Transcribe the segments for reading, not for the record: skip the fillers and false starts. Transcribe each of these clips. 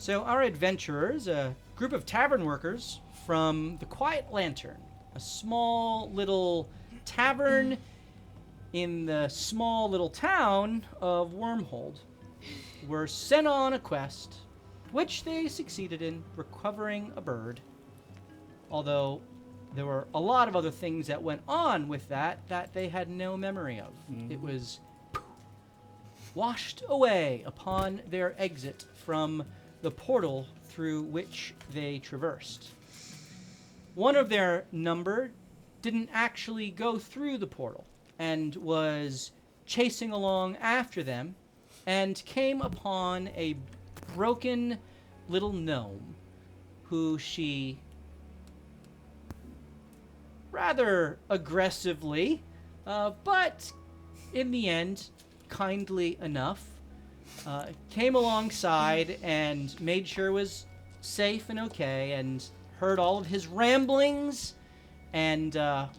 So our adventurers, a group of tavern workers from the Quiet Lantern, a small little tavern in the small little town of Wormhold, were sent on a quest, which they succeeded in recovering a bird. Although there were a lot of other things that went on with that they had no memory of. It was washed away upon their exit from the portal through which they traversed. One of their number didn't actually go through the portal and was chasing along after them and came upon a broken little gnome who she rather aggressively, but in the end, kindly enough, came alongside and made sure was safe and okay, and heard all of his ramblings, and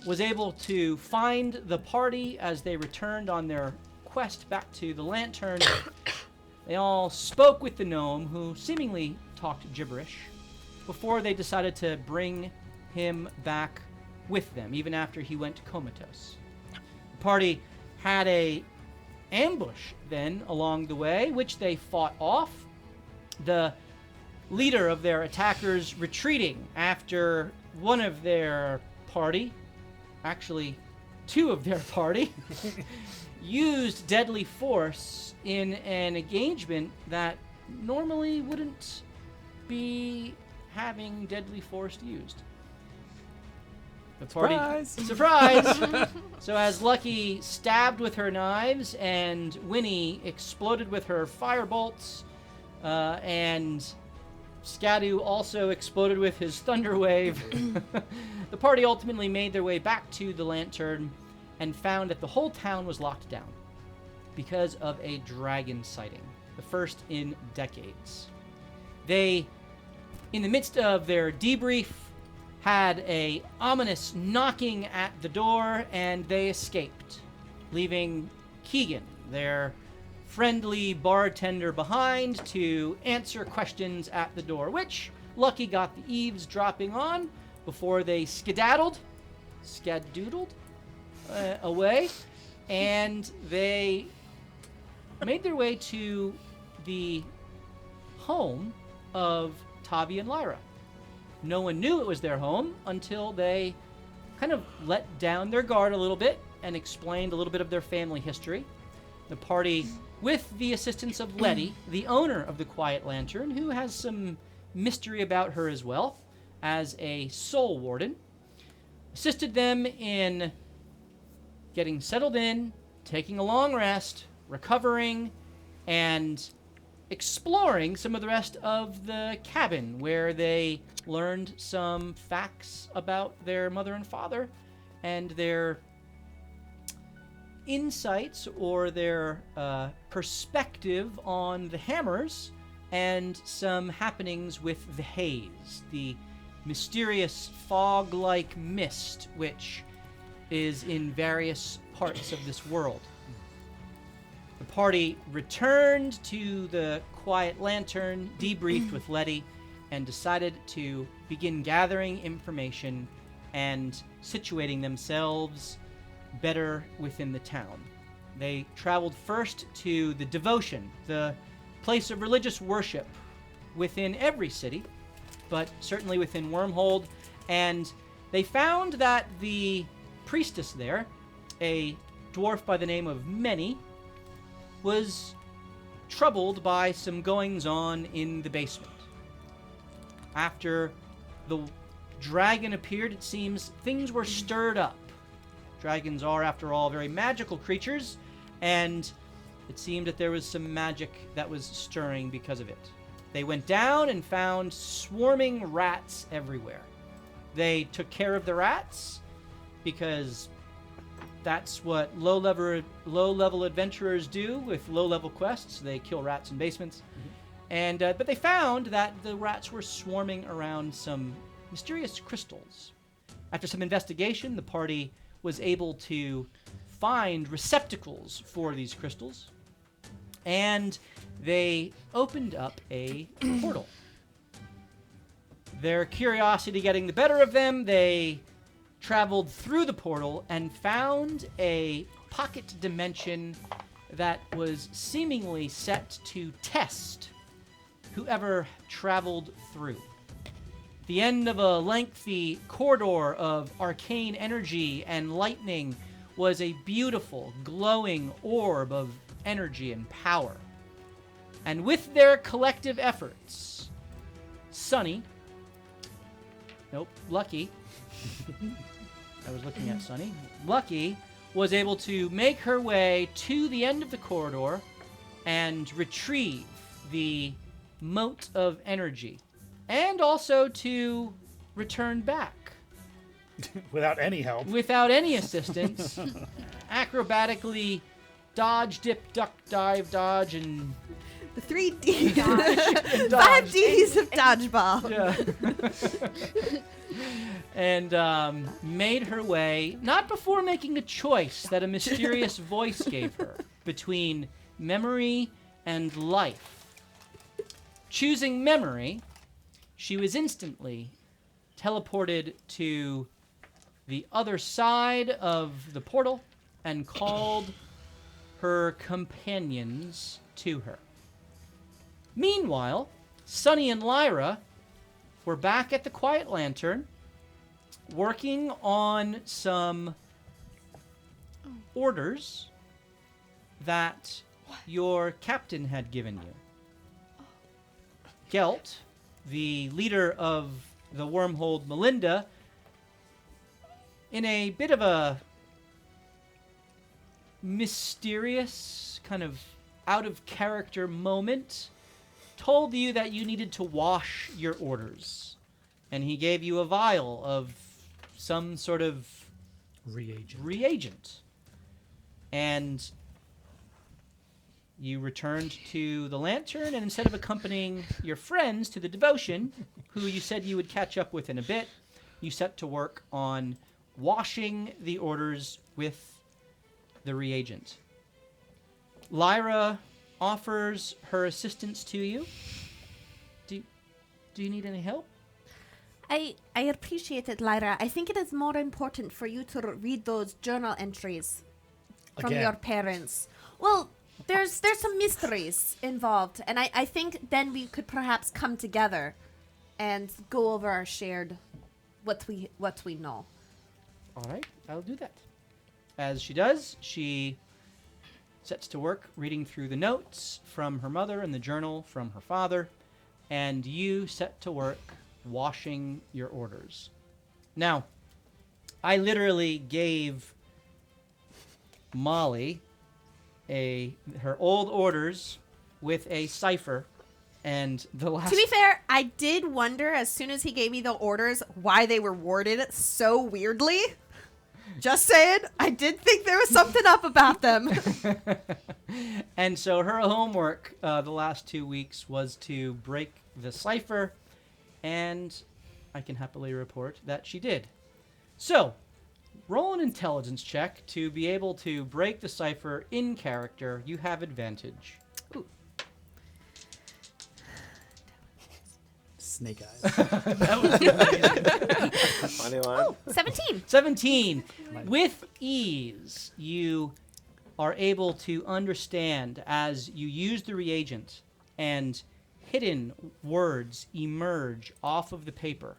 was able to find the party as they returned on their quest back to the lantern. They all spoke with the gnome, who seemingly talked gibberish, before they decided to bring him back with them, even after he went comatose. The party had a ambush then along the way, which they fought off. The leader of their attackers retreating after one of their party, actually two of their party, used deadly force in an engagement that normally wouldn't be having deadly force used. The party, surprise! So as Lucky stabbed with her knives and Winnie exploded with her fire bolts, and Scadu also exploded with his thunder wave, the party ultimately made their way back to the lantern and found that the whole town was locked down because of a dragon sighting, the first in decades. They, in the midst of their debrief, had a ominous knocking at the door, and they escaped, leaving Keegan, their friendly bartender, behind to answer questions at the door, which Lucky got the eavesdropping on before they skedaddled away, and they made their way to the home of Tavi and Lyra. No one knew it was their home until they kind of let down their guard a little bit and explained a little bit of their family history. The party, with the assistance of Letty, the owner of the Quiet Lantern, who has some mystery about her as well, as a soul warden, assisted them in getting settled in, taking a long rest, recovering, and exploring some of the rest of the cabin, where they learned some facts about their mother and father and their insights or their perspective on the Hammers and some happenings with the haze, the mysterious fog-like mist which is in various parts of this world. The party returned to the Quiet Lantern, debriefed with Letty, and decided to begin gathering information and situating themselves better within the town. They traveled first to the Devotion, the place of religious worship within every city, but certainly within Wormhold, and they found that the priestess there, a dwarf by the name of Many, was troubled by some goings-on in the basement. After the dragon appeared, it seems things were stirred up. Dragons are, after all, very magical creatures, and it seemed that there was some magic that was stirring because of it. They went down and found swarming rats everywhere. They took care of the rats because that's what low-level adventurers do with low-level quests. They kill rats in basements. And but they found that the rats were swarming around some mysterious crystals. After some investigation, the party was able to find receptacles for these crystals and they opened up a portal. Their curiosity getting the better of them, they traveled through the portal and found a pocket dimension that was seemingly set to test whoever traveled through. The end of a lengthy corridor of arcane energy and lightning was a beautiful, glowing orb of energy and power. And with their collective efforts, Lucky, I was looking at Sunny. Lucky was able to make her way to the end of the corridor and retrieve the mote of energy, and also to return back. Without any help. Without any assistance. Acrobatically dodge, dip, duck, dive, dodge, and... The 3D. and 5 Ds of dodgeball. Yeah. And made her way, not before making a choice that a mysterious voice gave her between memory and life. Choosing memory, she was instantly teleported to the other side of the portal and called her companions to her. Meanwhile, Sunny and Lyra were back at the Quiet Lantern working on some orders that your captain had given you. Gelt, the leader of the wormhole Melinda, in a bit of a mysterious, kind of out-of-character moment, told you that you needed to wash your orders. And he gave you a vial of some sort of reagent. And you returned to the Lantern, and instead of accompanying your friends to the devotion, who you said you would catch up with in a bit, you set to work on washing the orders with the reagent. Lyra offers her assistance to you. Do you need any help? I appreciate it, Lyra. I think it is more important for you to read those journal entries from your parents. Well, there's some mysteries involved, and I think then we could perhaps come together and go over our shared what we know. All right, I'll do that. As she does, she sets to work reading through the notes from her mother and the journal from her father, and you set to work washing your orders. Now, I literally gave Molly her old orders with a cipher, and the last... To be fair, I did wonder as soon as he gave me the orders why they were worded so weirdly. Just saying, I did think there was something up about them. And so her homework the last 2 weeks was to break the cipher, and I can happily report that she did. So, roll an intelligence check to be able to break the cipher in character. You have advantage. Ooh. Snake eyes. That was amazing. 21. Oh, 17. 17. With ease, you are able to understand as you use the reagent and hidden words emerge off of the paper.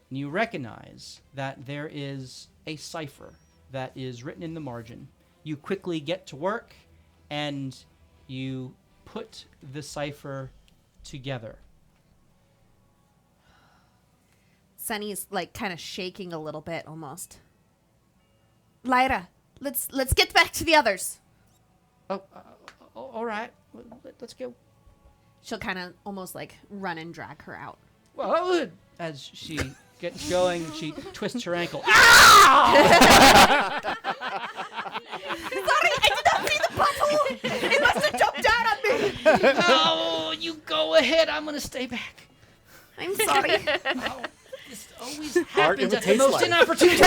And you recognize that there is a cipher that is written in the margin. You quickly get to work and you put the cipher together. Sunny's like kind of shaking a little bit almost. Lyra, let's get back to the others. All right. Let's go. She'll kind of almost like run and drag her out. Well, as she gets going, she twists her ankle. Sorry, I did not see the butthole. It must have jumped out at me. Oh, you go ahead. I'm going to stay back. I'm sorry. Oh, this always happens at the most inopportune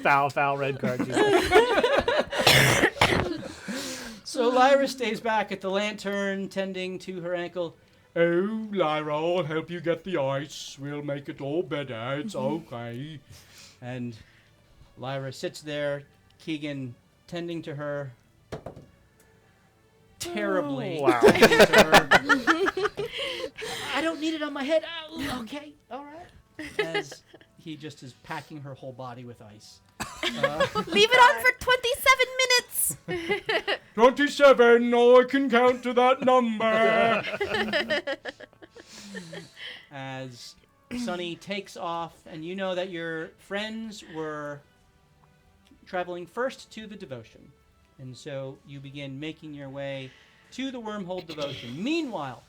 time. Foul red card. So Lyra stays back at the lantern, tending to her ankle. Oh, Lyra, I'll help you get the ice. We'll make it all better. It's okay. And Lyra sits there, Keegan tending to her. Terribly. Oh, wow. Tending to her. I don't need it on my head. Oh, okay. All right. As he just is packing her whole body with ice. Leave it on for 27 minutes. 27, I can count to that number. As Sunny takes off, and you know that your friends were traveling first to the devotion. And so you begin making your way to the wormhole devotion. Meanwhile,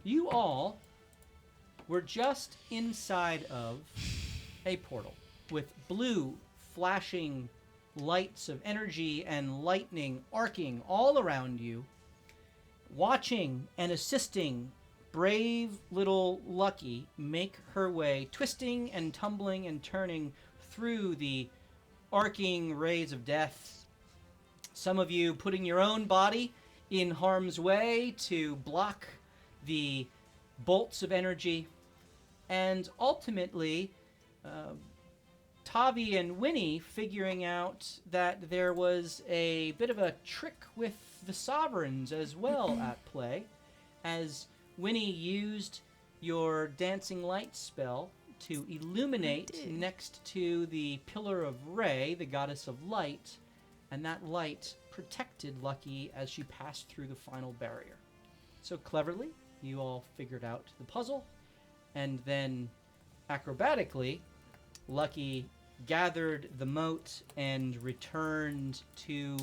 you all were just inside of a portal with blue flashing lights of energy and lightning arcing all around you, watching and assisting brave little Lucky make her way, twisting and tumbling and turning through the arcing rays of death. Some of you putting your own body in harm's way to block the bolts of energy, and ultimately Tavi and Winnie figuring out that there was a bit of a trick with the sovereigns as well at play, as Winnie used your dancing light spell to illuminate next to the pillar of Ray, the goddess of light, and that light protected Lucky as she passed through the final barrier. So cleverly, you all figured out the puzzle, and then acrobatically, Lucky gathered the moat and returned to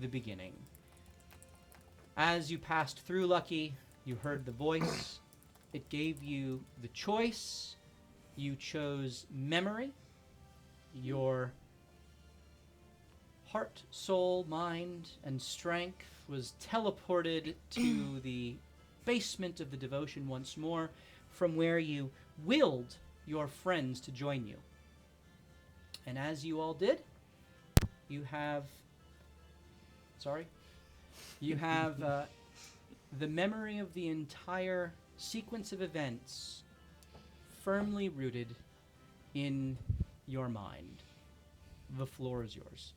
the beginning. As you passed through Lucky, you heard the voice. It gave you the choice. You chose memory. Your heart, soul, mind, and strength was teleported to the basement of the devotion once more, from where you willed your friends to join you. And as you all did, you have the memory of the entire sequence of events firmly rooted in your mind. The floor is yours.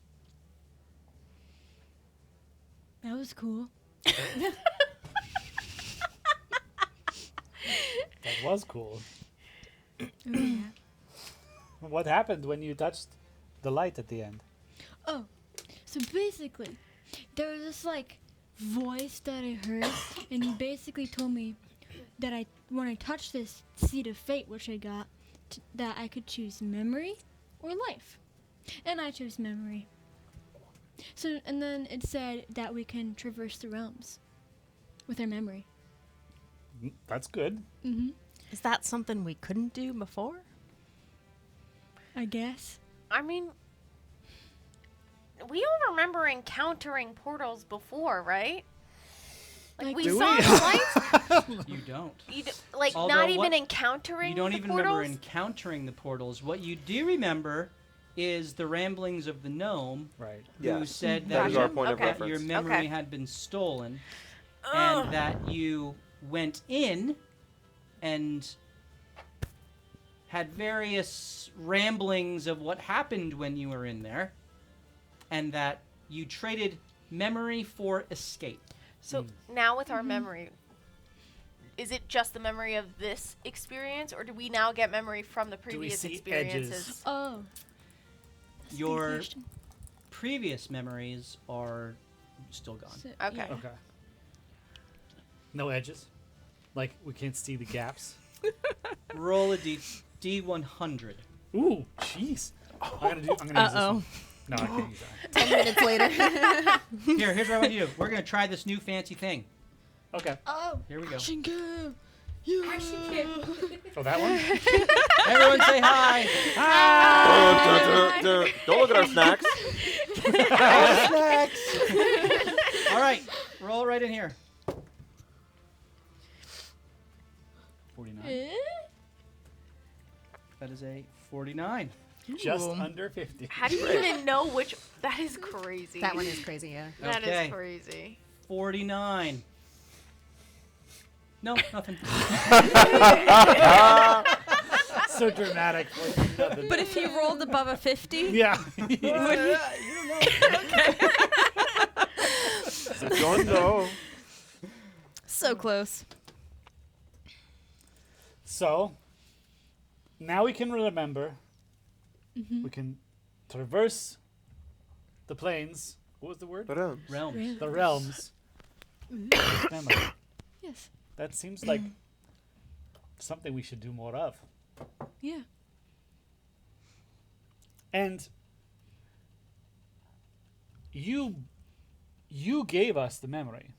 That was cool. That was cool. Oh, yeah. What happened when you touched the light at the end? Oh, so basically, there was this voice that I heard, and he basically told me that when I touched this seed of fate, which I got, that I could choose memory or life, and I chose memory. So, and then it said that we can traverse the realms with our memory. That's good. Mm-hmm. Is that something we couldn't do before? I guess. I mean, we all remember encountering portals before, right? Like, we do saw we? the lights. You don't. Not Although even encountering You don't the even portals? remember encountering the portals. What you do remember is the ramblings of the gnome, Right. who Yes. said That that, is our point of Okay. that your reference. memory Okay. had been stolen, Ugh. and that you went in and had various ramblings of what happened when you were in there, and that you traded memory for escape. So now with our memory, is it just the memory of this experience, or do we now get memory from the we previous see experiences? edges? Oh. That's a good Your question. previous memories are still gone. So, Okay. yeah. Okay. No edges? Like, we can't see the gaps? Roll a D100. Ooh, jeez. I'm gonna use this Uh-oh. one. No, I can't use that. 10 minutes later. Here's what I want you to do. We're going to try this new fancy thing. Okay. Oh. Here we go. Action game. Yeah. Oh, that one? Everyone say hi. Don't look at our snacks. All right. Roll right in here. 49. Eh? That is a 49. Just Ooh. under 50. How do you even know which? That is crazy. That one is crazy, yeah. That Okay. is crazy. 49. No, nothing. So dramatic. Like nothing. But if he rolled above a 50, Yeah. I don't know. so close. So, now we can remember. We can traverse the plains. What was the word? But Realms. The realms. with memory. Yes. That seems like something we should do more of. Yeah. And you gave us the memory.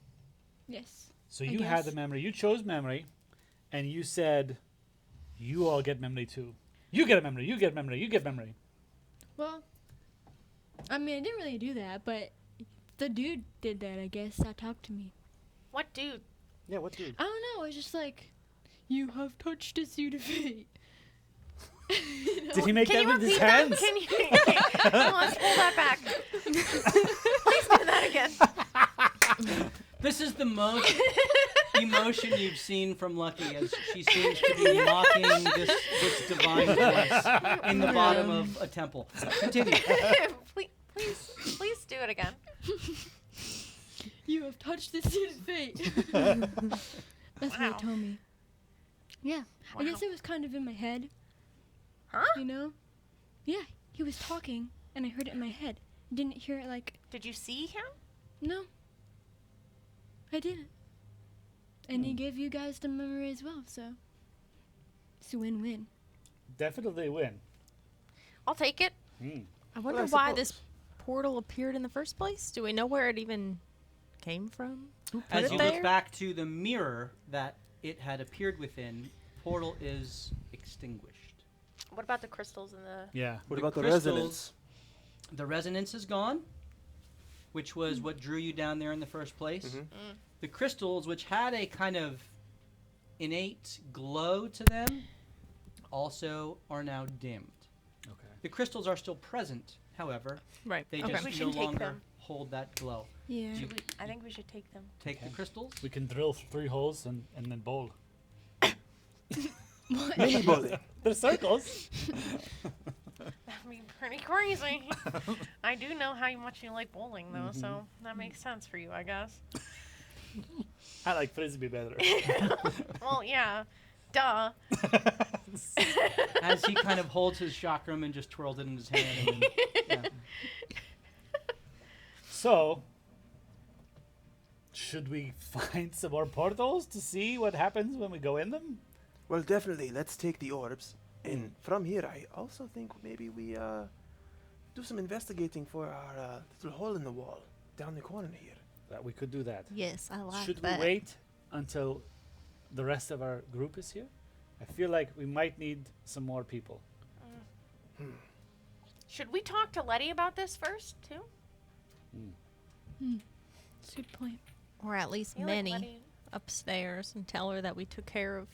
Yes. So I you had guess. the memory. You chose memory, and you said, "You all get memory too. You get a memory. You get memory. You get memory." Well, I mean, I didn't really do that, but the dude did that, I guess. That talked to me. What dude? Yeah. What dude? I don't know. It's just like, you have touched a seed of fate. Did he make Can that you with his repeat that? hands? Can you? Let's pull that back. Please do that again. This is the most emotion you've seen from Lucky, as she seems to be mocking this divine voice in the bottom of a temple. Continue. Please do it again. You have touched the seed of fate. That's what Wow. he told me. Yeah. I guess Wow. it was kind of in my head. Huh? You know? Yeah. He was talking, and I heard it in my head. Didn't hear it like, Did you see him? no. I didn't. And he gave you guys the memory as well, so it's a win-win. Definitely win. I'll take it. I wonder I why suppose. this portal appeared in the first place. Do we know where it even came from? Who put As it you there? look back to the mirror that it had appeared within, portal is extinguished. What about the crystals in the? Yeah. What The about the crystals- resonance? The resonance is gone, which was what drew you down there in the first place. Mhm. The crystals, which had a kind of innate glow to them, also are now dimmed. Okay. The crystals are still present, however, Right. they Okay. just We no should take longer them. hold that glow. Yeah. You I think we should take them. take Okay. the crystals. We can drill 3 holes and then bowl. Mini bowling. They're circles. That'd be pretty crazy. I do know how much you like bowling, though, so that makes sense for you, I guess. I like frisbee better. Well, yeah, duh. As he kind of holds his chakram and just twirls it in his hand. And then, yeah. So, should we find some more portals to see what happens when we go in them? Well, definitely. Let's take the orbs. And from here, I also think maybe we do some investigating for our little hole in the wall down the corner here. That we could do that. Yes, I like Should that. we wait until the rest of our group is here? I feel like we might need some more people. Should we talk to Letty about this first, too? That's a good point. Or at least I feel like many Letty- upstairs and tell her that we took care of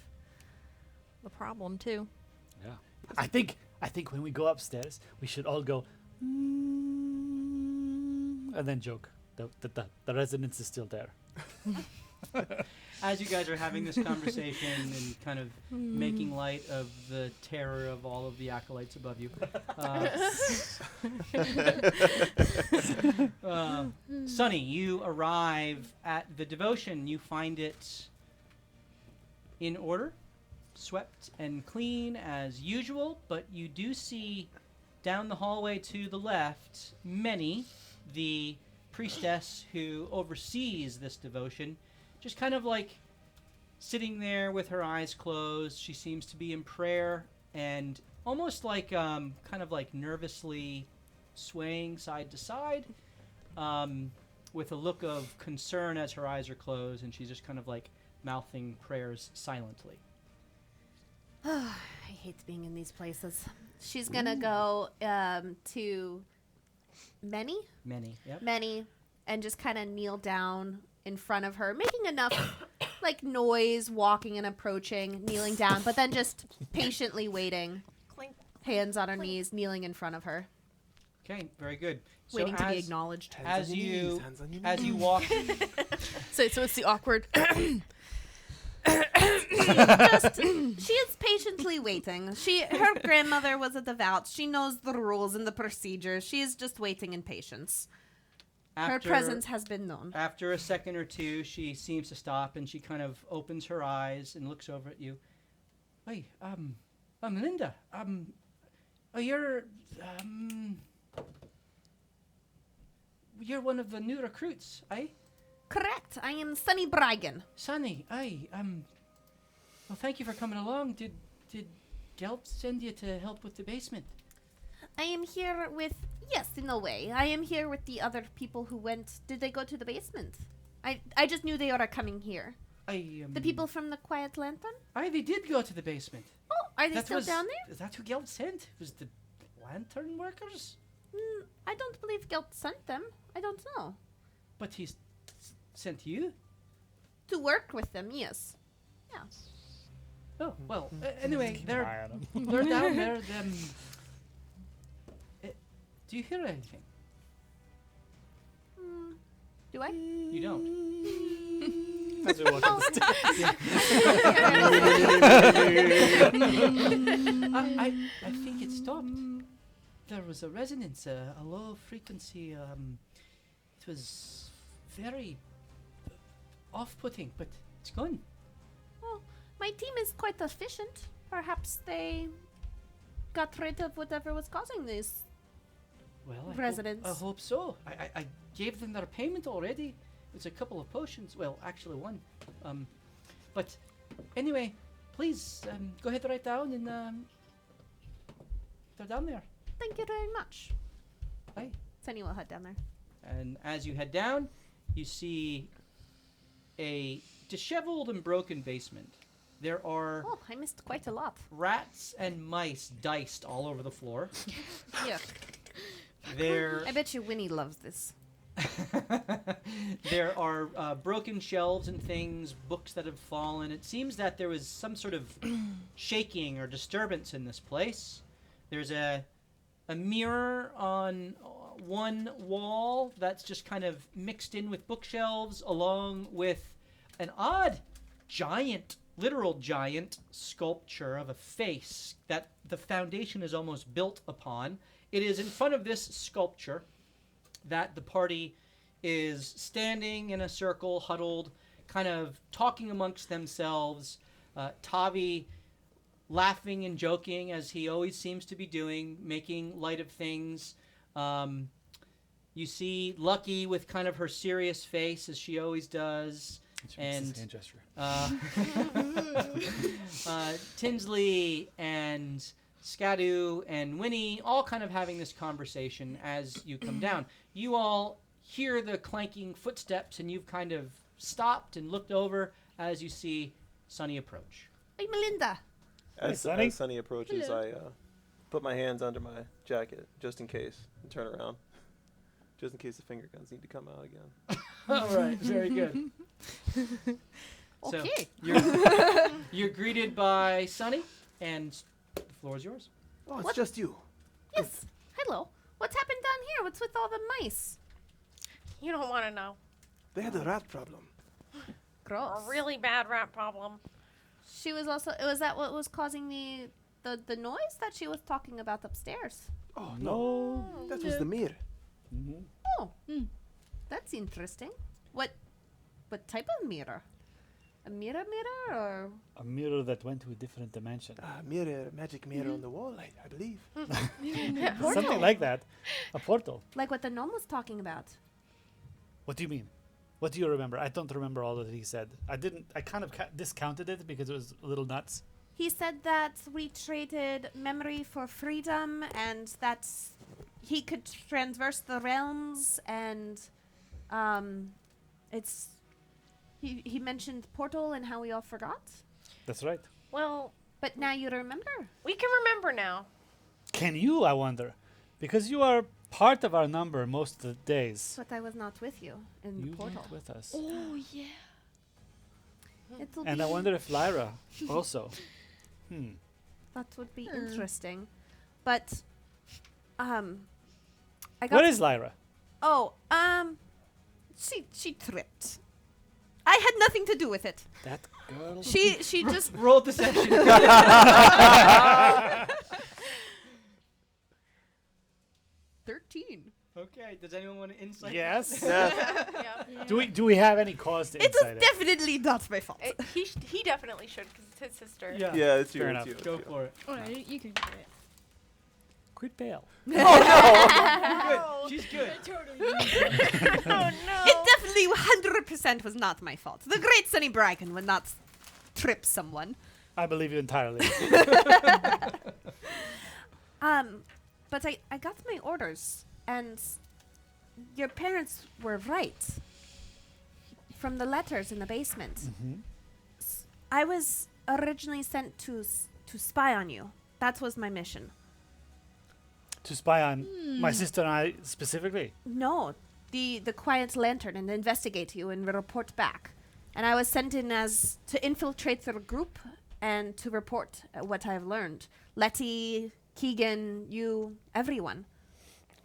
the problem too. Yeah. I think when we go upstairs, we should all go and then joke. The resonance is still there. As you guys are having this conversation and kind of making light of the terror of all of the acolytes above you, Sonny, you arrive at the devotion. You find it in order, swept and clean as usual, but you do see down the hallway to the left Many, the priestess who oversees this devotion, just kind of like sitting there with her eyes closed. She seems to be in prayer and almost like kind of like nervously swaying side to side, with a look of concern as her eyes are closed, and she's just kind of like mouthing prayers silently. I hate being in these places. She's gonna go to Many, Yep. and just kind of kneel down in front of her, making enough like noise, walking and approaching, kneeling down, but then just patiently waiting. Clink, hands on her knees, kneeling in front of her, Okay, very good. So waiting to be acknowledged. as on your you knees, hands on your as knees. you walk, So it's the awkward. She is patiently waiting. Her grandmother was a devout. She knows the rules and the procedures. She is just waiting in patience. Her after presence has been known. after a second or two, she seems to stop and she kind of opens her eyes and looks over at you. Hey, Linda. You're one of the new recruits, eh? Correct. I am Sunny Bragan. Sonny, well, thank you for coming along. Did Gelt send you to help with the basement? I am here with, yes, in a way. I am here with the other people who went. Did they go to the basement? I just knew they were coming here. The people from the Quiet Lantern? They did go to the basement. Oh, are they That still was- down there? Is that who Gelt sent? It was the lantern workers? I don't believe Gelt sent them. I don't know. But he's sent you? To work with them, yes. Yeah. Oh, well, anyway, Keep an they're eye on 'em. they're down there. Do you hear anything? Do I? You don't. As we walk up the stairs. I think it stopped. There was a resonance, a low frequency. It was very off-putting, but it's gone. Well, my team is quite efficient. Perhaps they got rid of whatever was causing this. Well, Residents. I hope so. I gave them their payment already. It's a couple of potions. Well, actually one. But anyway, please go ahead right down and they're down there. Thank you very much. Hi. Sunny will head down there. And as you head down, you see a disheveled and broken basement. There are Oh, I missed quite a lot. rats and mice diced all over the floor. Yeah. There I bet you Winnie loves this. there are broken shelves and things, books that have fallen. It seems that there was some sort of shaking or disturbance in this place. There's a mirror on one wall that's just kind of mixed in with bookshelves, along with an odd giant, literal giant sculpture of a face that the foundation is almost built upon. It is in front of this sculpture that the party is standing in a circle, huddled, kind of talking amongst themselves. Tavi laughing and joking, as he always seems to be doing, making light of things. You see Lucky with kind of her serious face, as she always does. She makes And this hand gesture. Tinsley and Skadu and Winnie all kind of having this conversation as you come down. You all hear the clanking footsteps, and you've kind of stopped and looked over as you see Sunny approach. Hey, Melinda. Hey, Sonny. As Sunny approaches, I put my hands under my jacket just in case and turn around. Just in case the finger guns need to come out again. All right, very good. So Okay. you're greeted by Sunny, and the floor is yours. Oh, it's What? just you. Yes. Hello. What's happened down here? What's with all the mice? You don't want to know. They had a rat problem. Gross. A really bad rat problem. She was also. Was that what was causing the noise that she was talking about upstairs? Oh, no. No. That was the mirror. Mhm. Oh, that's interesting. What type of mirror? A mirror or? A mirror that went to a different dimension. Mirror, magic mirror on the wall, I believe. Something like that. A portal. Like what the gnome was talking about. What do you mean? What do you remember? I don't remember all that he said. I kind of discounted it because it was a little nuts. He said that we traded memory for freedom, and that he could transverse the realms, and it's. He mentioned portal and how we all forgot. That's right. Well, But now you remember. we can remember now. Can you, I wonder? Because you are part of our number most of the days. But I was not with you in You the portal. weren't with us. Oh yeah. It'll And be, I wonder if Lyra also. that would be interesting. but I got. Where is Lyra? Oh, she tripped. I had nothing to do with it. That girl. She just Roll deception. 13. Okay. Does anyone want to insight? Yes. Yeah. Yeah. Do we have any cause to It was insight it? definitely not my fault. He definitely should because it's his sister. Yeah. Yeah, it's Fair you. enough. It's you. Go it's you. for it. Alright, you can do it. Quit bail. Good. She's good. Oh no. It definitely 100% was not my fault. The great Sonny Bracken would not trip someone. I believe you entirely. But I got my orders, and your parents were right. From the letters in the basement. Mhm. I was originally sent to spy on you. That was my mission. To spy on my sister and I specifically. No, the Quiet Lantern, and investigate you and report back. And I was sent in as to infiltrate their group and to report what I've learned. Letty, Keegan, you, everyone.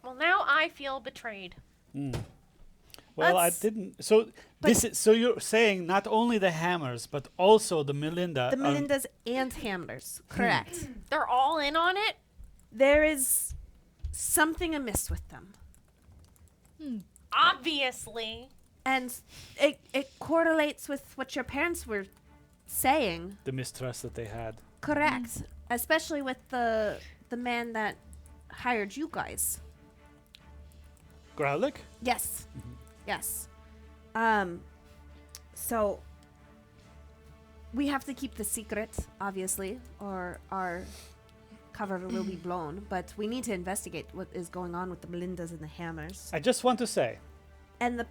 Well, now I feel betrayed. Well, I That's- didn't. So but- this is. So you're saying not only the Hammers, but also the Melinda. The Melindas and Hamlers. Correct. They're all in on it. There is something amiss with them. Obviously. And it correlates with what your parents were saying. the mistrust that they had. Correct. Especially with the man that hired you guys. Growlick? Yes. Yes. So we have to keep the secret, obviously, or our cover will be blown. But we need to investigate what is going on with the Melindas and the Hammers. I just want to say And the...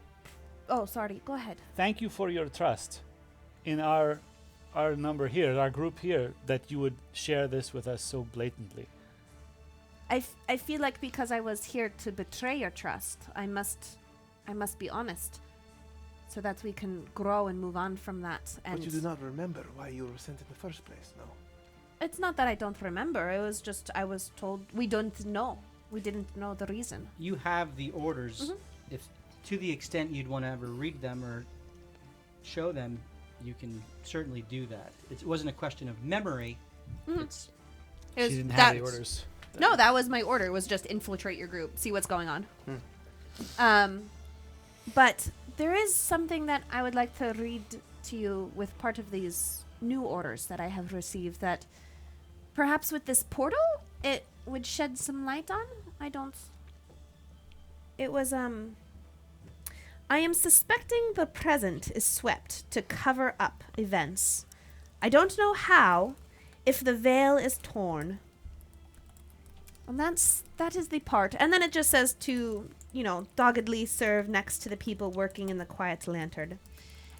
Oh, sorry. Go ahead. thank you for your trust in our number here, our group here, that you would share this with us so blatantly. I feel like because I was here to betray your trust, I must be honest, so that we can grow and move on from that. And But you do not remember why you were sent in the first place, no? it's not that I don't remember. It was just I was told we don't know. We didn't know the reason. You have the orders. Mhm. If to the extent you'd want to ever read them or show them, you can certainly do that. It wasn't a question of memory. Mhm. It's It was She didn't have the that- orders. No, that was my order. It was just infiltrate your group, see what's going on. But there is something that I would like to read to you with part of these new orders that I have received that perhaps with this portal it would shed some light on. It was I am suspecting the present is swept to cover up events. I don't know how, if the veil is torn. And that is the part. And then it just says to, doggedly serve next to the people working in the Quiet Lantern.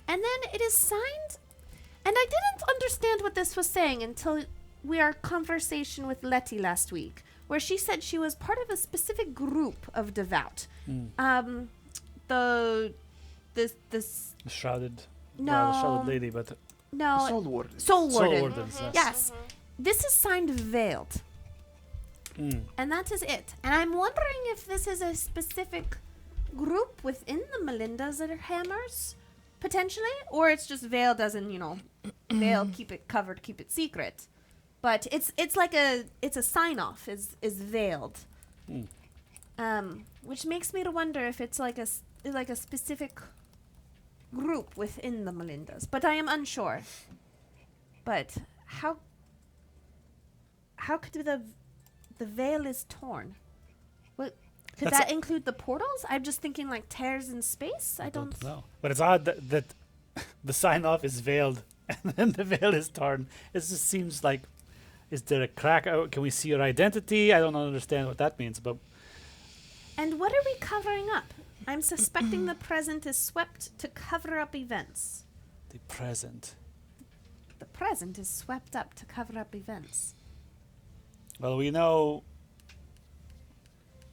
And then it is signed. And I didn't understand what this was saying until our conversation with Letty last week, where she said she was part of a specific group of devout. This Shrouded. No. Well, the shrouded lady, but no Soul Wardens. Soul Soul Warden. Wardens. Yes. Yes. This is signed veiled. And that is it. And I'm wondering if this is a specific group within the Melindas or Hammers, potentially, or it's just veiled as in, veil, keep it covered, keep it secret. But it's like it's a sign off is veiled. Which makes me to wonder if it's like a specific group within the Melindas. But I am unsure. But how could the veil is torn? What could That's that include the portals? I'm just thinking like tears in space. I don't know. But it's odd that the sign off is veiled and then the veil is torn. It just seems like, is there a crack? Can we see your identity? I don't understand what that means. But And what are we covering up? I'm suspecting the present is swept to cover up events. the present. The present is swept up to cover up events. Well, we know.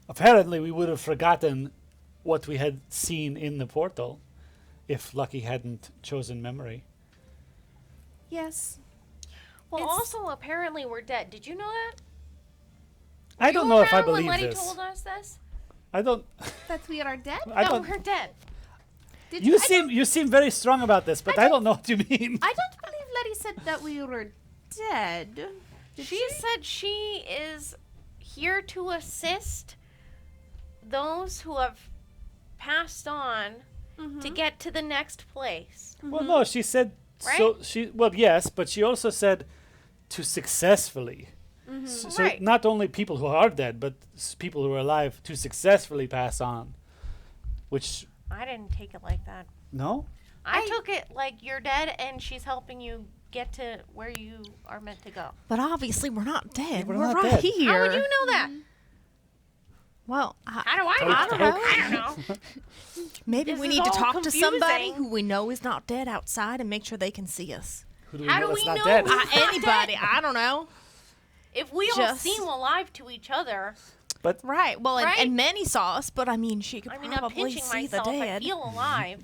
Apparently, we would have forgotten what we had seen in the portal if Lucky hadn't chosen memory. Yes. Well, It's- also apparently we're dead. Did you know that? I don't know if I When believe Letty this. told us this? I don't. That we are dead? I No, don't. we're dead. Did You seem very strong about this, but I don't know what you mean. I don't believe Letty said that we were dead. She said she is here to assist those who have passed on to get to the next place. Well, no, she said so. She yes, but she also said to successfully. So Right. not only people who are dead, but people who are alive to successfully pass on. Which I didn't take it like that. no, I took it like you're dead and she's helping you get to where you are meant to go. But obviously, we're not dead. we're We're not right dead. here. How would you know that? Well, How do I know? I don't know. I don't know. Maybe This we is need to all talk to somebody confusing. who we know is not dead outside and make sure they can see us. who do we How know do that's we not know? dead? Anybody, I don't know. If we all Just- seem alive to each other, Right. Well, Right? And many saw us, but I mean, she could I mean, I'm probably pinching see the myself. I dead. feel alive.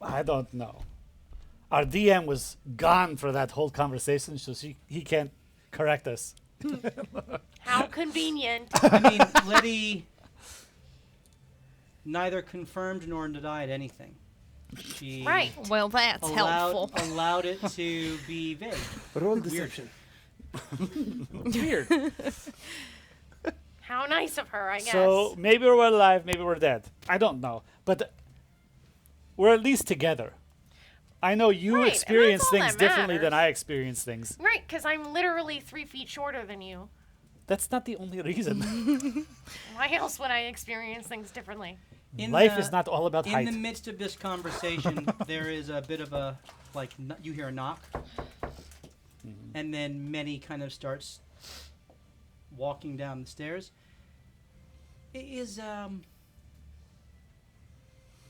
I don't know. Our DM was gone for that whole conversation, so he can't correct us. How convenient. I mean, Letty neither confirmed nor denied anything. She Right. Well, that's helpful. allowed it to be vague. Roll deception. Weird. How nice of her, I guess. So maybe we're alive, maybe we're dead. I don't know, but we're at least together. I know you Right, and experience that's all things that differently than matters. I experience things. Right, because I'm literally 3 feet shorter than you. That's not the only reason. Why else would I experience things differently? Life is not all about In height. the midst of this conversation, there is a bit of a you hear a knock, and then Minnie kind of starts walking down the stairs. Is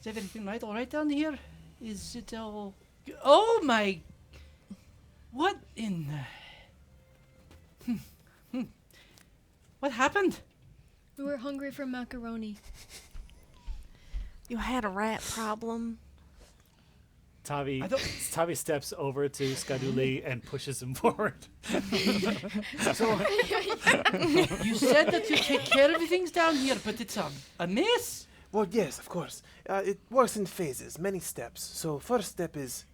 everything right? All right down here? Is it all? Oh my! What in the? What happened? We were hungry for macaroni. You had a rat problem. Tavi I don't- Tavi steps over to Skaduli and pushes him forward. You said that you take care of things down here, but it's a mess. Well, yes, of course. It works in phases, many steps. So first step is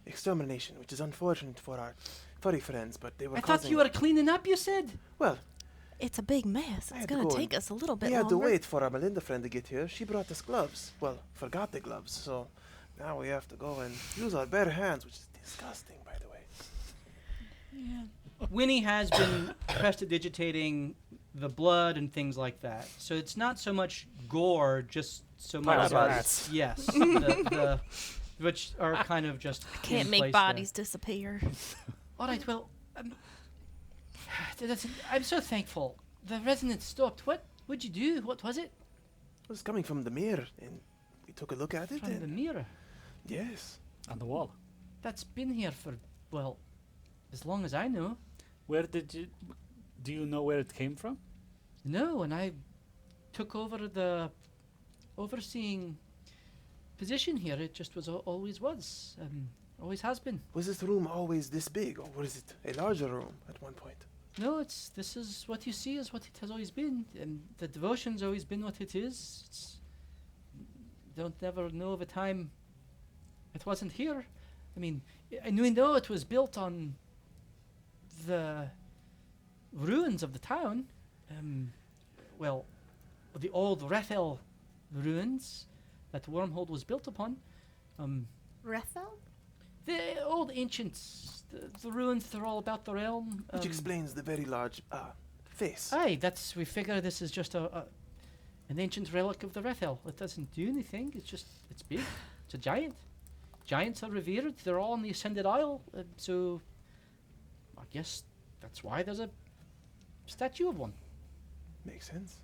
extermination, which is unfortunate for our furry friends, but they were I thought causing... you were cleaning up, you said? Well, It's a big mess. I It's had to gonna go take and- us a little bit we had to longer. wait for our Melinda friend to get here. She brought us gloves. Well, forgot the gloves, so now we have to go and use our bare hands, which is disgusting, by the way. Yeah. Winnie has been prestidigitating the blood and things like that. So it's not so much gore, just so much Piles of as- rats. Yes, the which are kind of just Can't in make place bodies disappear. there. All right, well, I'm so thankful. The resonance stopped. What would you do? What was it? It was coming from the mirror, and we took a look at it, From the and mirror. yes. On the wall. That's been here for, well, as long as I know. Where did you? Do you know where it came from? No, and I took over the overseeing position here. It just was always was, always has been. Was this room always this big, or was it a larger room at one point? No, this is what you see is what it has always been, and the devotion's always been what it is. Don't never know of a time it wasn't here. I mean, we know it was built on the ruins of the town. Well, the old Rethel ruins that Wormhold was built upon. Rethel? The old ancients, the ruins, they're all about the realm. Which explains the very large face. Aye, we figure this is just an ancient relic of the Rethel. It doesn't do anything, it's big. It's a giant. Giants are revered, they're all on the Ascended Isle, so I guess that's why there's a statue of one. Makes sense.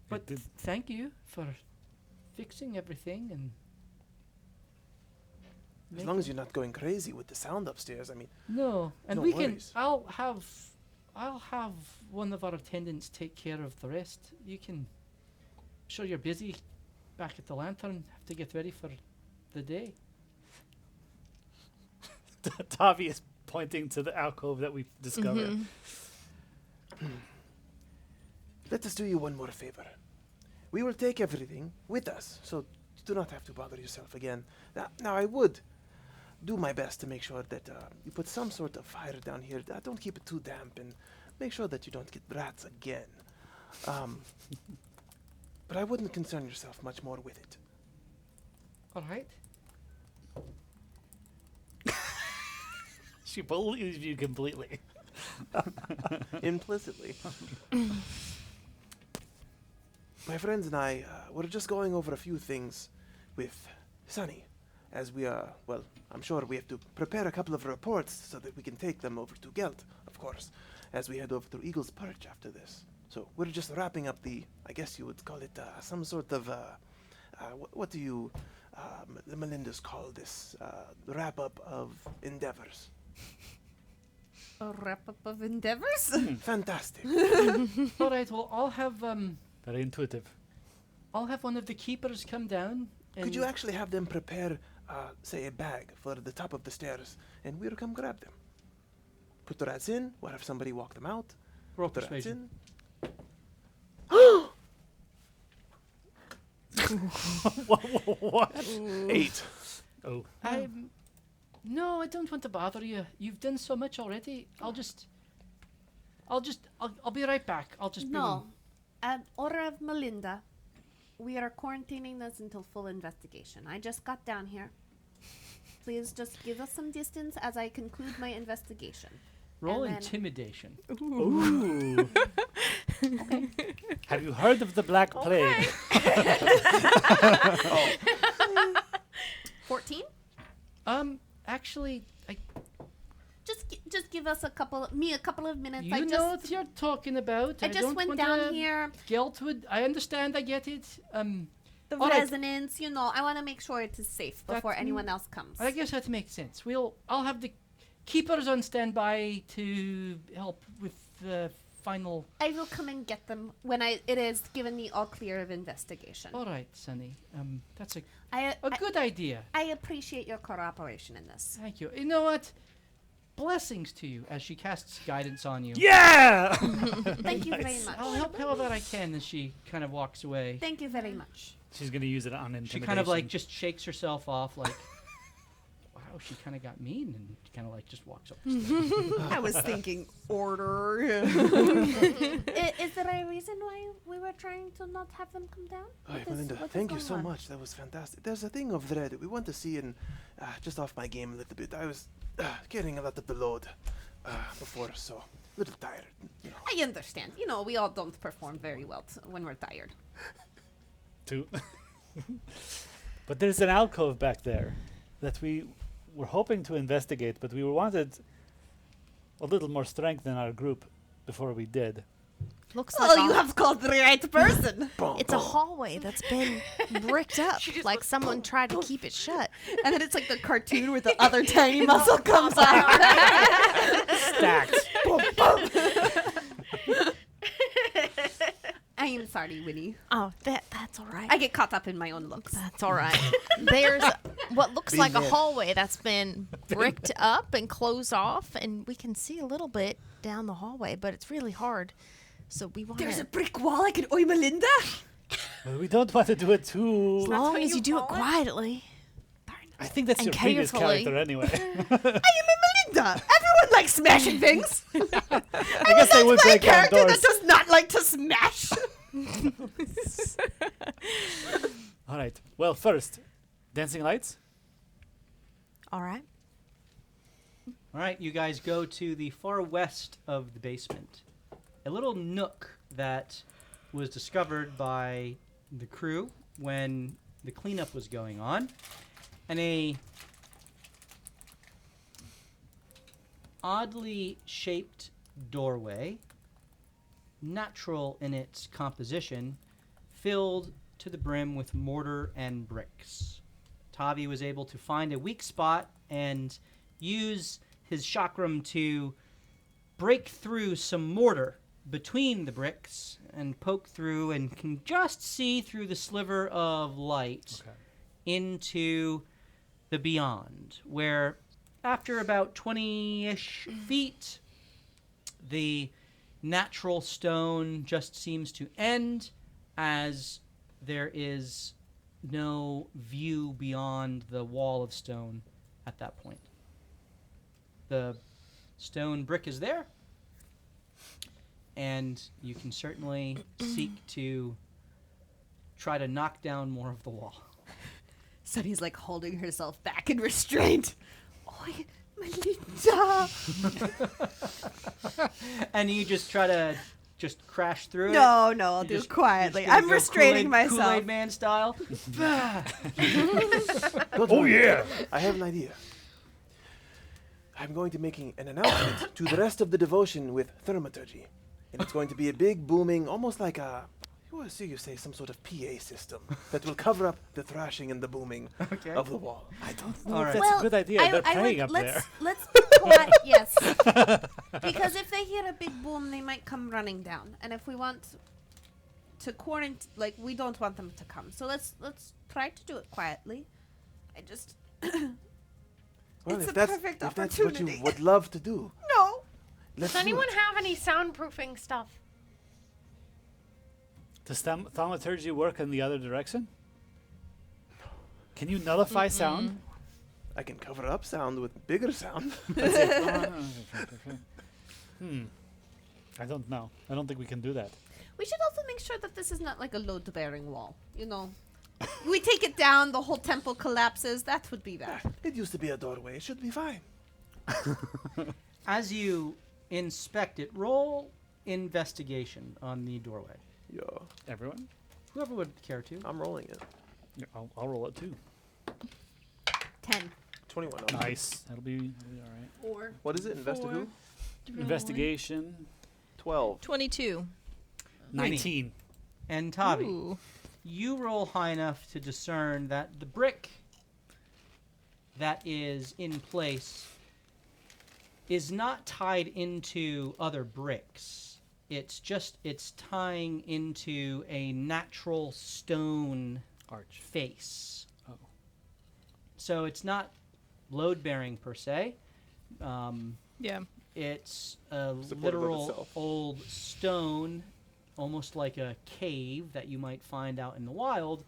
But did- thank you for fixing everything and As long as you're not going crazy with the sound upstairs, I mean, no, and No we worries. can. I'll have one of our attendants take care of the rest. You can. I'm sure you're busy back at the lantern. Have to get ready for the day. Tavi is pointing to the alcove that we discovered. Let us do you one more favor. We will take everything with us, so you do not have to bother yourself again. Now I would do my best to make sure that you put some sort of fire down here. Don't keep it too damp, and make sure that you don't get rats again. But I wouldn't concern yourself much more with it. All right. She believes you completely. Implicitly. My friends and I were just going over a few things with Sunny. As we well, I'm sure we have to prepare a couple of reports so that we can take them over to Gelt, of course, as we head over to Eagle's Perch after this. So we're just wrapping up I guess you would call it some sort of, what do you, the Melindas call this, wrap-up of endeavors. A wrap-up of endeavors? Fantastic. All right. Well, I'll have Very intuitive. one of the keepers come down. And Could you actually have them prepare, say, a bag for the top of the stairs, and we'll come grab them? Put the rats in, we'll have somebody walk them out. roll Put the rats persuasion? in. What? 8. Oh. No, I don't want to bother you. You've done so much already. I'll be right back. I'll just bring No. them. At order of Melinda, we are quarantining this until full investigation. I just got down here. Please just give us some distance as I conclude my investigation. Roll and then- intimidation. Ooh. Have you heard of the Black Plague? 14? Actually, Just give us a couple of minutes. you know what you're talking about. I just don't went want down to here. Gelt would. I understand. I get it. The all right. resonance, I want to make sure it is safe before That's- anyone else comes. I guess that makes sense. I'll have the keepers on standby to help with the final. I will come and get them when it is given the all clear of investigation. All right, Sonny. That's a I good idea. I appreciate your cooperation in this. Thank you. You know what? Blessings to you as she casts guidance on you. Yeah! Thank you very much. I'll help however I can as she kind of walks away. Thank you very much. She's going to use it on She intimidation. kind of like just shakes herself off like, wow, she kind of got mean and kind of like just walks up. I was thinking order. Is there a reason why we were trying to not have them come down? All right, What is- Melinda, what is thank you going so on? much. That was fantastic. There's a thing over there that we want to see, and just off my game a little bit. I was getting a lot of the load before, so a little tired. I understand. We all don't perform very well when we're tired. Too. But there's an alcove back there that we were hoping to investigate, but we wanted a little more strength in our group before we did. Looks Oh, like you have called the right person. it's a hallway that's been bricked up, like someone tried to keep it shut. And then it's like the cartoon where the other tiny muscle comes out. Stacked. I am sorry, Winnie. Oh, that's all right. I get caught up in my own looks. That's all right. There's what looks Been like a there. hallway that's been bricked up and closed off, and we can see a little bit down the hallway, but it's really hard. So we want There's a to, brick wall I can oi Melinda. Well, we don't want to do it as too... long what as you you do it call it? quietly. I think that's And your previous carefully. character anyway. I am a Melinda. Everyone likes smashing things. I guess they would break down character doors. that does not like to smash. All right. Well, first, dancing lights. All right. All right, you guys go to the far west of the basement. A little nook that was discovered by the crew when the cleanup was going on. And a oddly shaped doorway, natural in its composition, filled to the brim with mortar and bricks. Tavi was able to find a weak spot and use his chakram to break through some mortar between the bricks and poke through and can just see through the sliver of light into the beyond, where after about 20-ish feet, the natural stone just seems to end as there is no view beyond the wall of stone at that point. The stone brick is there, and you can certainly seek to try to knock down more of the wall. Sunny's like holding herself back in restraint. Oi, Melinda! And you just try to just crash through it? No, I'll You do just- it quietly. you're just gonna I'm go restraining Kool-Aid myself. Man style. Don't worry. I have an idea. I'm going to make an announcement to the rest of the devotion with thaumaturgy. And it's going to be a big, booming, almost like a, you say, some sort of PA system that will cover up the thrashing and the booming of the wall. I don't know All if right. that's Well, a good idea. They're praying up there. Let's be quiet. Yes. Because if they hear a big boom, they might come running down. And if we want to quarantine, like, we don't want them to come. So let's try to do it quietly. I just... Well, It's if a that's, perfect if that's what you opportunity. would love to do, No. let's Does do anyone it. have any soundproofing stuff? Does thaumaturgy work in the other direction? Can you nullify sound? I can cover up sound with bigger sound. I don't know. I don't think we can do that. We should also make sure that this is not like a load-bearing wall. You know, we take it down, the whole temple collapses. That would be bad. It used to be a doorway. It should be fine. As you inspect it, roll investigation on the doorway. Yeah, Everyone? Whoever would care to. I'm rolling it. Yeah, I'll roll it too. 10. 21. Nice. That'll be all right. Or What is it? Investi who? Investigation. 12. 22. 19. And Tavi, Ooh. you roll high enough to discern that the brick that is in place is not tied into other bricks. It's tying into a natural stone Arch. face. Oh. So it's not load bearing per se. Yeah. It's a Supportive of literal itself. old stone, almost like a cave that you might find out in the wild,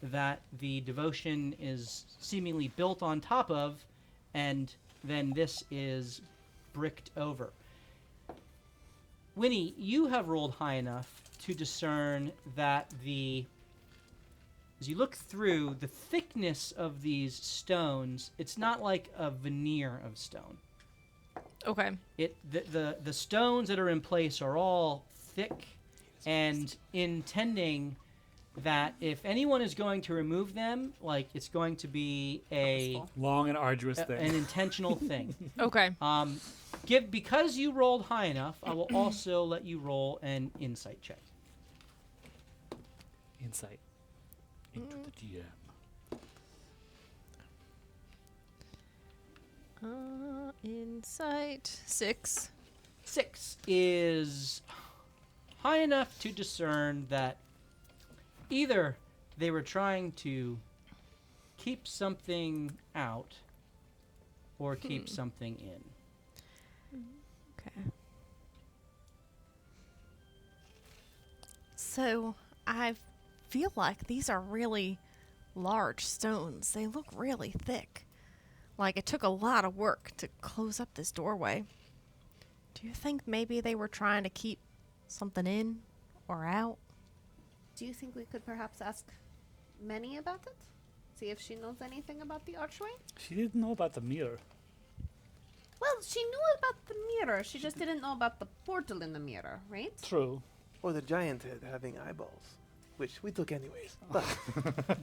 that the devotion is seemingly built on top of, and then this is bricked over. Winnie, you have rolled high enough to discern that as you look through the thickness of these stones, it's not like a veneer of stone. Okay. The stones that are in place are all thick and intending that if anyone is going to remove them, like it's going to be Long and arduous an thing. intentional thing. Okay. Because you rolled high enough, I will also let you roll an insight check. Insight into the GM. Insight 6. 6 is high enough to discern that either they were trying to keep something out or keep something in. Okay. So I feel like these are really large stones. They look really thick. Like it took a lot of work to close up this doorway. Do you think maybe they were trying to keep something in or out? do you think we could perhaps ask Manny about it? See if she knows anything about the archway? She didn't know about the mirror. Well, she knew about the mirror. She just didn't know about the portal in the mirror, right? True. Or the giant head having eyeballs, which we took anyways. But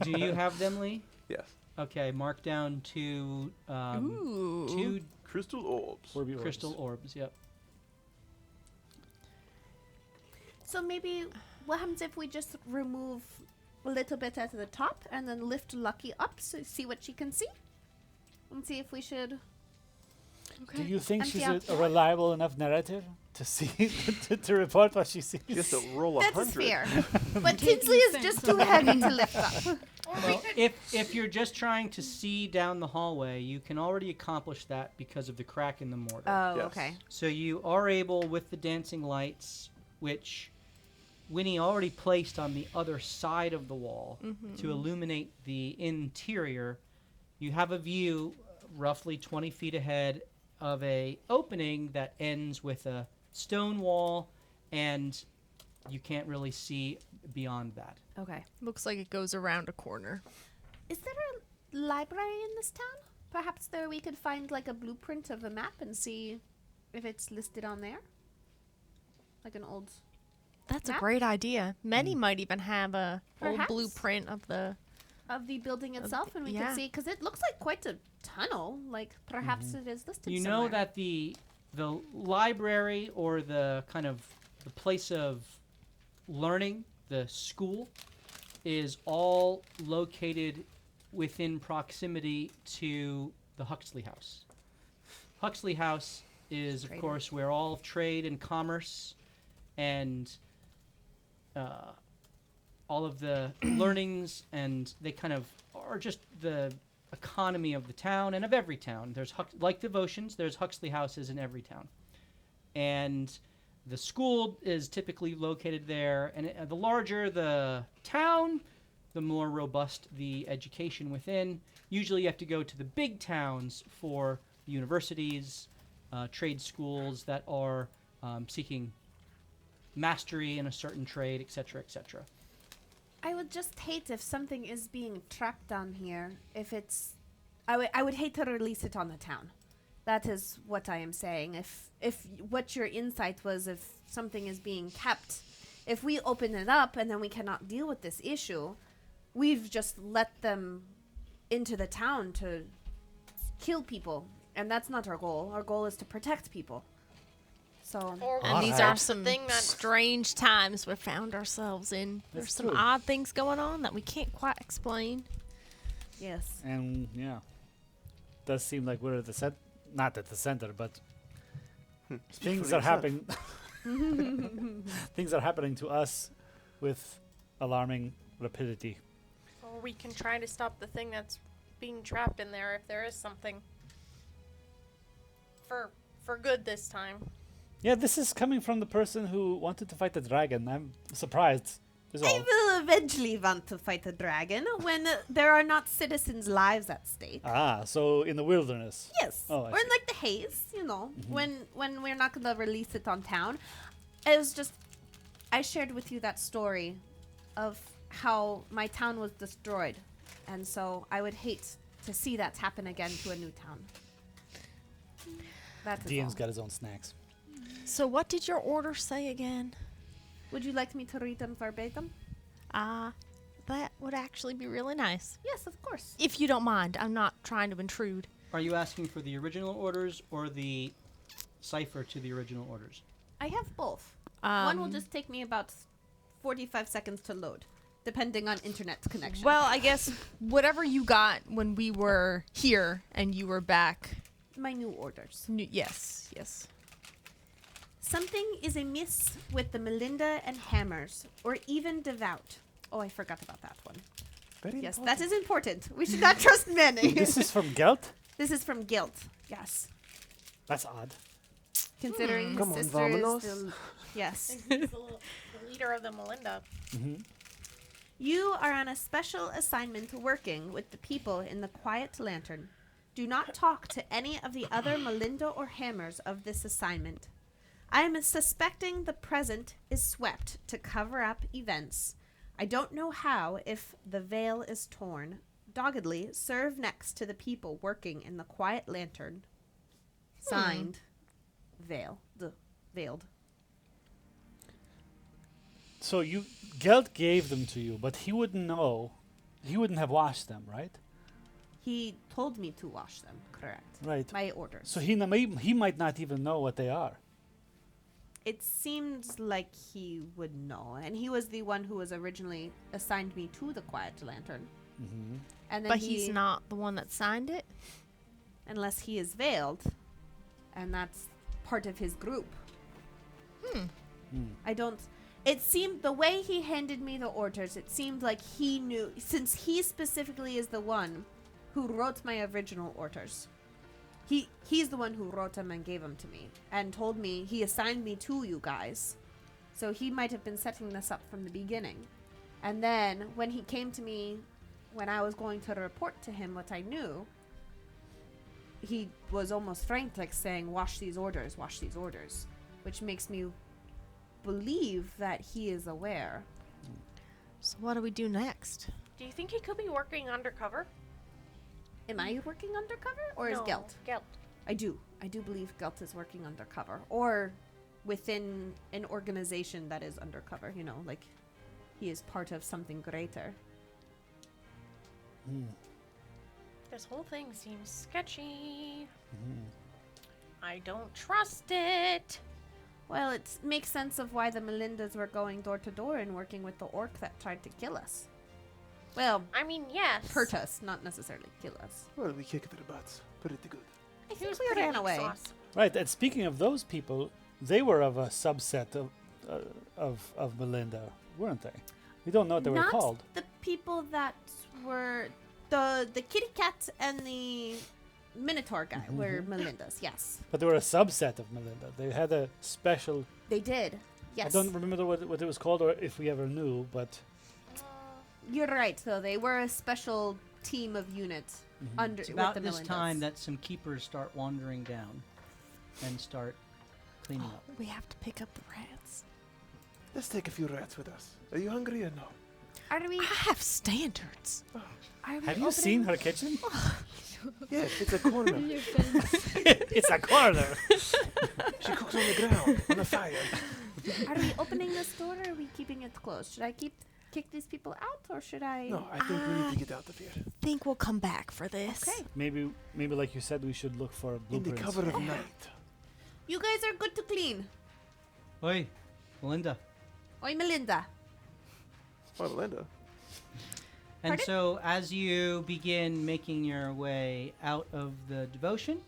Do you have them, Lee? yes, Okay, mark down two Ooh. crystal orbs. Orby orbs. crystal orbs. Yep. So maybe what happens if we just remove a little bit at the top and then lift Lucky up so see what she can see? And see if we should... Do you think And she's the a outside? reliable enough narrator to see to report what she sees? Just a roll That 100. is fair. But Tinsley is just too heavy to lift up. Well, if you're just trying to see down the hallway, you can already accomplish that because of the crack in the mortar. Oh, Yes. okay. So you are able, with the dancing lights, which Winnie already placed on the other side of the wall to illuminate the interior, you have a view roughly 20 feet ahead of a opening that ends with a stone wall, and you can't really see beyond that. Okay. Looks like it goes around a corner. Is there a library in this town? Perhaps there we could find like a blueprint of a map and see if it's listed on there? Like an old... That's Map? a great idea. Many might even have a old Perhaps. blueprint of the. of the building itself, and we yeah. could see, because it looks like quite a tunnel. Like perhaps it is listed You somewhere. know that the library, or the kind of the place of learning, the school, is all located within proximity to the Huxley House. Huxley House is, of Trade. course, where all trade and commerce and all of the learnings, and they kind of are just the economy of the town and of every town. There's like devotions, there's Huxley houses in every town, and the school is typically located there. And the larger the town, the more robust the education within. Usually, you have to go to the big towns for universities, trade schools that are seeking mastery in a certain trade, etc., etc. I would just hate if something is being tracked down here. If it's, I would hate to release it on the town. That is what I am saying. If what your insight was, if something is being kept, if we open it up and then we cannot deal with this issue, we've just let them into the town to kill people, and that's not our goal. Our goal is to protect people. So Or And these Alright. are some thing that strange times we've found ourselves in. There's That's some true. odd things going on that we can't quite explain. yes, And yeah, does seem like we're at the not at the center, but things for are yourself. happening. Things are happening to us with alarming rapidity. or we can try to stop the thing that's being trapped in there if there is something. For good this time. Yeah, this is coming from the person who wanted to fight the dragon. I'm surprised. Is I all. will eventually want to fight a dragon when there are not citizens' lives at stake. Ah, so in the wilderness. Yes, Oh, I or in see. like the haze, you know, when we're not gonna release it on town. It was just, I shared with you that story of how my town was destroyed, and so I would hate to see that happen again to a new town. That is Dean's all. got his own snacks. So, what did your order say again? Would you like me to read them verbatim? That would actually be really nice. Yes, of course. If you don't mind, I'm not trying to intrude. Are you asking for the original orders or the cipher to the original orders? I have both. One will just take me about 45 seconds to load, depending on internet connection. Well, I guess whatever you got when we were here and you were back. my new orders. Yes, yes. Something is amiss with the Melinda and Hammers, or even devout. Oh, I forgot about that one. Very Yes, important. that is important. We should not trust men. This is from Gelt? This is from Gelt. Yes. That's odd. Considering his Come on, sister Vamonos. is still... Yes. He's the leader of the Melinda. You are on a special assignment working with the people in the Quiet Lantern. Do not talk to any of the other Melinda or Hammers of this assignment. I am suspecting the present is swept to cover up events. I don't know how if the veil is torn. Doggedly, serve next to the people working in the Quiet Lantern. Signed, Veil. The Veiled. So Gelt gave them to you, but he wouldn't know. He wouldn't have washed them, right? He told me to wash them, correct. Right. My orders. So he might not even know what they are. It seems like he would know, and he was the one who was originally assigned me to the Quiet Lantern. Mm-hmm. And then But he's not the one that signed it? unless he is veiled, and that's part of his group. I don't. It seemed the way he handed me the orders, it seemed like he knew, since he specifically is the one who wrote my original orders. He's the one who wrote them and gave them to me and told me he assigned me to you guys. So he might have been setting this up from the beginning. And then when he came to me when I was going to report to him what I knew, he was almost frantic saying, wash these orders, which makes me believe that he is aware. So what do we do next? Do you think he could be working undercover? Am I working undercover or is No, Gelt? Gelt. I do believe Gelt is working undercover or within an organization that is undercover, you know, like he is part of something greater. This whole thing seems sketchy. I don't trust it. Well, it makes sense of why the Melindas were going door to door and working with the orc that tried to kill us. Well, I mean, yes. hurt us, not necessarily kill us. Well, we kicked their butts. Pretty good. I He think was we pretty ran weak away. sauce. Right, and speaking of those people, they were of a subset of Melinda, weren't they? We don't know what they were Not called. the people that were the kitty cat and the Minotaur guy were Melindas. Yes, But they were a subset of Melinda. They had a special... they did. Yes, I don't remember what it was called or if we ever knew, but... you're right. Though they were a special team of units under It's with about the this Melindas. time that some keepers start wandering down and start cleaning up. We have to pick up the rats. Let's take a few rats with us. Are you hungry or no? Are we? I have standards. Are we Have you seen her kitchen? Yes, it's a corner. Your fence. It's a corner. She cooks on the ground, on a fire. Are we opening this door or are we keeping it closed? Should I kick these people out or should I? No, I think we need to get out of here. Think we'll come back for this. Okay. Maybe like you said, we should look for In the blueprints. cover of night. You guys are good to clean. Oi, Melinda. Oi, Melinda. Oh, Linda. And Pardon? so, as you begin making your way out of the devotion,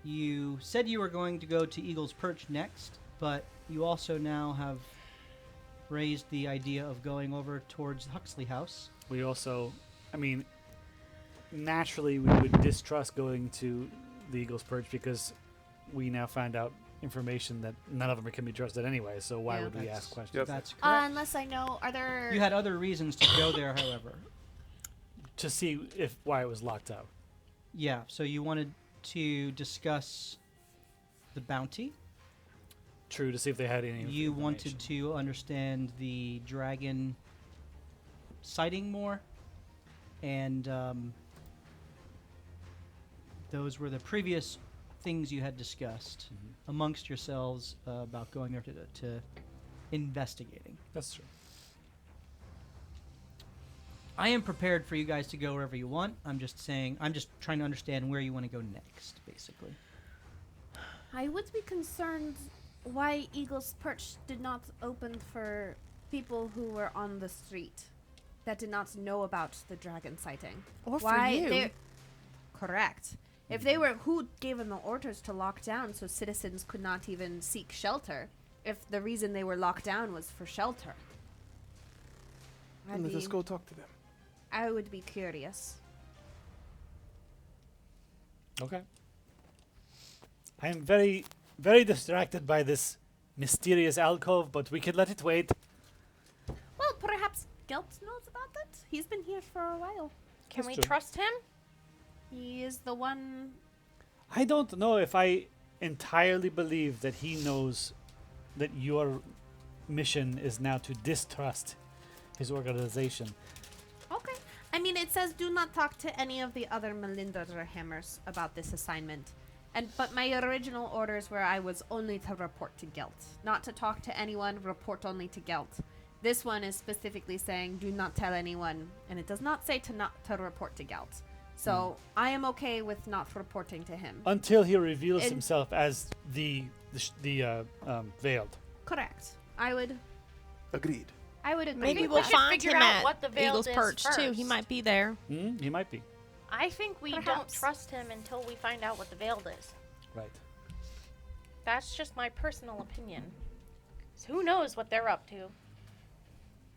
you said you were going to go to Eagle's Perch next, but you also now have raised the idea of going over towards the Huxley house. We also, I mean, naturally we would distrust going to the Eagle's Perch because we now find out information that none of them can be trusted anyway, so why Yeah. would we That's- ask questions? Yep. That's correct. Unless I know, are there? You had other reasons to go there, however. To see why it was locked out. Yeah, so you wanted to discuss the bounty. True, to see if they had any You information. wanted to understand the dragon sighting more, and those were the previous things you had discussed amongst yourselves about going there to investigating. That's true. I am prepared for you guys to go wherever you want. I'm just trying to understand where you want to go next, basically. I would be concerned why Eagle's Perch did not open for people who were on the street that did not know about the dragon sighting. Or Why for you. they're- Correct. If they were, who gave them the orders to lock down so citizens could not even seek shelter? If the reason they were locked down was for shelter, Let us go talk to them. I would be curious. Okay. I am very, very distracted by this mysterious alcove, but we can let it wait. Well, perhaps Gelt knows about it. He's been here for a while. Can That's we true. trust him? He is the one. I don't know if I entirely believe that he knows that your mission is now to distrust his organization. Okay. I mean, it says do not talk to any of the other Melindas or Hammers about this assignment. But my original orders were I was only to report to Gelt. Not to talk to anyone, report only to Gelt. This one is specifically saying do not tell anyone, and it does not say to not to report to Gelt. So I am okay with not reporting to him. Until he reveals And- himself as the veiled. Correct. I would Agreed. agree. Maybe with we'll that. should find figure him out at what the veiled Eagle's is Perch too. He first. might be there. He might be. I think we don't Perhaps. trust him until we find out what the veiled is. Right. That's just my personal opinion. So who knows what they're up to?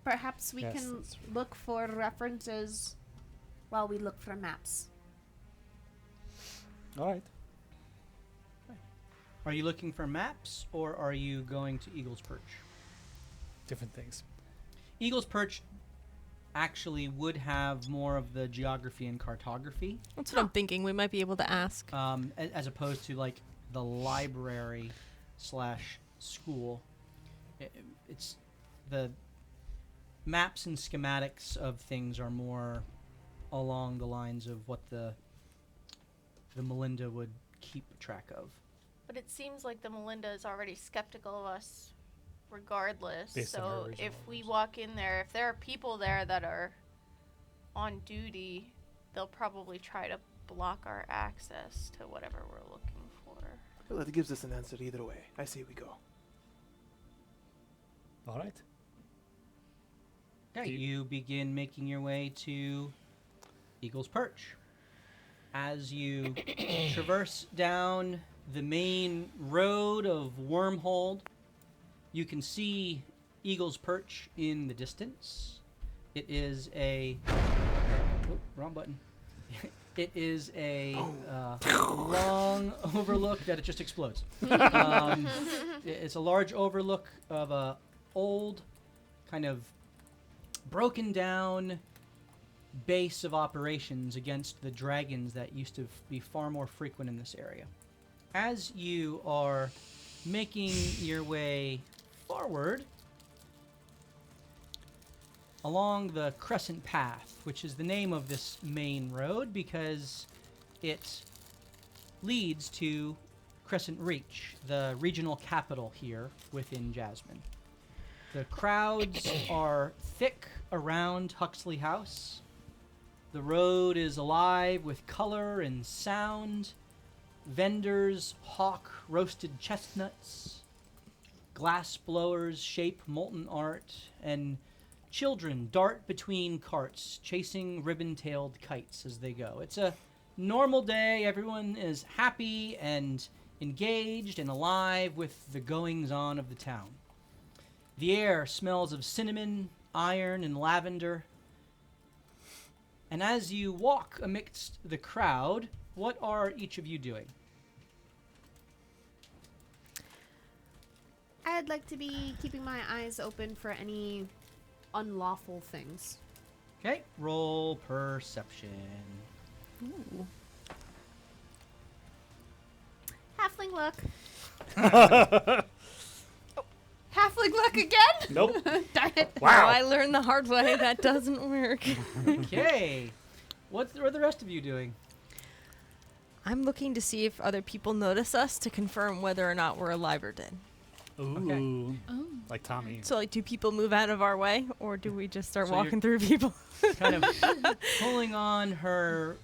Perhaps we Yes, can that's true. look for references while we look for maps. All right. Are you looking for maps, or are you going to Eagle's Perch? Different things. Eagle's Perch actually would have more of the geography and cartography, That's what I'm thinking. We might be able to ask. as opposed to like the library / school. It's the maps and schematics of things are more along the lines of what the Melinda would keep track of. But it seems like the Melinda is already skeptical of us regardless. Based on her So original if we knowledge. walk in there, if there are people there that are on duty, they'll probably try to block our access to whatever we're looking for. Well, it gives us an answer either way. I say we go. All right. Okay, Do you- you begin making your way to Eagle's Perch. As you traverse down the main road of Wormhold, you can see Eagle's Perch in the distance. It is a... Oh, wrong button. It is a long overlook that it just explodes. It's a large overlook of a old, kind of broken down base of operations against the dragons that used to be far more frequent in this area. As you are making your way forward along the Crescent Path, which is the name of this main road because it leads to Crescent Reach, the regional capital here within Jasmine. The crowds are thick around Huxley House. The road is alive with color and sound. Vendors hawk roasted chestnuts. Glass blowers shape molten art, and children dart between carts, chasing ribbon-tailed kites as they go. It's a normal day. Everyone is happy and engaged and alive with the goings-on of the town. The air smells of cinnamon, iron, and lavender. And as you walk amidst the crowd, what are each of you doing? I'd like to be keeping my eyes open for any unlawful things. Okay, roll perception. Halfling luck. Halfling luck again? Nope. Darn it. Wow. I learned the hard way. That doesn't work. Okay. What are the rest of you doing? I'm looking to see if other people notice us to confirm whether or not we're alive or dead. Ooh. Oh. Like Tommy. So, like, do people move out of our way, or do we just start So you're- walking through people? Kind of pulling on her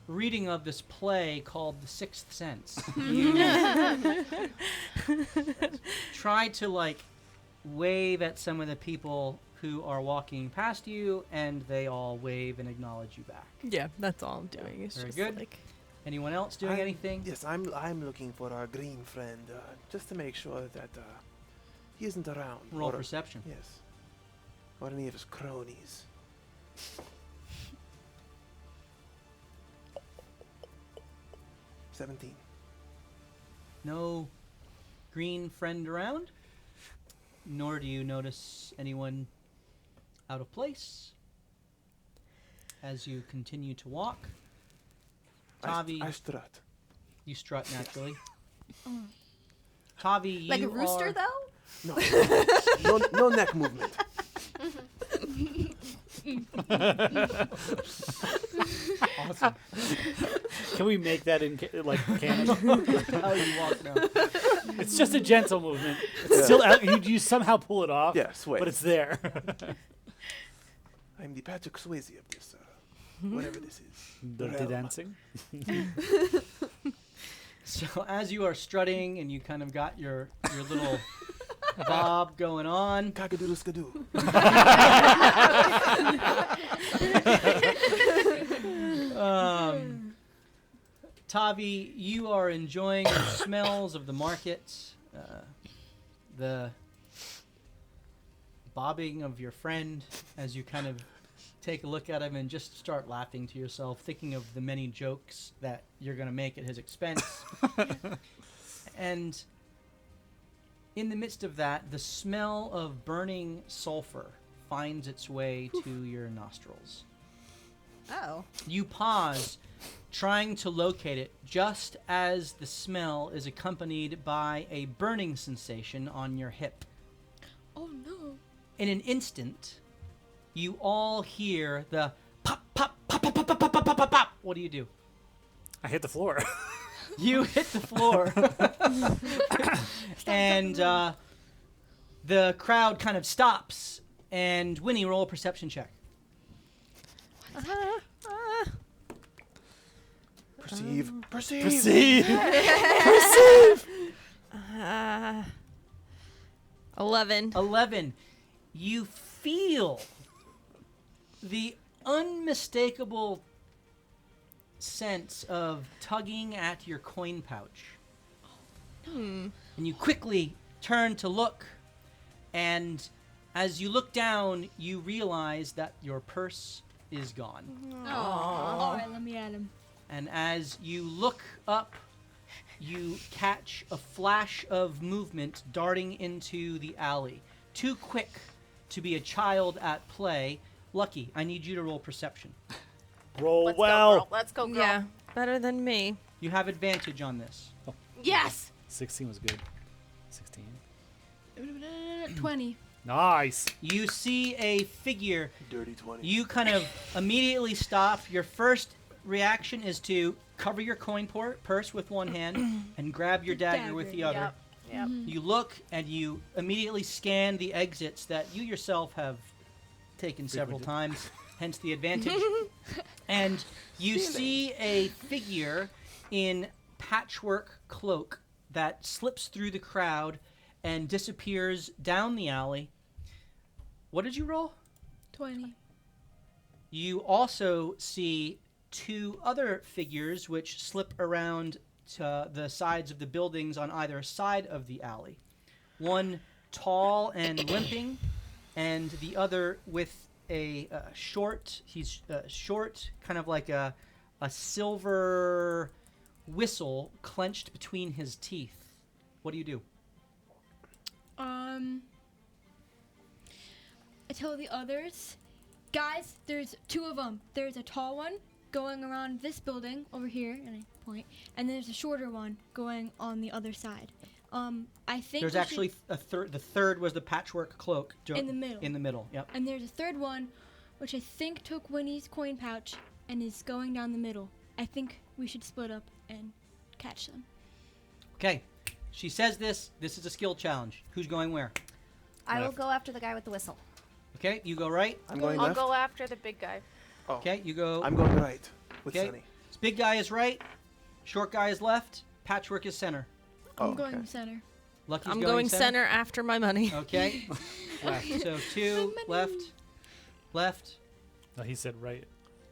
reading of this play called The Sixth Sense. You try to, like, wave at some of the people who are walking past you, and they all wave and acknowledge you back. Yeah, that's all I'm doing. It's Very just good. like Anyone else doing anything? Yes, I'm looking for our green friend, just to make sure that he isn't around. Roll or, perception. Yes. Or any of his cronies. $17. No green friend around, nor do you notice anyone out of place. As you continue to walk, Tavi, I strut. you strut naturally. Tavi, you Like a rooster, are, though? No, no neck movement. Awesome. Can we make that in canon? how you walk now. It's just a gentle movement. It's still out, you somehow pull it off. Yes, wait. But it's there. I'm the Patrick Swayze of this, whatever this is. Dirty Realm. dancing. So as you are strutting and you kind of got your little bob going on, Cock-a-doodle skadoo. Tavi, you are enjoying the smells of the market, the bobbing of your friend as you kind of take a look at him and just start laughing to yourself, thinking of the many jokes that you're going to make at his expense. And in the midst of that, the smell of burning sulfur finds its way to your nostrils. Oh. You pause, trying to locate it, just as the smell is accompanied by a burning sensation on your hip. Oh no. In an instant, you all hear the pop, pop, pop, pop, pop, pop, pop, pop, pop, pop. What do? I hit the floor. You hit the floor. And the crowd kind of stops. And Winnie, roll a perception check. Perceive. Perceive. Proceed. 11. 11. You feel the unmistakable sense of tugging at your coin pouch. And you quickly turn to look, and as you look down, you realize that your purse is gone. All right, let me at him. And as you look up, you catch a flash of movement darting into the alley. Too quick to be a child at play. Lucky, I need you to roll perception. Roll Let's well. go, girl. Let's go, girl. Yeah, better than me. You have advantage on this. Yes. 16 was good. 16. 20. Nice. You see a figure. Dirty 20. You kind of immediately stop. Your first reaction is to cover your coin purse with one hand and grab your dagger with the other. Yep. You look and you immediately scan the exits that you yourself have taken several times, hence the advantage. And you see a figure in patchwork cloak that slips through the crowd and disappears down the alley. What did you roll? 20. You also see two other figures which slip around to the sides of the buildings on either side of the alley. One tall and limping, and the other with a short, short, kind of like a silver whistle clenched between his teeth. What do? I tell the others, guys, there's two of them. There's a tall one going around this building over here, and I point, and there's a shorter one going on the other side. I think There's actually a third. The third was the patchwork cloak. In the middle. In the middle, yep. and there's a third one, which I think took Winnie's coin pouch and is going down the middle. I think we should split up and catch them. Okay. She says this. This is a skill challenge. Who's going where? I will Left. go after the guy with the whistle. Okay, you go right. I'm going I'll left. go after the big guy. Oh. Okay, you go. I'm going right with Okay. Sunny. This big guy is right. Short guy is left. Patchwork is center. Oh, I'm going okay. center. Lucky's I'm going center after my money. Okay. Left. So two left. Left. No, he said right.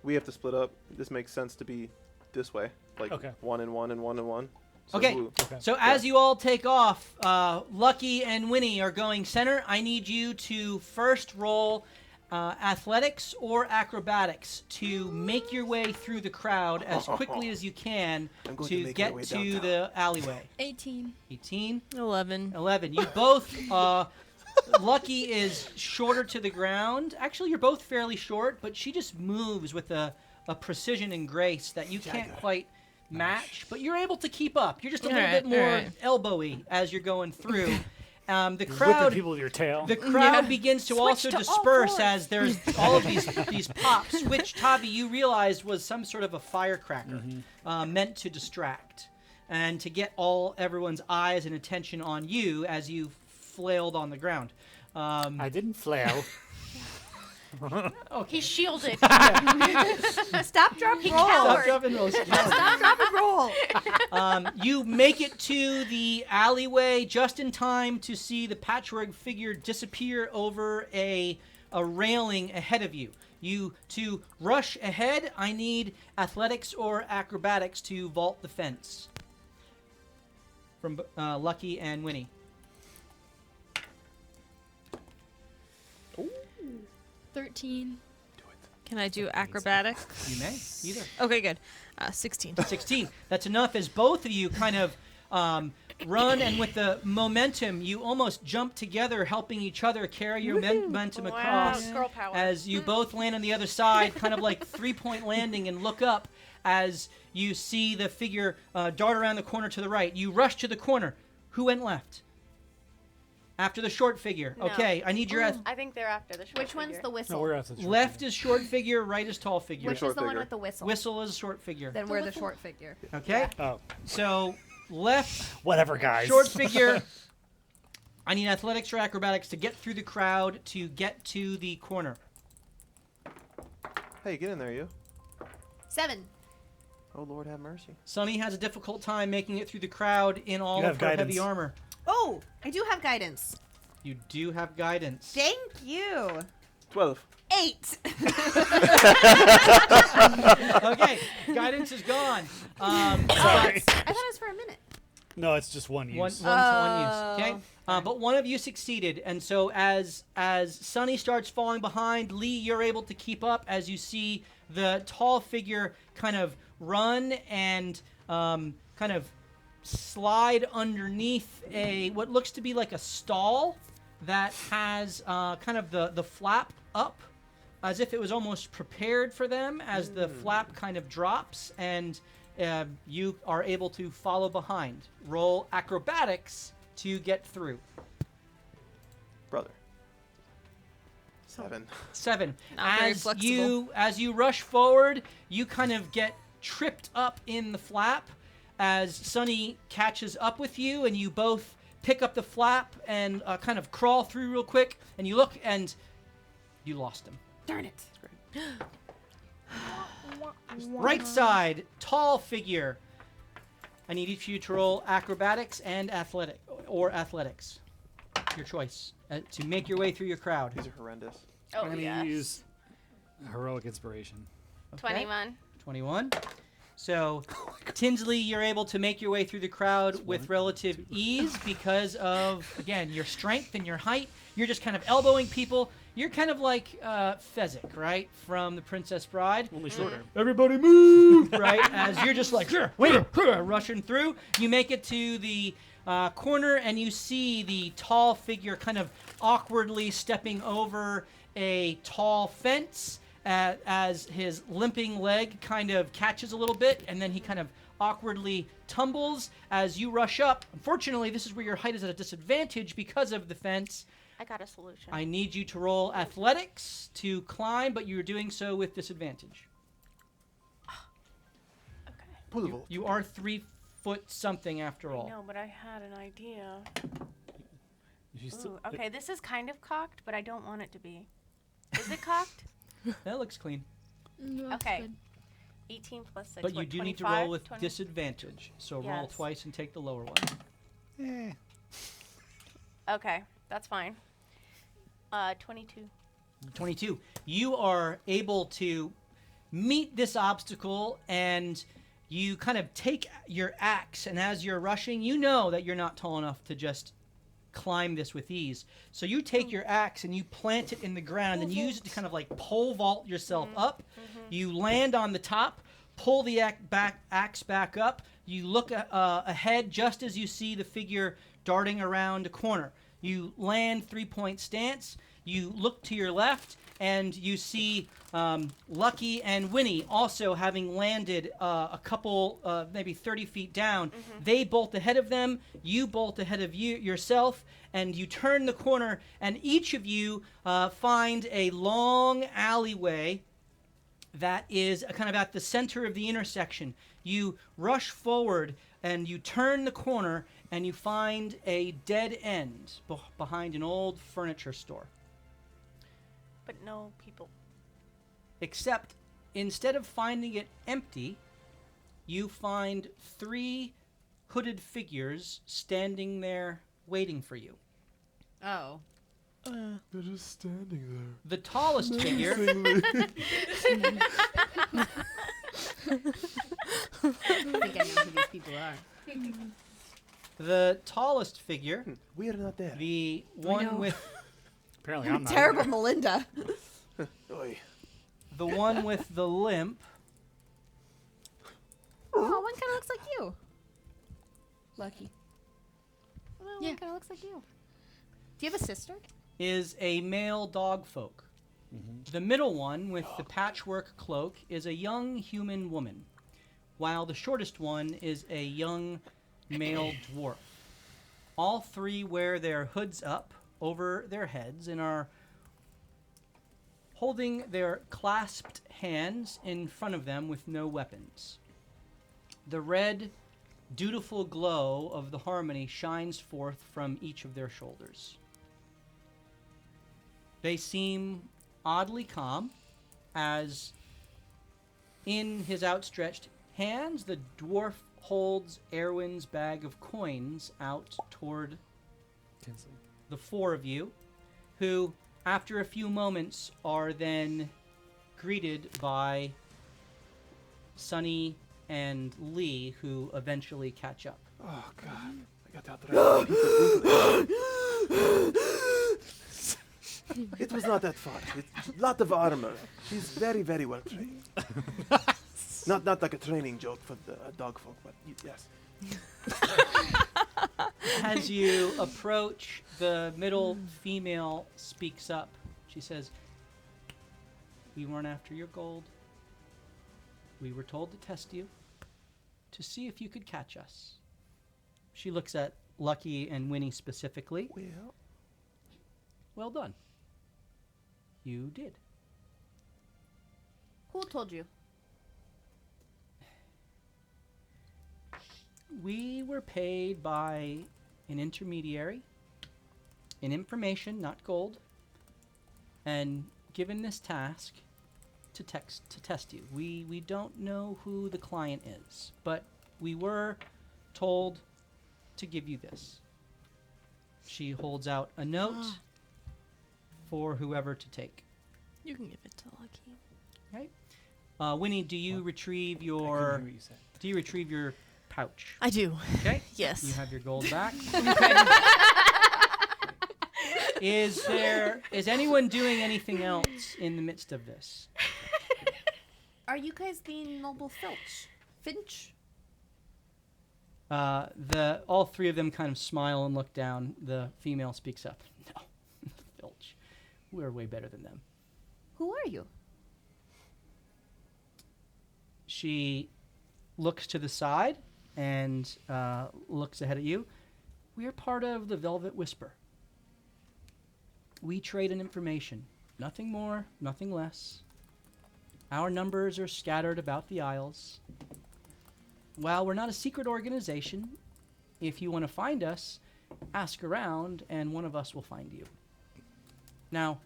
We have to split up. This makes sense to be this way. Like Okay. 1 and 1 and 1 and 1. So Okay. who- Okay. So as you all take off, Lucky and Winnie are going center. I need you to first roll athletics or acrobatics to make your way through the crowd as quickly as you can I'm going to to make my get way to downtown. the alleyway. 18. 18, 11. 11. You both, Lucky is shorter to the ground. Actually, you're both fairly short, but she just moves with a precision and grace that you can't quite match, but you're able to keep up. You're just a little bit more elbowy as you're going through. The Whipping crowd, people with your tail. the crowd Yeah. begins to Switch also to all disperse fours. as there's all of these pops, which Tavi you realized was some sort of a firecracker meant to distract and to get everyone's eyes and attention on you as you flailed on the ground. I didn't flail. He's shielded. Stop, drop, roll. Stop, drop, and roll. Stop, drop, and roll. You make it to the alleyway just in time to see the patchwork figure disappear over a railing ahead of you. To rush ahead, I need athletics or acrobatics to vault the fence. From Lucky and Winnie. 13. Can I do acrobatics? You may, either. Okay, good. 16. 16. That's enough as both of you kind of run, and with the momentum, you almost jump together, helping each other carry your momentum across. Girl power. As you both land on the other side, kind of like 3-point landing, and look up as you see the figure dart around the corner to the right. You rush to the corner. Who went left? After the short figure. No. Okay, I need your... I think they're after the short Which one's figure. the whistle? No, we're after the short Left figure. is short figure, right is tall figure. Which Short is the one figure. with the whistle? Whistle is short figure. Then we're the short figure. Okay? Oh, So, left whatever, guys. short figure. I need athletics or acrobatics to get through the crowd to get to the corner. Hey, get in there, you. 7. Oh, Lord have mercy. Sunny has a difficult time making it through the crowd in all You of have her heavy guidance. armor. Oh, I do have guidance. You do have guidance. Thank you. 12. 8. Okay, guidance is gone. Sorry. I thought it was for a minute. No, it's just one use. One to one use. Okay, but one of you succeeded, and so as Sunny starts falling behind, Lee, you're able to keep up as you see the tall figure kind of run and kind of slide underneath what looks to be like a stall that has kind of the flap up, as if it was almost prepared for them, as the flap kind of drops, and you are able to follow behind. Roll acrobatics to get through. Brother. 7. 7. Not very flexible. As you rush forward, you kind of get tripped up in the flap as Sunny catches up with you, and you both pick up the flap and kind of crawl through real quick, and you look and you lost him. Darn it. Right side, tall figure. I need each of you to roll acrobatics and athletics. Your choice to make your way through your crowd. These are horrendous. Oh, I'm going to yes. use heroic inspiration. Okay. 21. 21. So, Tinsley, you're able to make your way through the crowd with relative ease because of, again, your strength and your height. You're just kind of elbowing people. You're kind of like Fezzik, right, from The Princess Bride. Only shorter. Everybody move! Right, as you're just like, rushing through. You make it to the corner, and you see the tall figure kind of awkwardly stepping over a tall fence as his limping leg kind of catches a little bit, and then he kind of awkwardly tumbles as you rush up. Unfortunately, this is where your height is at a disadvantage because of the fence. I got a solution. I need you to roll athletics to climb, but you're doing so with disadvantage. Okay. Pull the vault. You are 3 foot something after all. No, but I had an idea. She's still- Ooh, okay, this is kind of cocked, but I don't want it to be. Is it cocked? That looks clean. No, that's Okay. good. 18 plus 6. But you what, do need to 25? roll with 20? disadvantage. So roll Yes. twice and take the lower one. Eh. Okay, that's fine. 22. 22. You are able to meet this obstacle, and you kind of take your axe, and as you're rushing, you know that you're not tall enough to just climb this with ease. So you take your axe and you plant it in the ground and use it to kind of like pole vault yourself up. You land on the top, pull the axe back up. You look ahead just as you see the figure darting around a corner. You land 3-point stance. You look to your left, and you see Lucky and Winnie also having landed a couple, maybe 30 feet down. They bolt ahead of them. You bolt ahead of yourself, and you turn the corner, and each of you find a long alleyway that is kind of at the center of the intersection. You rush forward, and you turn the corner, and you find a dead end behind an old furniture store. But no people. Except, instead of finding it empty, you find 3 hooded figures standing there waiting for you. Oh. They're just standing there. The tallest figure, I think I know who these people are. the tallest figure, We are not there. the know. one with Apparently I'm not. Terrible either. Melinda. Oi. The one with the limp Oh, one kind of looks like you. Lucky. Well, Yeah. one kind of looks like you. Do you have a sister? is a male dog folk. The middle one with the patchwork cloak is a young human woman, while the shortest one is a young male dwarf. All three wear their hoods up over their heads and are holding their clasped hands in front of them with no weapons. The red, dutiful glow of the harmony shines forth from each of their shoulders. They seem oddly calm, as in his outstretched hands, the dwarf holds Erwin's bag of coins out toward Kinsley. the four of you, who, after a few moments, are then greeted by Sunny and Lee, who eventually catch up. Oh, God. I got out the It was not that far. It's a lot of armor. She's very, very well trained. not like a training joke for the dog folk, but yes. As you approach, the middle female speaks up. She says, "We weren't after your gold. We were told to test you, to see if you could catch us." She looks at Lucky and Winnie specifically. Well, Well done. You did. Who told you? We were paid by an intermediary in information, not gold, and given this task to test you. We don't know who the client is, but we were told to give you this. She holds out a note for whoever to take. You can give it to Lucky. Right? Winnie, do you retrieve I couldn't your hear what you said. do you retrieve your pouch? I do. Okay. Yes. You have your gold back. Is anyone doing anything else in the midst of this? Are you guys the noble Filch? Finch? All three of them kind of smile and look down. The female speaks up. No, Filch. We're way better than them. Who are you? She looks to the side and looks ahead at you. We are part of the Velvet Whisper. We trade in information. Nothing more, nothing less. Our numbers are scattered about the Isles. While we're not a secret organization, if you want to find us, ask around and one of us will find you. Now,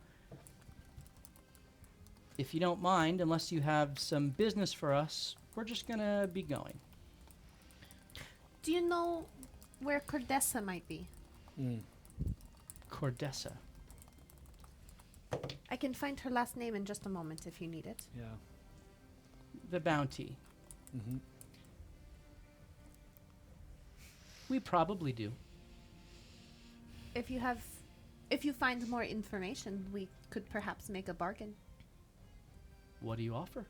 if you don't mind, unless you have some business for us, we're just going to be going. Do you know where Cordessa might be? Cordessa. I can find her last name in just a moment if you need it. Yeah. The bounty. Mm-hmm. We probably do. If you find more information, we could perhaps make a bargain. What do you offer?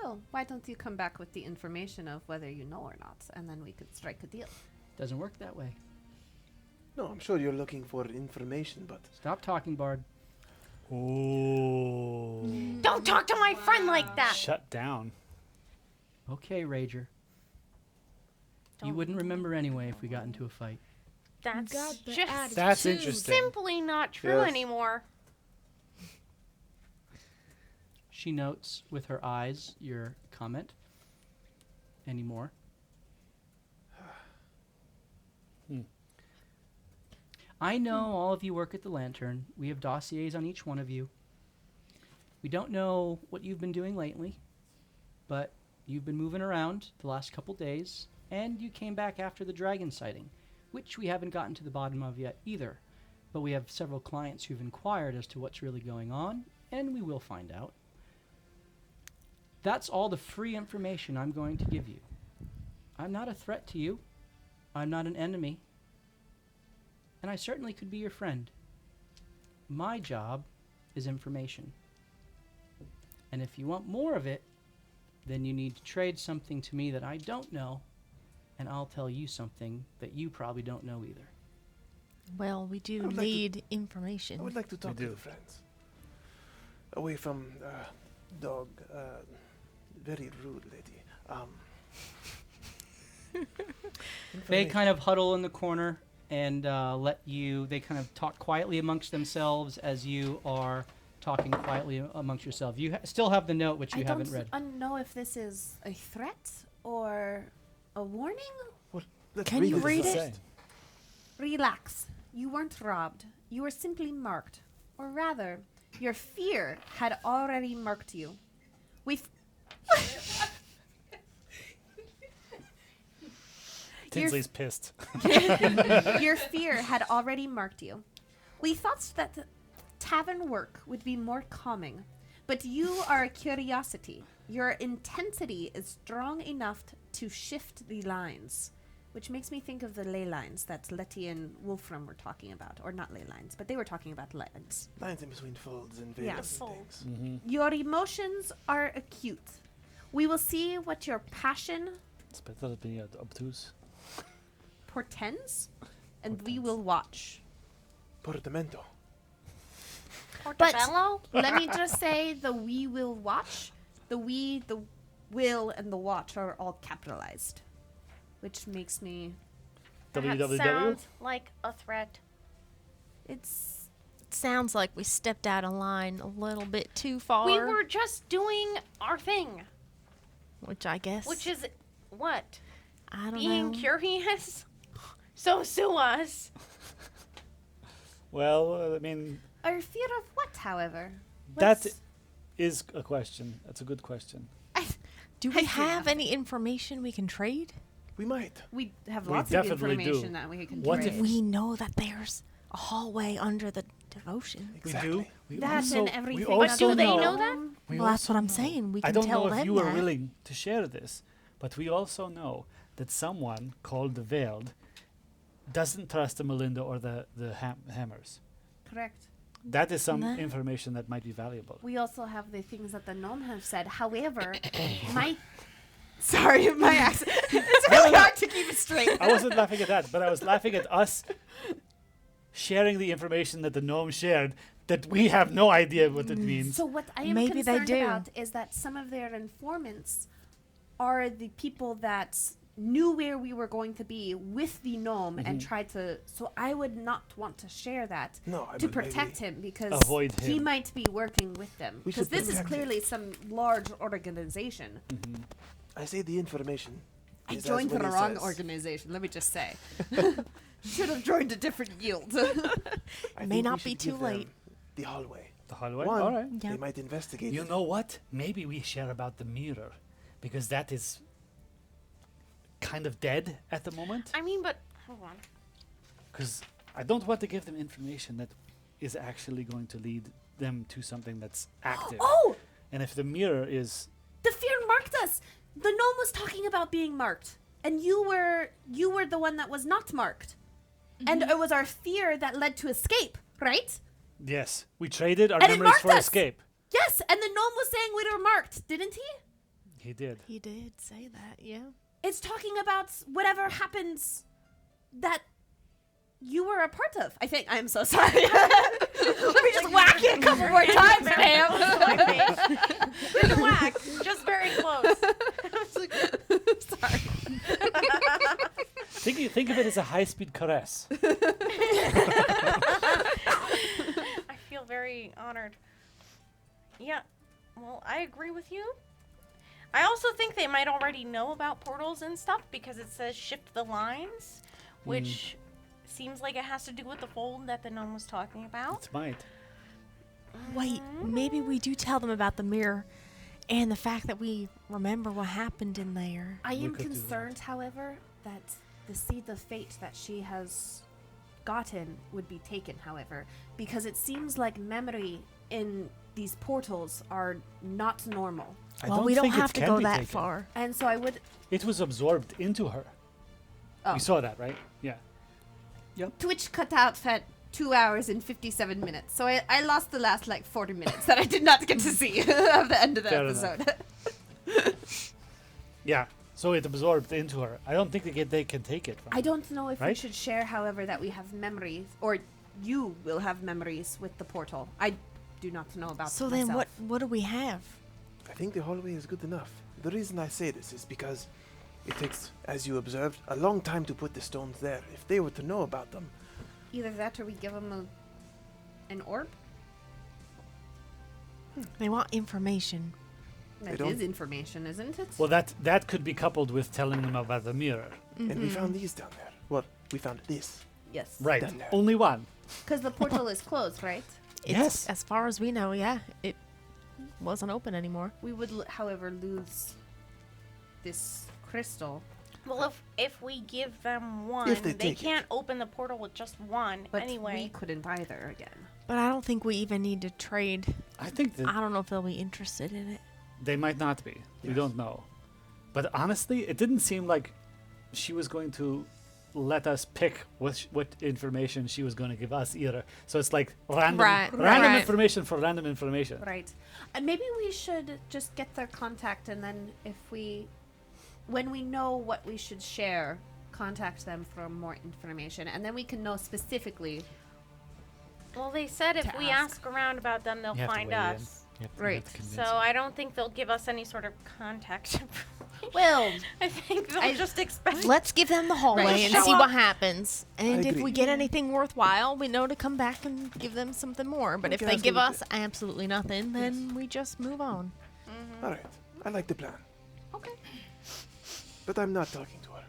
Well, why don't you come back with the information of whether you know or not, and then we could strike a deal. Doesn't work that way. no, I'm sure you're looking for information, but Stop talking, Bard. Oh. Don't talk to my friend like that. Shut down. Okay, Rager. You Don't- wouldn't remember anyway if we got into a fight. That's got the just attitude. That's interesting. simply not true Yes. anymore. She notes with her eyes your comment. Any more? I know all of you work at the Lantern. We have dossiers on each one of you. We don't know what you've been doing lately, but you've been moving around the last couple days, and you came back after the dragon sighting, which we haven't gotten to the bottom of yet either. But we have several clients who've inquired as to what's really going on, and we will find out. That's all the free information I'm going to give you. I'm not a threat to you. I'm not an enemy. And I certainly could be your friend. My job is information. And if you want more of it, then you need to trade something to me that I don't know, and I'll tell you something that you probably don't know either. Well, we do would like to- need information. I would like to talk to do. the friends. Away from dog. Very rude lady. They kind of huddle in the corner and they kind of talk quietly amongst themselves as you are talking quietly amongst yourselves. You still have the note, which you haven't read. I don't know if this is a threat or a warning. Let's Can you this read first. it? Relax. You weren't robbed. You were simply marked. Or rather, your fear had already marked you. Tinsley's pissed. Your fear had already marked you. We thought that tavern work would be more calming, but you are a curiosity. Your intensity is strong enough to shift the lines, which makes me think of the ley lines that Letty and Wolfram were talking about. Or not ley lines, but they were talking about lines. Lines in between folds and Yeah. veils and things. Your emotions are acute. We will see what your passion It's better than being obtuse. portends, and we will watch. Portamento. Portobello? Let me just say the we will watch. The we, the will, and the watch are all capitalized, which makes me. That www? sounds like a threat. It's. It sounds like we stepped out of line a little bit too far. We were just doing our thing, which I guess. which is what? I don't Being know. curious? So sue us. Well, I mean, Our fear of what, however? that What's- is a question. That's a good question. Do I we do have not. any information we can trade? We might. We have We lots of definitely do. information that we can What trade. if We know that there's a hallway under the devotion. Exactly. We do. We that also, and everything. we also do they know, know that? we Well, that's also what I'm know- saying. We I can don't tell know if them you were that. willing to share this, but we also know that someone called the Veiled doesn't trust the Melinda or the Hammers. Correct. That is some Nah. information that might be valuable. We also have the things that the gnome have said. However, my. Sorry, my accent. It's really hard to keep it straight. I wasn't laughing at that, but I was laughing at us sharing the information that the gnome shared that we have no idea what it means. So what I am Maybe they concerned do. about is that some of their informants are the people that knew where we were going to be with the gnome and tried to. So I would not want to share that No, I to would protect maybe- him because Avoid he him. might be working with them. We Because should this is protect clearly some large organization. I say the information. I is as joined the Winnie wrong says. organization. Let me just say. Should have joined a different guild. I May think we not be should too give them late. The hallway. The hallway? One, All right. Yeah. they might investigate. You it. know what? Maybe we share about the mirror because that is kind of dead at the moment. I mean, but hold on. Because I don't want to give them information that is actually going to lead them to something that's active. Oh, And if the mirror is the fear marked us. The gnome was talking about being marked, and you were the one that was not marked, and it was our fear that led to escape, right? yes, we traded our And it memories marked for us. escape. Yes, and the gnome was saying we were marked, didn't he? He did. He did say that, yeah. It's talking about whatever happens that you were a part of. I think. I'm so sorry. Let me just whack you a couple more times, Pam. Didn't whack, just very close. Sorry. Think of it as a high-speed caress. I feel very honored. Yeah, well, I agree with you. I also think they might already know about portals and stuff because it says shift the lines, which seems like it has to do with the fold that the gnome was talking about. It might. Wait, maybe we do tell them about the mirror and the fact that we remember what happened in there. I am could do that. concerned, however, that the seed of fate that she has gotten would be taken, however, because it seems like memory in these portals are not normal. Well, we don't think it have to can go be that taken. far. And so I would. It was absorbed into her. Oh. We saw that, right? Yeah. Twitch cut out that 2 hours and 57 minutes. So I lost the last like 40 minutes that I did not get to see of the end of the Fair enough. episode. Yeah. So it absorbed into her. I don't think they can take it. From I don't know if we Right? should share, however, that we have memories, or you will have memories with the portal. I do not know about So myself. then what do we have? I think the hallway is good enough. The reason I say this is because it takes, as you observed, a long time to put the stones there. If they were to know about them, Either that or we give them an orb. They want information. That don't- is information, isn't it? Well, that could be coupled with telling them about the mirror. and we found these down there. Well, we found this. Yes. Right. Down there. Only one. Because the portal is closed, right? Yes. As far as we know, yeah, it wasn't open anymore. We would, however, lose this crystal. Well, if we give them one, If they they take it. can't open the portal with just one But anyway. we couldn't either again. But I don't think we even need to trade. I think that I don't know if they'll be interested in it. they might not be. We Yes. don't know. But honestly, it didn't seem like she was going to let us pick what information she was going to give us either. So it's like random Right. information for random information. Right. Maybe we should just get their contact, and then when we know what we should share, contact them for more information, and then we can know specifically. Well, they said if To we ask. ask around about them, they'll You have to find weigh in. us. You have to Right. convince So them. I don't think they'll give us any sort of contact information. Well, I think they'll I- just expect. Let's give them the hallway Right. and Show see up. what happens. And if agree. we get anything worthwhile, we know to come back and give them something more. But We if can they ask give them us absolutely nothing, then we just move on. All right. I like the plan. okay. But I'm not talking to her.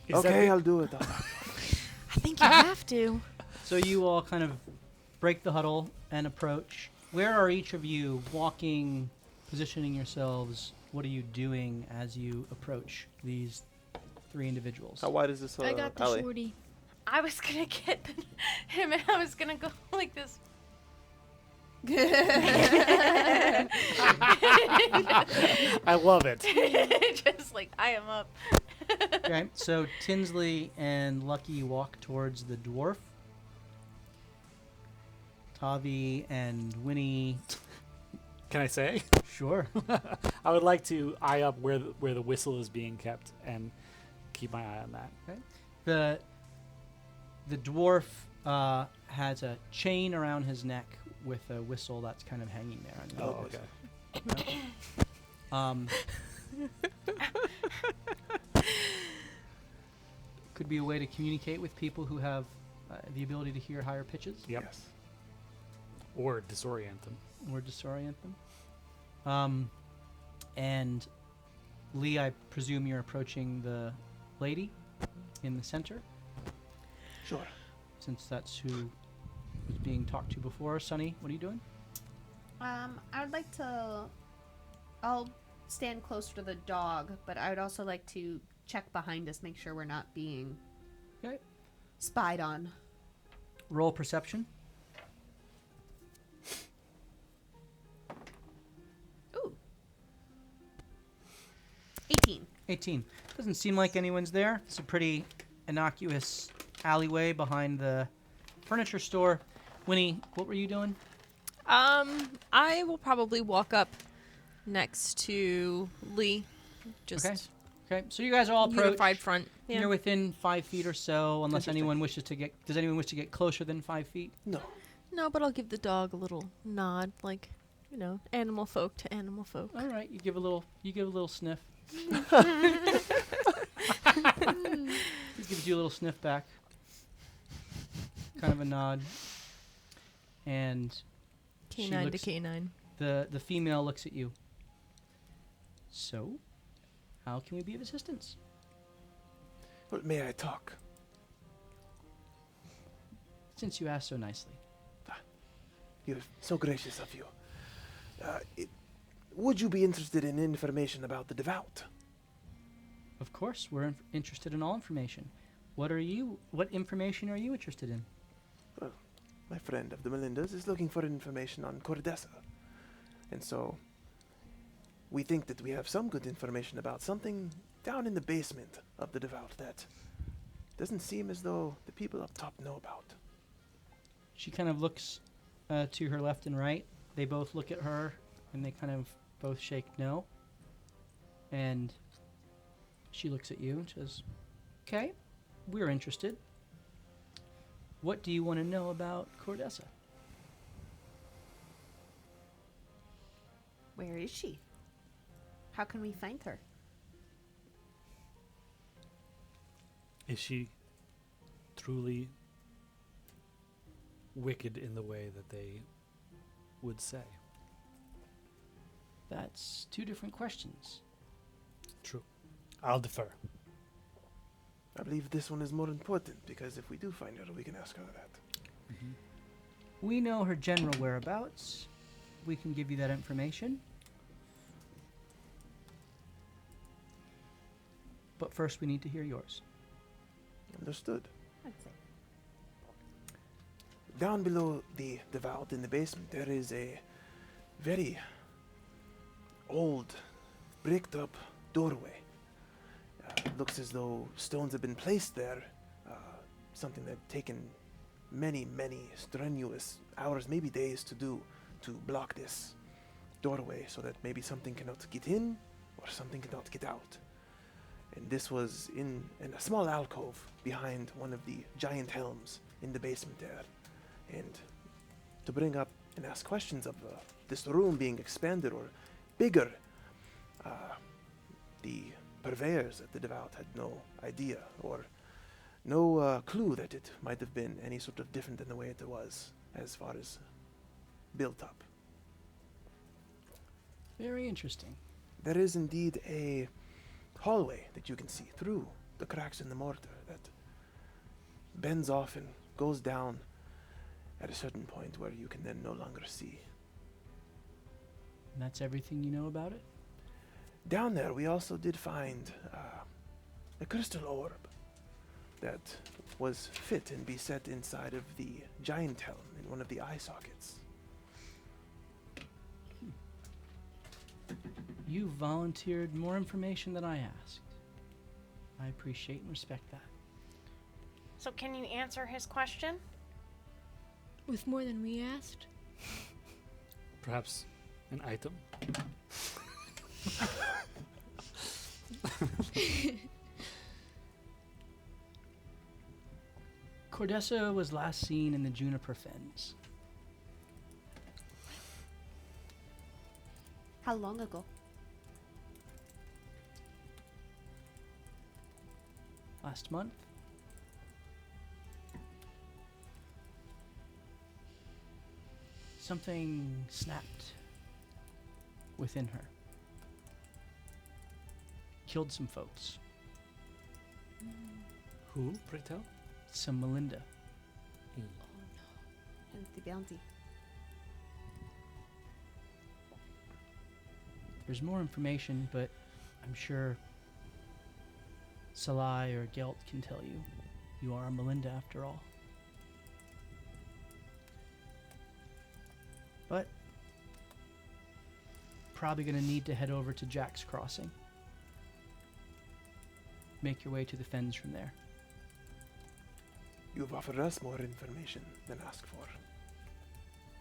Is that Okay, the- I'll do it. I think you have to. So you all kind of break the huddle and approach. Where are each of you walking, positioning yourselves? What are you doing as you approach these three individuals? How wide is this I got the alley? shorty. I was gonna get him, and I was gonna go like this. I love it. Just like I am up. Okay, so Tinsley and Lucky walk towards the dwarf. Tavi and Winnie. Can I say? Sure. I would like to eye up where the whistle is being kept and keep my eye on that. The dwarf has a chain around his neck with a whistle that's kind of hanging there. On the Oh, whistle. okay. Could be a way to communicate with people who have the ability to hear higher pitches Yep. Yes. Or disorient them. or disorient them. And Lee, I presume you're approaching the lady in the center, Sure. since that's who was being talked to before. Sonny, what are you doing? I would like to. I'll stand closer to the dog, but I would also like to check behind us, make sure we're not being Okay. spied on. Roll perception. Ooh. 18. 18. Doesn't seem like anyone's there. It's a pretty innocuous alleyway behind the furniture store. Winnie, what were you doing? I will probably walk up next to Lee. Just Okay. Okay, so you guys all approach. unified front. Yeah. You're within 5 feet or so, unless Interesting. anyone wishes to get. Does anyone wish to get closer than 5 feet? No. No, but I'll give the dog a little nod, like, animal folk to animal folk. All right, you give a little. You give a little sniff. He gives you a little sniff back. Kind of a nod. And she Canine to looks- canine. the female looks at you. So, how can we be of assistance? Well, may I talk? Since you asked so nicely. You're so gracious of you. Would you be interested in information about the devout? Of course, we're interested in all information. What information are you interested in? My friend of the Melindas is looking for information on Cordessa. And so, we think that we have some good information about something down in the basement of the devout that doesn't seem as though the people up top know about. She kind of looks to her left and right. They both look at her, and they kind of both shake no. And she looks at you and says, "Okay, we're interested. What do you want to know about Cordessa?" Where is she? How can we find her? Is she truly wicked in the way that they would say? That's two different questions. True. I'll defer. I believe this one is more important because if we do find her, we can ask her that. We know her general whereabouts. We can give you that information. But first, we need to hear yours. Understood. I'd say. Down below the vault in the basement, there is a very old, bricked up doorway. Looks as though stones have been placed there. Something that had taken many, many strenuous hours, maybe days to do to block this doorway so that maybe something cannot get in or something cannot get out. And this was in a small alcove behind one of the giant helms in the basement there. And to bring up and ask questions of this room being expanded or bigger, the purveyors at the Devout had no idea or no clue that it might have been any sort of different than the way it was as far as built up. Very interesting. There is indeed a hallway that you can see through the cracks in the mortar that bends off and goes down at a certain point where you can then no longer see. And that's everything you know about it? Down there, we also did find a crystal orb that was fit and be set inside of the giant helm in one of the eye sockets. You volunteered more information than I asked. I appreciate and respect that. So can you answer his question? With more than we asked? Perhaps an item? Cordessa was last seen in the Juniper Fens. How long ago? Last month. Something snapped within her. Killed some folks. Who, pray tell? Some Melinda. And the bounty. There's more information, but I'm sure Salai or Gelt can tell you. You are a Melinda after all. But probably going to need to head over to Jack's Crossing. Make your way to the Fens from there. You've offered us more information than asked for.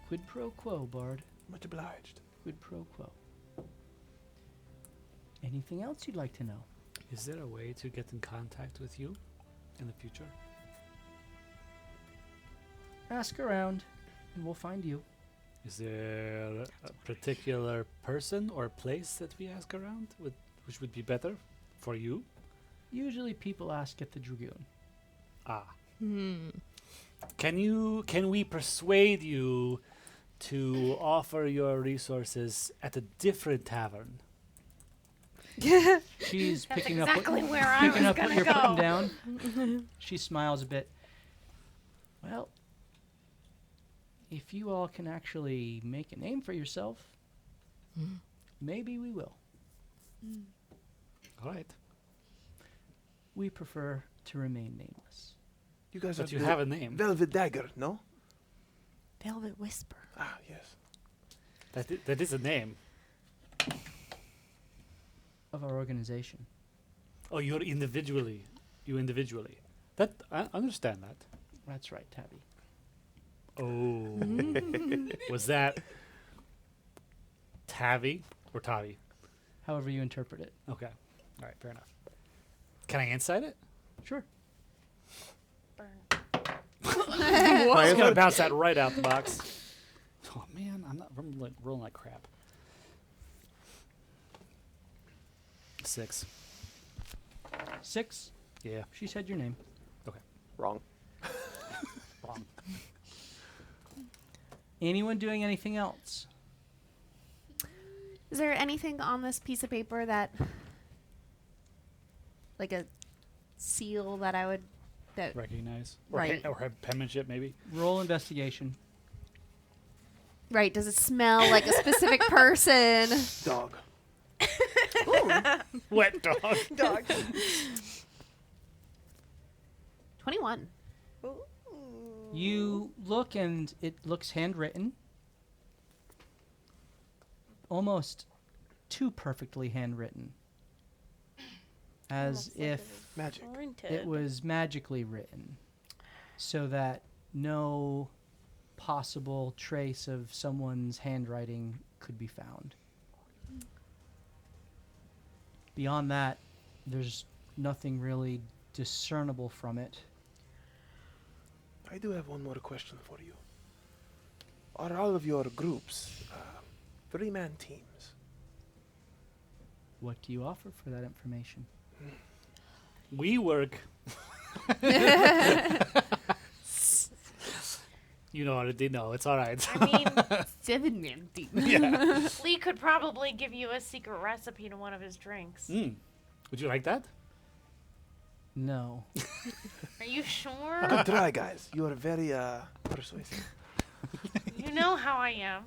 Quid pro quo, Bard. Much obliged. Quid pro quo. Anything else you'd like to know? Is there a way to get in contact with you in the future? Ask around, and we'll find you. Is there a particular person or place that we ask around, which would be better for you? Usually people ask at the Dragoon. Ah. Can we persuade you to offer your resources at a different tavern? She's That's picking exactly up what, where I picking was up what gonna you're go. putting down. She smiles a bit. Well, if you all can actually make a name for yourself, maybe we will. All right. We prefer to remain nameless. You guys But are you the have a name. Velvet Dagger, no? Velvet Whisper. Ah, yes. That is a name. Of our organization. Oh, you individually. That I understand that. That's right, Tabby. Oh. Was that Tavi or Tavi? However you interpret it. Okay. All right, fair enough. Can I insight it? Sure. Burn. I was going to bounce that right out the box. Oh, man. I'm like rolling like crap. 6. 6. Yeah. She said your name. Wrong. Wrong. Anyone doing anything else? Is there anything on this piece of paper that, like a seal that I would, that Recognize. Right. Or have penmanship, maybe. Roll investigation. right? Does it smell like a specific person? Dog. Wet dog. Dog. 21. You look and it looks handwritten. Almost too perfectly handwritten. As Almost like if it is Magic. printed. it was magically written. So that no possible trace of someone's handwriting could be found. Beyond that, there's nothing really discernible from it. I do have one more question for you. Are all of your groups 3-man teams? What do you offer for that information? We work. You know already. No, it's all right. I mean, 7-man team. Yeah. Lee could probably give you a secret recipe to one of his drinks. Would you like that? No. Are you sure? Good try, guys. You are very persuasive. You know how I am.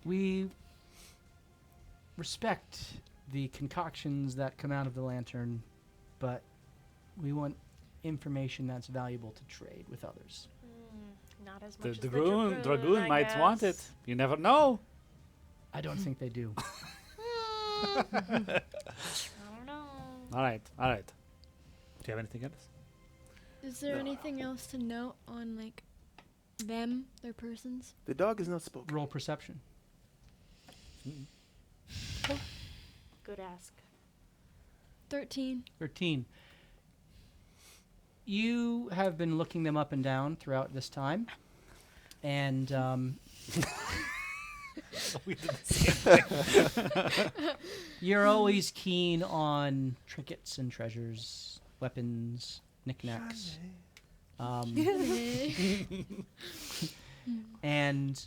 We respect the concoctions that come out of the lantern, but we want information that's valuable to trade with others. Not as The much as the dragoon I might want it. guess. You never know. I don't think they do. I don't know. All right. All right. Do you have anything else? Is there anything else to note on like them, their persons? The dog is not spoken. Roll perception. Good ask. 13. 13. You have been looking them up and down throughout this time, and We did the same thing. you're always keen on trinkets and treasures, weapons, knickknacks. And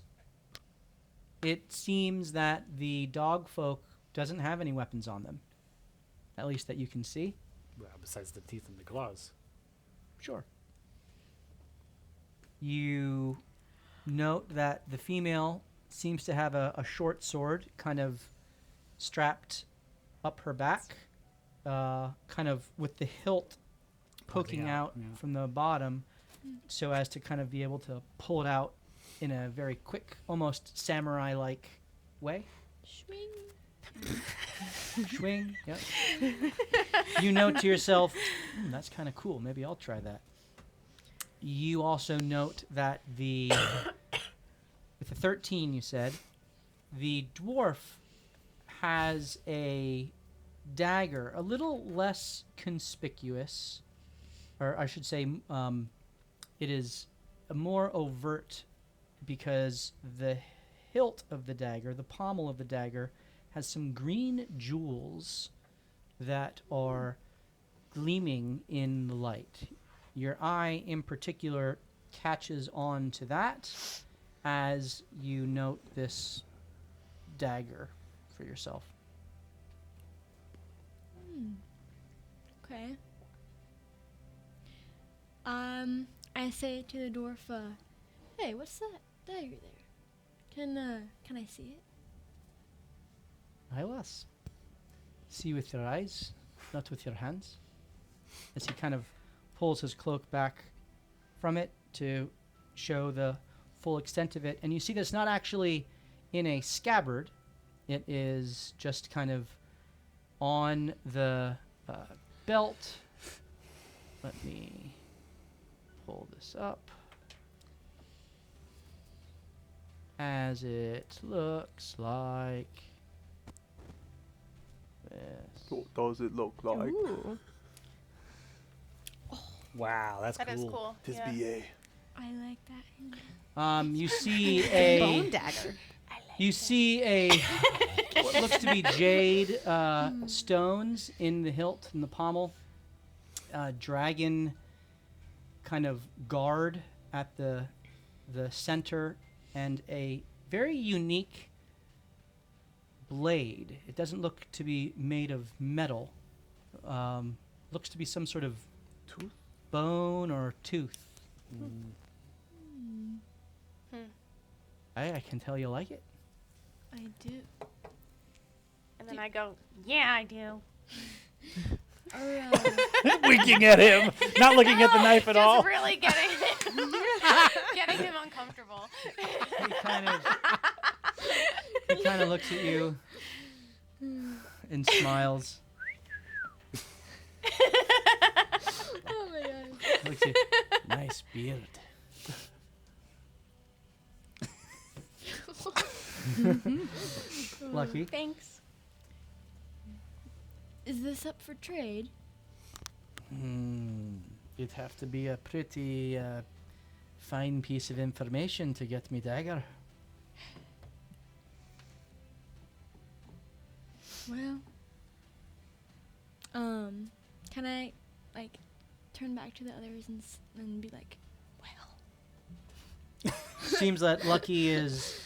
it seems that the dog folk doesn't have any weapons on them, at least that you can see. Well, besides the teeth and the claws. Sure. You note that the female seems to have a short sword kind of strapped up her back, kind of with the hilt poking Poking out out, yeah. from the bottom, so as to kind of be able to pull it out in a very quick, almost samurai-like way. Swing. Swing. Yep. You note to yourself, that's kind of cool. Maybe I'll try that. You also note that with the 13, you said, the dwarf has a dagger, a little less conspicuous, or I should say, it is more overt because the hilt of the dagger, the pommel of the dagger, has some green jewels that are gleaming in the light. Your eye, in particular, catches on to that as you note this dagger for yourself. Okay. I say to the dwarf, hey, what's that dagger there? Can I see it? Hylas, see with your eyes, not with your hands. As he kind of pulls his cloak back from it to show the full extent of it. And you see that it's not actually in a scabbard. It is just kind of on the belt. Let me pull this up. as it looks like this. What does it look like? Ooh. Wow, that's That is cool. cool. Tis Yeah. BA. I like that. You see Bone a dagger. you see a what looks to be jade stones in the hilt and the pommel. Dragon kind of guard at the center, and a very unique blade. It doesn't look to be made of metal. Looks to be some sort of Tooth? bone or tooth. I can tell you like it. I do. And then I go, yeah, I do. Winking at him, not looking at the knife at Just all. really getting him uncomfortable. He kind of looks at you and smiles. Oh my god. Looks at you. Nice beard. Lucky. Thanks. Is this up for trade? It'd have to be a pretty fine piece of information to get me dagger. Well, can I like turn back to the others and be like, well, Seems that Lucky is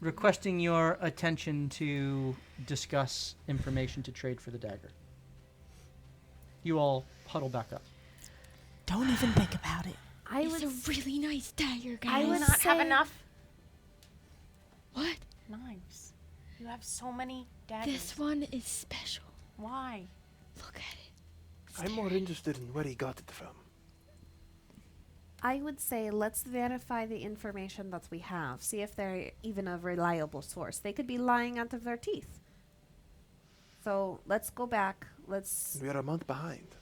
requesting your attention to discuss information to trade for the dagger. You all huddle back up. Don't even think about it. I it's would a really nice dagger, guys. I Do you would not have say- enough What? knives? You have so many daggers. This one is special. Why? Look at it. I'm more interested in where he got it from. I would say let's verify the information that we have. See if they're even a reliable source. They could be lying out of their teeth. So let's go back. Let's. We are a month behind.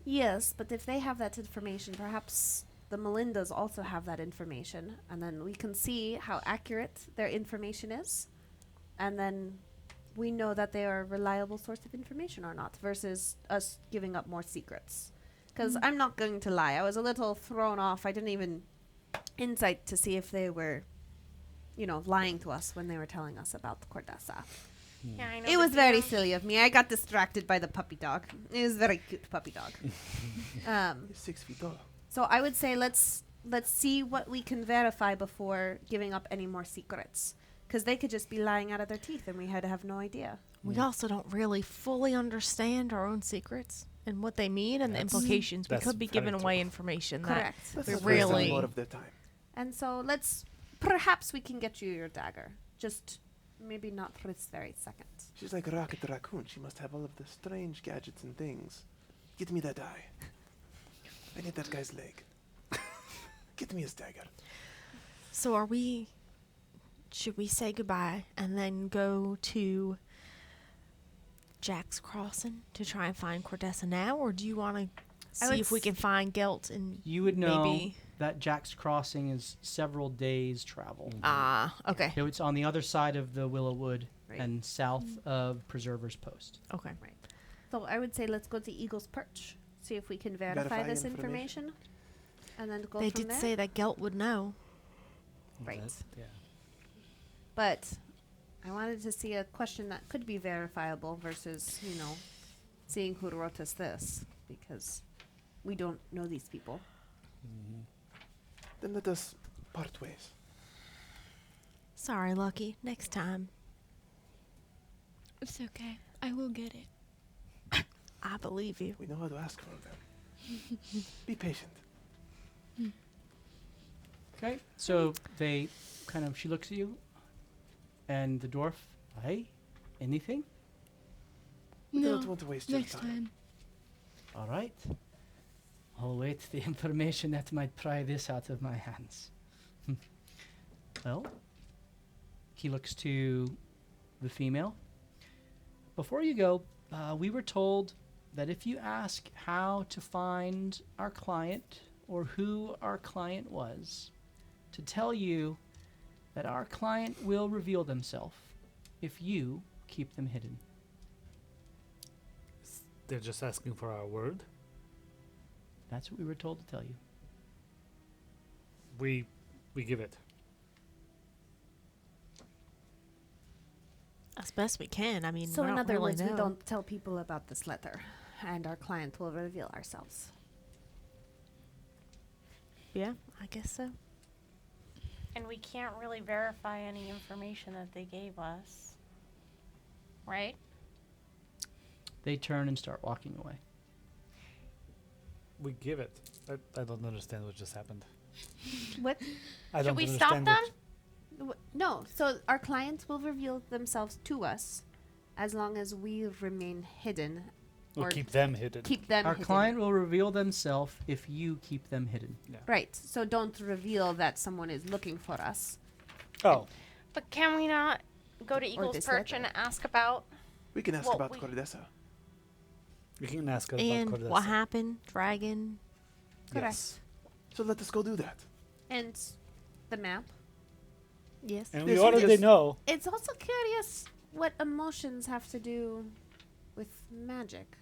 Yes, but if they have that information, perhaps the Melindas also have that information, and then we can see how accurate their information is, and then we know that they are a reliable source of information or not, versus us giving up more secrets. Because I'm not going to lie, I was a little thrown off. I didn't even insight to see if they were, lying to us when they were telling us about the Cordessa. Yeah, I know. It was very silly of me. I got distracted by the puppy dog. It was a very cute puppy dog. He's 6 feet tall. So I would say let's see what we can verify before giving up any more secrets. Because they could just be lying out of their teeth and we had to have no idea. We also don't really fully understand our own secrets and what they mean and the implications. We that's could be very giving true. away information Correct. Let's We not waste any really- more of their time. And so perhaps we can get you your dagger. Just maybe not for this very second. She's like Rocket the Raccoon. She must have all of the strange gadgets and things. Get me that eye. I need that guy's leg. Get me his dagger. So should we say goodbye and then go to Jack's Crossing to try and find Cordessa now, or do you want to I see would if we can find Gelt and You would know maybe? that Jack's Crossing is several days' travel. Okay. So it's on the other side of the Willowwood Right. and south of Preserver's Post. Okay. So I would say let's go to Eagle's Perch. See if we can verify Verify this information. information. And then go They from did there. say that Gelt would know. Right. Yeah. But I wanted to see a question that could be verifiable versus, seeing who wrote us this. Because we don't know these people. Then let us part ways. Sorry, Lucky. Next time. It's okay. I will get it. I believe you. We know how to ask for them. Be patient. Okay. So she looks at you, and the dwarf, hey, anything? We No. don't want to waste your Next time. time. All right. I'll wait the information that might pry this out of my hands. Well, he looks to the female. Before you go, we were told that if you ask how to find our client or who our client was, to tell you that our client will reveal themselves if you keep them hidden. They're just asking for our word. That's what we were told to tell you. We give it. As best we can. I mean, So we in don't other really words, know. we don't tell people about this letter, and our client will reveal ourselves. Yeah, I guess so. And we can't really verify any information that they gave us. Right? They turn and start walking away. We give it. I don't understand what just happened. What? I Should don't we stop understand them? what- No. So our clients will reveal themselves to us, as long as we remain hidden. Or Or keep them hidden. Keep them Our hidden. client will reveal themselves if you keep them hidden. Right. So don't reveal that someone is looking for us. Oh, But can we not go to Eagle's this Perch letter. and ask about? We can ask Well, about we- Cordessa. we can ask her And about what Cordessa. happened? Dragon. Yes. So let us go do that. And the map. Yes. And Yes, we we already just- know. It's also curious what emotions have to do with magic.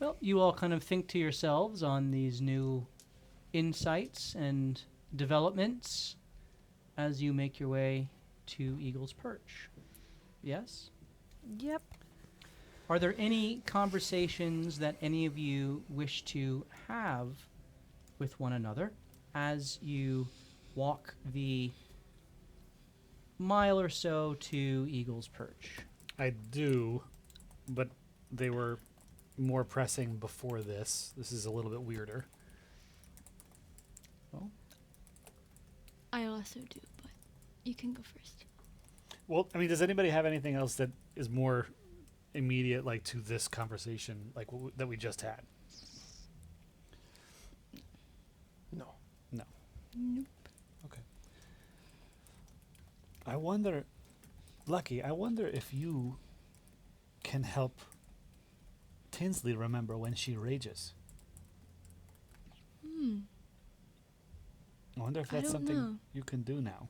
Well, you all kind of think to yourselves on these new insights and developments as you make your way to Eagle's Perch. Yes? Yep. Are there any conversations that any of you wish to have with one another as you walk the mile or so to Eagle's Perch? I do, but they were more pressing before this. This is a little bit weirder. I also do, but you can go first. Well, I mean, does anybody have anything else that is more immediate, like to this conversation, like that we just had? No. Nope. Okay. I wonder, Lucky, I wonder if you can help Tinsley remember when she rages. I wonder if I that's don't something know. you can do now.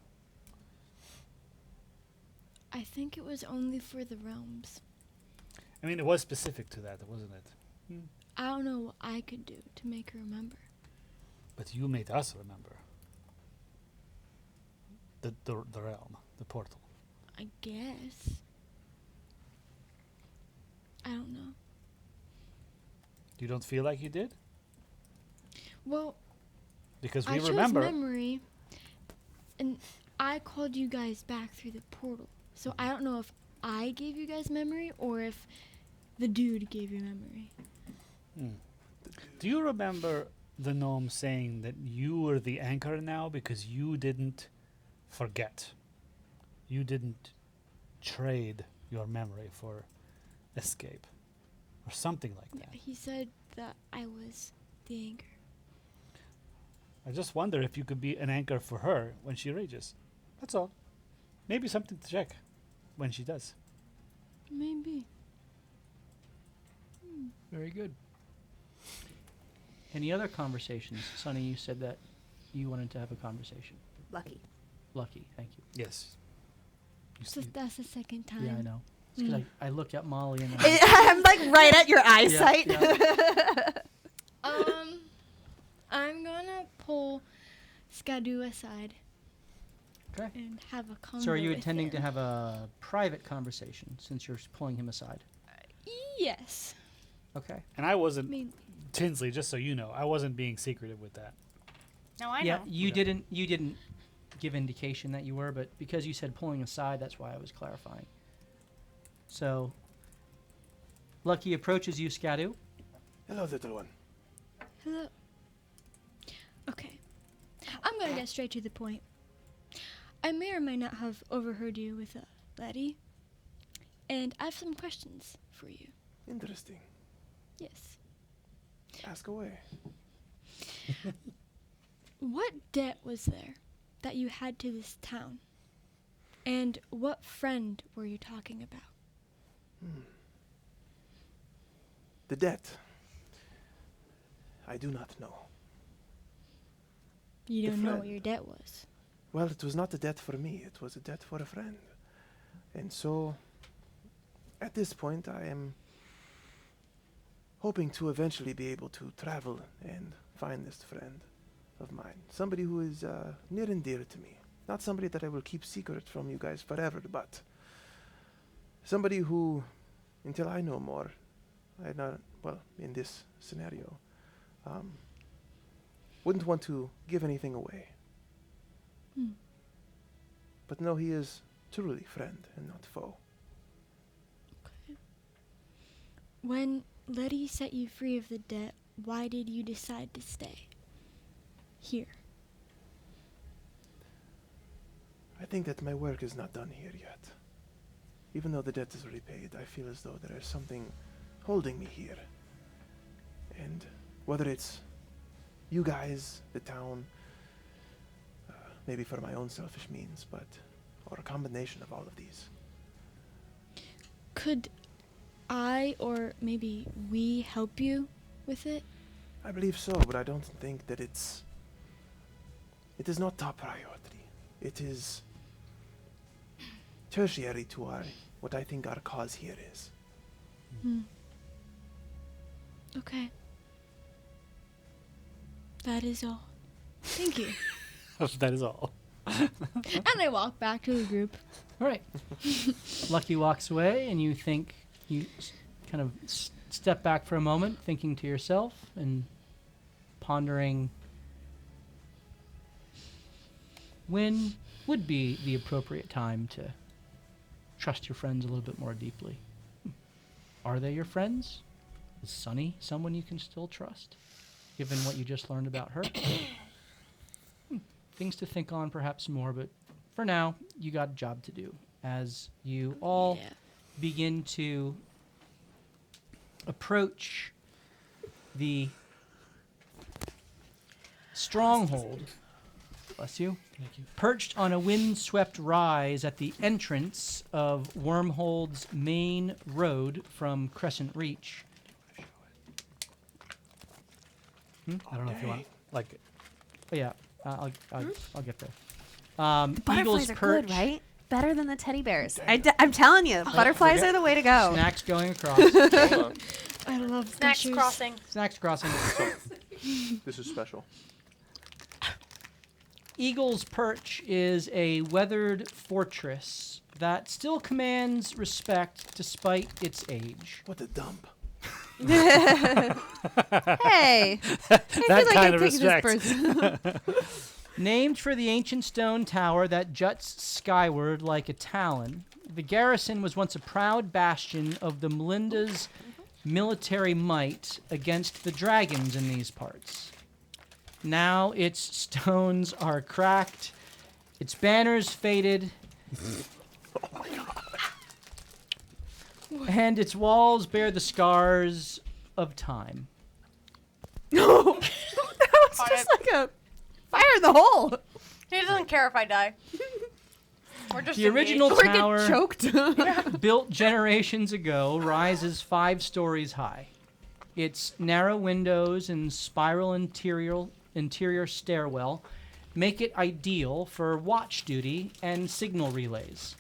I think it was only for the realms. I mean, it was specific to that, wasn't it? I don't know what I could do to make her remember. But you made us remember. The realm, the portal. I guess. I don't know. You don't feel like you did? Well, Because I we chose remember. memory, and I called you guys back through the portal. So I don't know if I gave you guys memory or if the dude gave you memory. Do you remember the gnome saying that you were the anchor now because you didn't forget? You didn't trade your memory for escape or something like Yeah, that. he said that I was the anchor. I just wonder if you could be an anchor for her when she rages. That's all. Maybe something to check when she does. Maybe. Very good. Any other conversations? Sonny, you said that you wanted to have a conversation. Lucky. Lucky, thank you. Yes. You So see- that's the second time. Yeah, I know. It's 'cause I look at Molly and I'm like right at your eyesight. I'm gonna pull Skadu aside. Okay. And have a convo. So are you with intending to him. have a private conversation since you're pulling him aside? Yes. Okay. and I wasn't, Maybe. Tinsley, just so you know, I wasn't being secretive with that. No, I yeah, know. you Okay. didn't give indication that you were, but because you said pulling aside, that's why I was clarifying. So Lucky approaches you, Skadu. Hello, little one. Hello. Okay. I'm gonna get straight to the point. I may or may not have overheard you with a laddie, and I have some questions for you. Interesting. Yes. Ask away. What debt was there that you had to this town? And what friend were you talking about? The debt. I do not know. You The don't know what friend. your debt was. Well, it was not a debt for me, it was a debt for a friend. And so, at this point, I am hoping to eventually be able to travel and find this friend of mine. Somebody who is near and dear to me. Not somebody that I will keep secret from you guys forever, but somebody who, until I know more, I not, well, in this scenario, wouldn't want to give anything away. Hmm. But no, he is truly friend and not foe. When Letty set you free of the debt, why did you decide to stay here? I think that my work is not done here yet. Even though the debt is repaid, I feel as though there is something holding me here. And whether it's you guys, the town, maybe for my own selfish means, or a combination of all of these. Could I or maybe we help you with it? I believe so, but I don't think that it is not top priority. It is tertiary to what I think our cause here is. Hmm. Okay. That is all. Thank you. That is all. And I walk back to the group. All right. Lucky walks away, and you think you kind of step back for a moment, thinking to yourself and pondering when would be the appropriate time to trust your friends a little bit more deeply. Are they your friends? Is Sunny someone you can still trust, given what you just learned about her? Things to think on perhaps more, but for now, you got a job to do as you all begin to approach the stronghold. Bless you. Thank you. Perched on a wind-swept rise at the entrance of Wormhold's main road from Crescent Reach. I don't know if you want, like, Oh, yeah, I'll get there. Butterflies Eagle's are Perch. good, right? Better than the teddy bears. I'm telling you, butterflies are the way to go. Snacks going across. Hold on. I love Snacks pictures. crossing. Snacks crossing. This is special. Eagle's Perch is a weathered fortress that still commands respect despite its age. What a dump. Hey, that kind of respect. Named for the ancient stone tower that juts skyward like a talon, the garrison was once a proud bastion of the Melinda's military might against the dragons in these parts. Now its stones are cracked, its banners faded, and its walls bear the scars of time. that was just like a fire in the hole. He doesn't care if I die. We're just The original Or get tower, choked. built generations ago, rises 5 stories high. Its narrow windows and spiral interior stairwell make it ideal for watch duty and signal relays.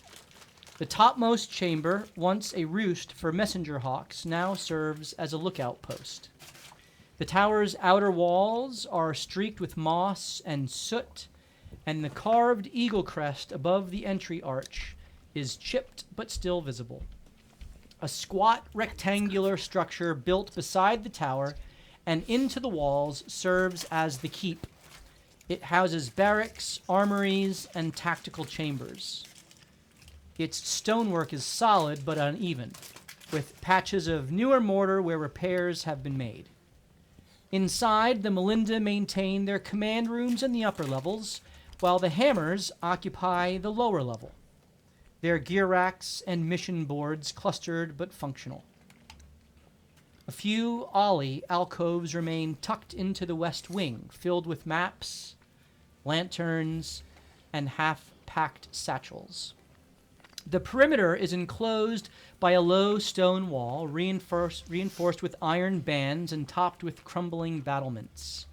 The topmost chamber, once a roost for messenger hawks, now serves as a lookout post. The tower's outer walls are streaked with moss and soot, and the carved eagle crest above the entry arch is chipped but still visible. A squat rectangular structure built beside the tower and into the walls serves as the keep. It houses barracks, armories, and tactical chambers. Its stonework is solid but uneven, with patches of newer mortar where repairs have been made. Inside, the Melinda maintain their command rooms in the upper levels, while the Hammers occupy the lower level. Their gear racks and mission boards clustered but functional. A few ollie alcoves remain tucked into the west wing, filled with maps, lanterns, and half-packed satchels. The perimeter is enclosed by a low stone wall, reinforced with iron bands and topped with crumbling battlements.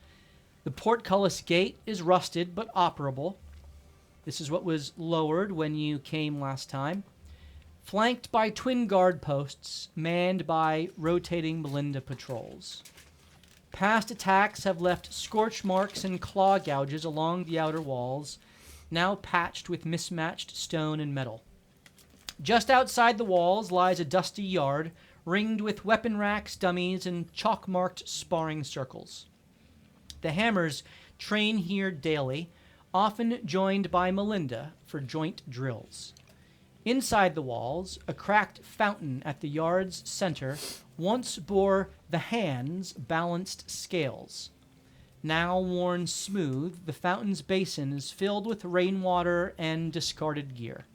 The portcullis gate is rusted but operable. This is what was lowered when you came last time. Flanked by twin guard posts, manned by rotating Melinda patrols. Past attacks have left scorch marks and claw gouges along the outer walls, now patched with mismatched stone and metal. Just outside the walls lies a dusty yard, ringed with weapon racks, dummies, and chalk-marked sparring circles. The Hammers train here daily, often joined by Melinda for joint drills. Inside the walls, a cracked fountain at the yard's center once bore the Hand's balanced scales. Now worn smooth, the fountain's basin is filled with rainwater and discarded gear.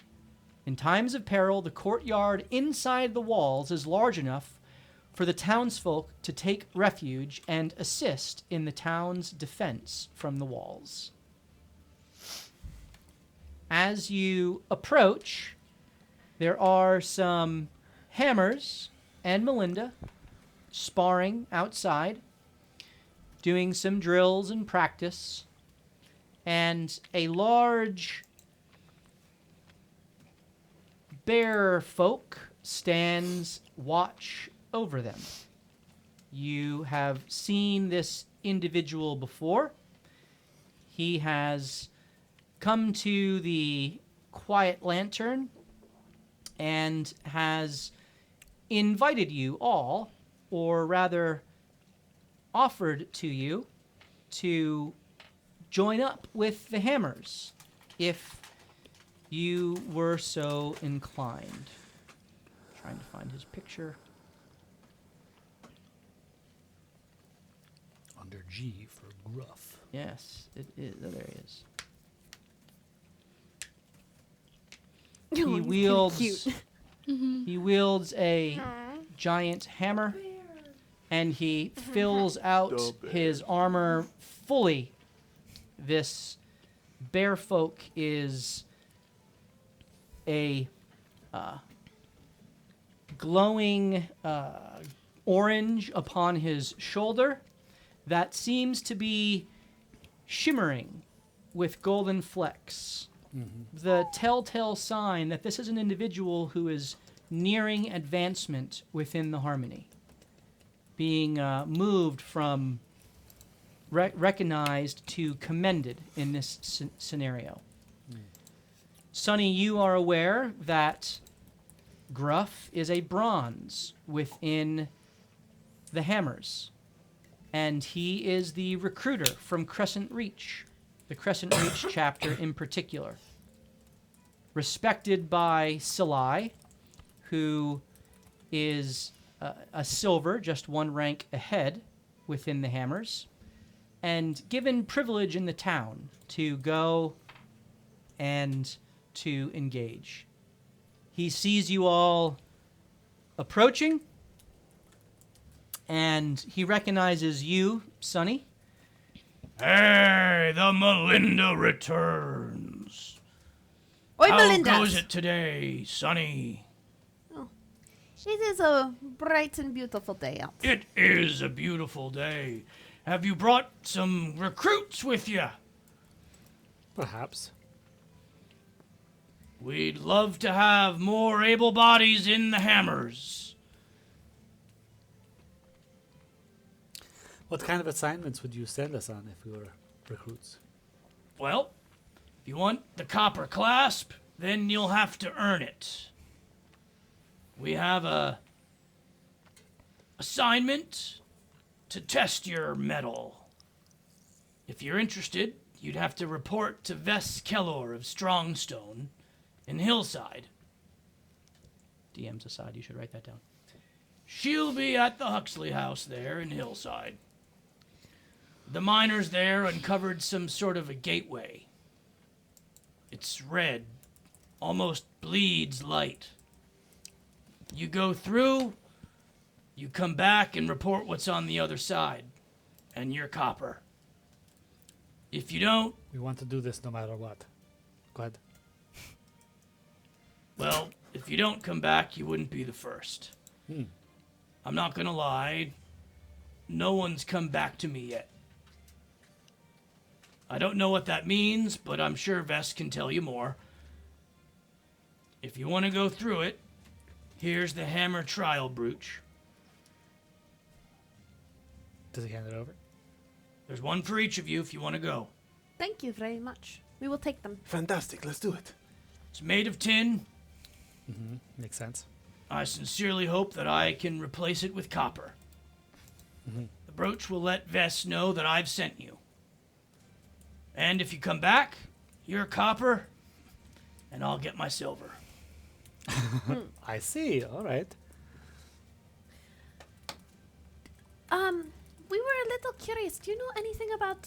In times of peril, the courtyard inside the walls is large enough for the townsfolk to take refuge and assist in the town's defense from the walls. As you approach, there are some Hammers and Melinda sparring outside, doing some drills and practice, and a large bear folk stands watch over them. You have seen this individual before. He has come to the Quiet Lantern and has invited you all, or rather offered to you, to join up with the Hammers if you were so inclined. Trying to find his picture. Under G for gruff. Yes, it is. Oh, there he is. Oh, He he's wields cute. he wields a giant hammer, and he fills out his armor fully. This bear folk is a glowing orange upon his shoulder that seems to be shimmering with golden flecks. The telltale sign that this is an individual who is nearing advancement within the Harmony, being moved from recognized to commended in this scenario. Sonny, you are aware that Gruff is a bronze within the Hammers, and he is the recruiter from Crescent Reach, the Crescent Reach chapter in particular. Respected by Silai, who is a silver, just one rank ahead within the Hammers, and given privilege in the town to go and to engage. He sees you all approaching, and he recognizes you, Sonny. Hey, the Melinda returns. Oi, How Melinda. goes it today, Sonny? It is a bright and beautiful day out. It is a beautiful day. Have you brought some recruits with you? Perhaps. We'd love to have more able bodies in the Hammers. What kind of assignments would you send us on if we were recruits? Well, if you want the copper clasp, then you'll have to earn it. We have a assignment to test your mettle. If you're interested, you'd have to report to Vess Kellor of Strongstone in Hillside. DM's aside, you should write that down. She'll be at the Huxley house there in Hillside. The miners there uncovered some sort of a gateway. It's red, almost bleeds light. You go through, you come back and report what's on the other side, and you're copper. If you don't, We want to do this no matter what. Go ahead. well, if you don't come back, you wouldn't be the first. I'm not gonna lie, no one's come back to me yet. I don't know what that means, but I'm sure Vest can tell you more. If you want to go through it, here's the hammer trial brooch. Does he hand it over? There's one for each of you if you want to go. Thank you very much. We will take them. Fantastic. Let's do it. It's made of tin. Mm-hmm. Makes sense. I sincerely hope that I can replace it with copper. Mm-hmm. The brooch will let Vest know that I've sent you. And if you come back, you're copper, and I'll get my silver. I see. All right. We were a little curious. Do you know anything about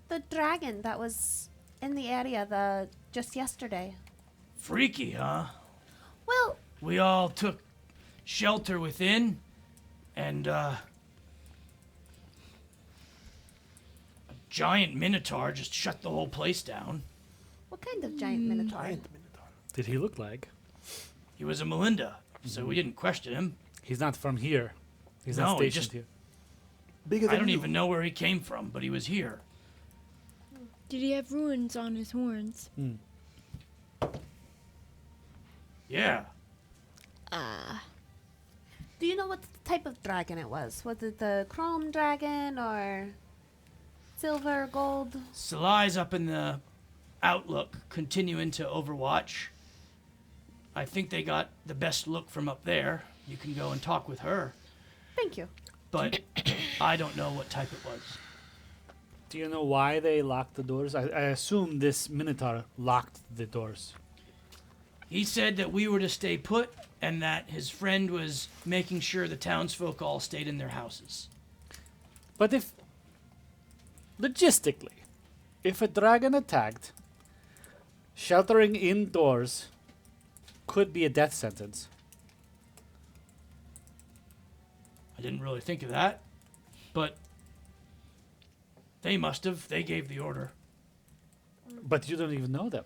the dragon that was in the area just yesterday? Freaky, huh? Well, We all took shelter within, and a giant minotaur just shut the whole place down. what kind of giant minotaur? Giant minotaur. Did he look like? He was a Melinda, so we didn't question him. He's not from here. He's No, not he stationed just- here. Bigger than I don't you. even know where he came from, but he was here. Did he have runes on his horns? Yeah. Do you know what type of dragon it was? Was it the chrome dragon or silver, gold? Salai's up in the Outlook, continuing to overwatch. I think they got the best look from up there. You can go and talk with her. Thank you. But I don't know what type it was. Do you know why they locked the doors? I assume this Minotaur locked the doors. He said that we were to stay put and that his friend was making sure the townsfolk all stayed in their houses. But if, logistically, if a dragon attacked, sheltering indoors could be a death sentence. I didn't really think of that, but they must have. They gave the order. But you don't even know them.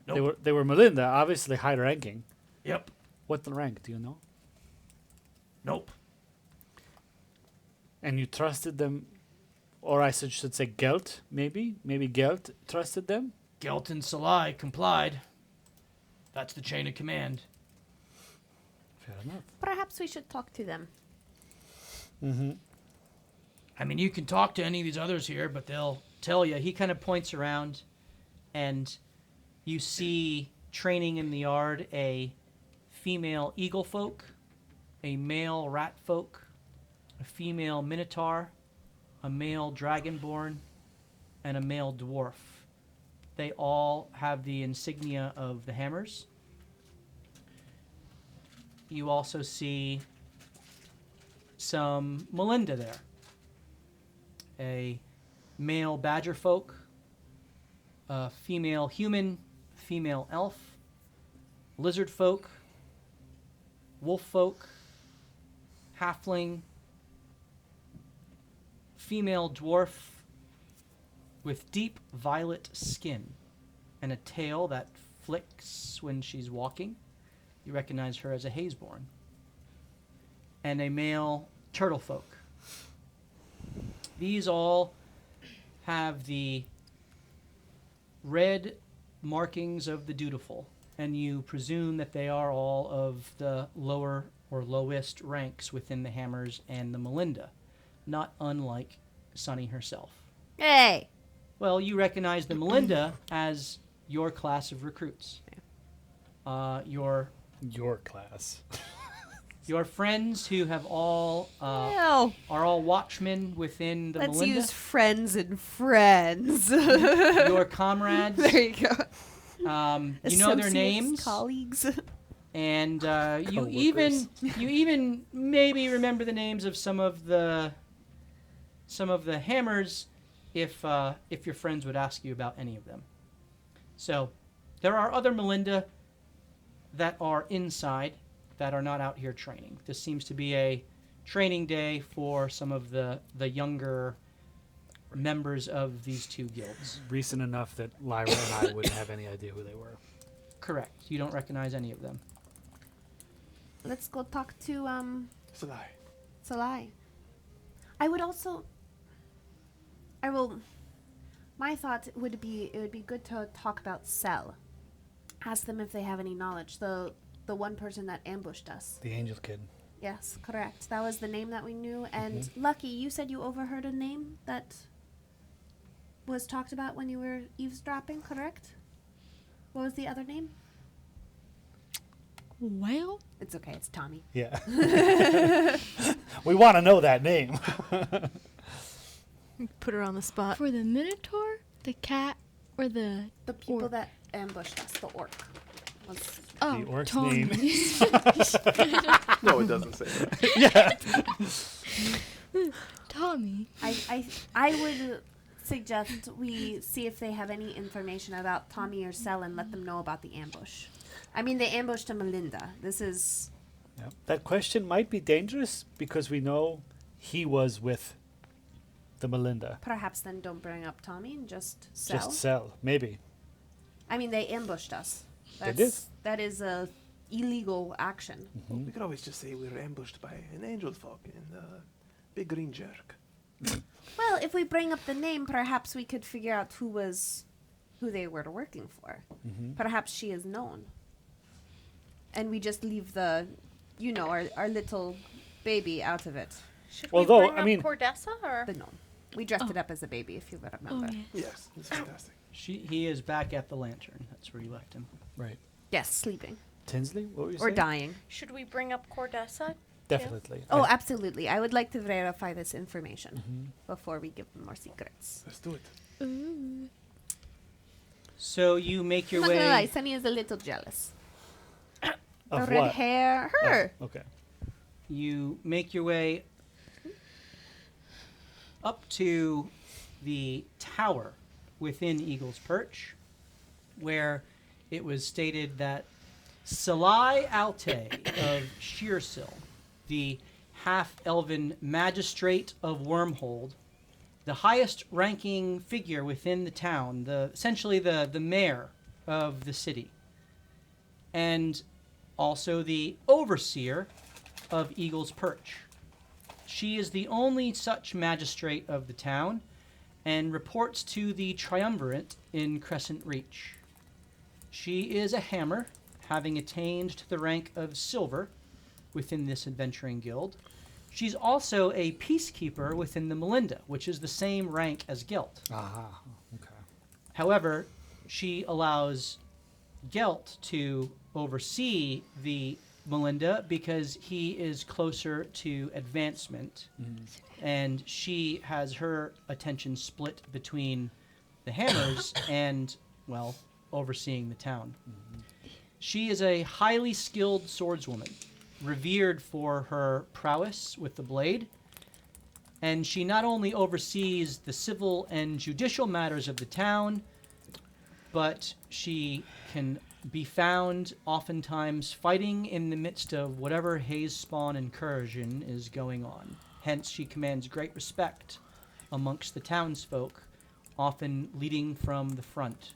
Nope. They were Melinda, obviously high ranking. Yep. What the rank, do you know? Nope. And you trusted them, or I should say Gelt, maybe? Maybe Gelt trusted them? Gelt and Salai complied. That's the chain of command. Fair enough. Perhaps we should talk to them. Mm-hmm. I mean, you can talk to any of these others here, but they'll tell you. He kind of points around, and you see training in the yard a female eagle folk, a male rat folk, a female minotaur, a male dragonborn, and a male dwarf. They all have the insignia of the hammers. You also see some Melinda there. A male badger folk, a female human, female elf, lizard folk, wolf folk, halfling, female dwarf with deep violet skin and a tail that flicks when she's walking. You recognize her as a Hazeborn. And a male turtle folk. These all have the red markings of the dutiful, and you presume that they are all of the lower or lowest ranks within the Hammers and the Melinda, not unlike Sunny herself. Hey! Well, you recognize the Melinda as your class of recruits. Your class. Your friends who have all Well, are all watchmen within the let's Melinda. use friends and friends. Your comrades. There you go. You know their Associates, names, colleagues. and you Coworkers. even maybe remember the names of some of the hammers, if your friends would ask you about any of them. So, there are other Melinda that are inside that are not out here training. This seems to be a training day for some of the younger members of these two guilds. Recent enough that Lyra and I wouldn't have any idea who they were. Correct. You don't recognize any of them. Let's go talk to Salai. Salai. I will My thought would be it would be good to talk about Cell. Ask them if they have any knowledge. The one person that ambushed us. The angel kid. Yes, correct. That was the name that we knew. And Lucky, you said you overheard a name that was talked about when you were eavesdropping, correct? What was the other name? Well, It's okay, it's Tommy. Yeah. We want to know that name. Put her on the spot. for the Minotaur, the cat, or the The people Orc. that ambushed us, the orc. Was oh, orc's Tommy. name. No, it doesn't say that. Tommy. I would suggest we see if they have any information about Tommy or Cell and let them know about the ambush. I mean, they ambushed a Melinda. This is... Yep. That question might be dangerous because we know he was with the Melinda. Perhaps then don't bring up Tommy and just Cell. Just Cell, maybe. I mean, they ambushed us. They did. That is a illegal action. We could always just say we were ambushed by an angel folk and a big green jerk. Well, if we bring up the name, perhaps we could figure out who they were working for. Perhaps she is known. And we just leave the, our little baby out of it. Should Well, we though, bring I up mean- Cordessa or? The gnome. We dressed it up as a baby, if you remember. Oh, yeah. Yes, it's fantastic. He is back at the lantern. That's where you left him. Right. Yes, sleeping. Tinsley, what were you Or saying? dying. Should we bring up Cordessa? Definitely. Oh, absolutely. I would like to verify this information before we give them more secrets. Let's do it. Ooh. So you make your I'm not gonna lie, way. Sunny is a little jealous. Of the red what? hair. Her. Oh, okay. You make your way up to the tower within Eagle's Perch, where it was stated that Salai Alte of Shearsill, the half-elven magistrate of Wormhold, the highest-ranking figure within the town, essentially the mayor of the city, and also the overseer of Eagle's Perch. She is the only such magistrate of the town and reports to the triumvirate in Crescent Reach. She is a hammer, having attained to the rank of silver within this adventuring guild. She's also a peacekeeper within the Melinda, which is the same rank as Gelt. Ah, okay. However, she allows Gelt to oversee the Melinda because he is closer to advancement, and she has her attention split between the hammers and, well, overseeing the town. She is a highly skilled swordswoman, revered for her prowess with the blade, and she not only oversees the civil and judicial matters of the town, but she can be found oftentimes fighting in the midst of whatever haze spawn incursion is going on. Hence, she commands great respect amongst the townsfolk, often leading from the front.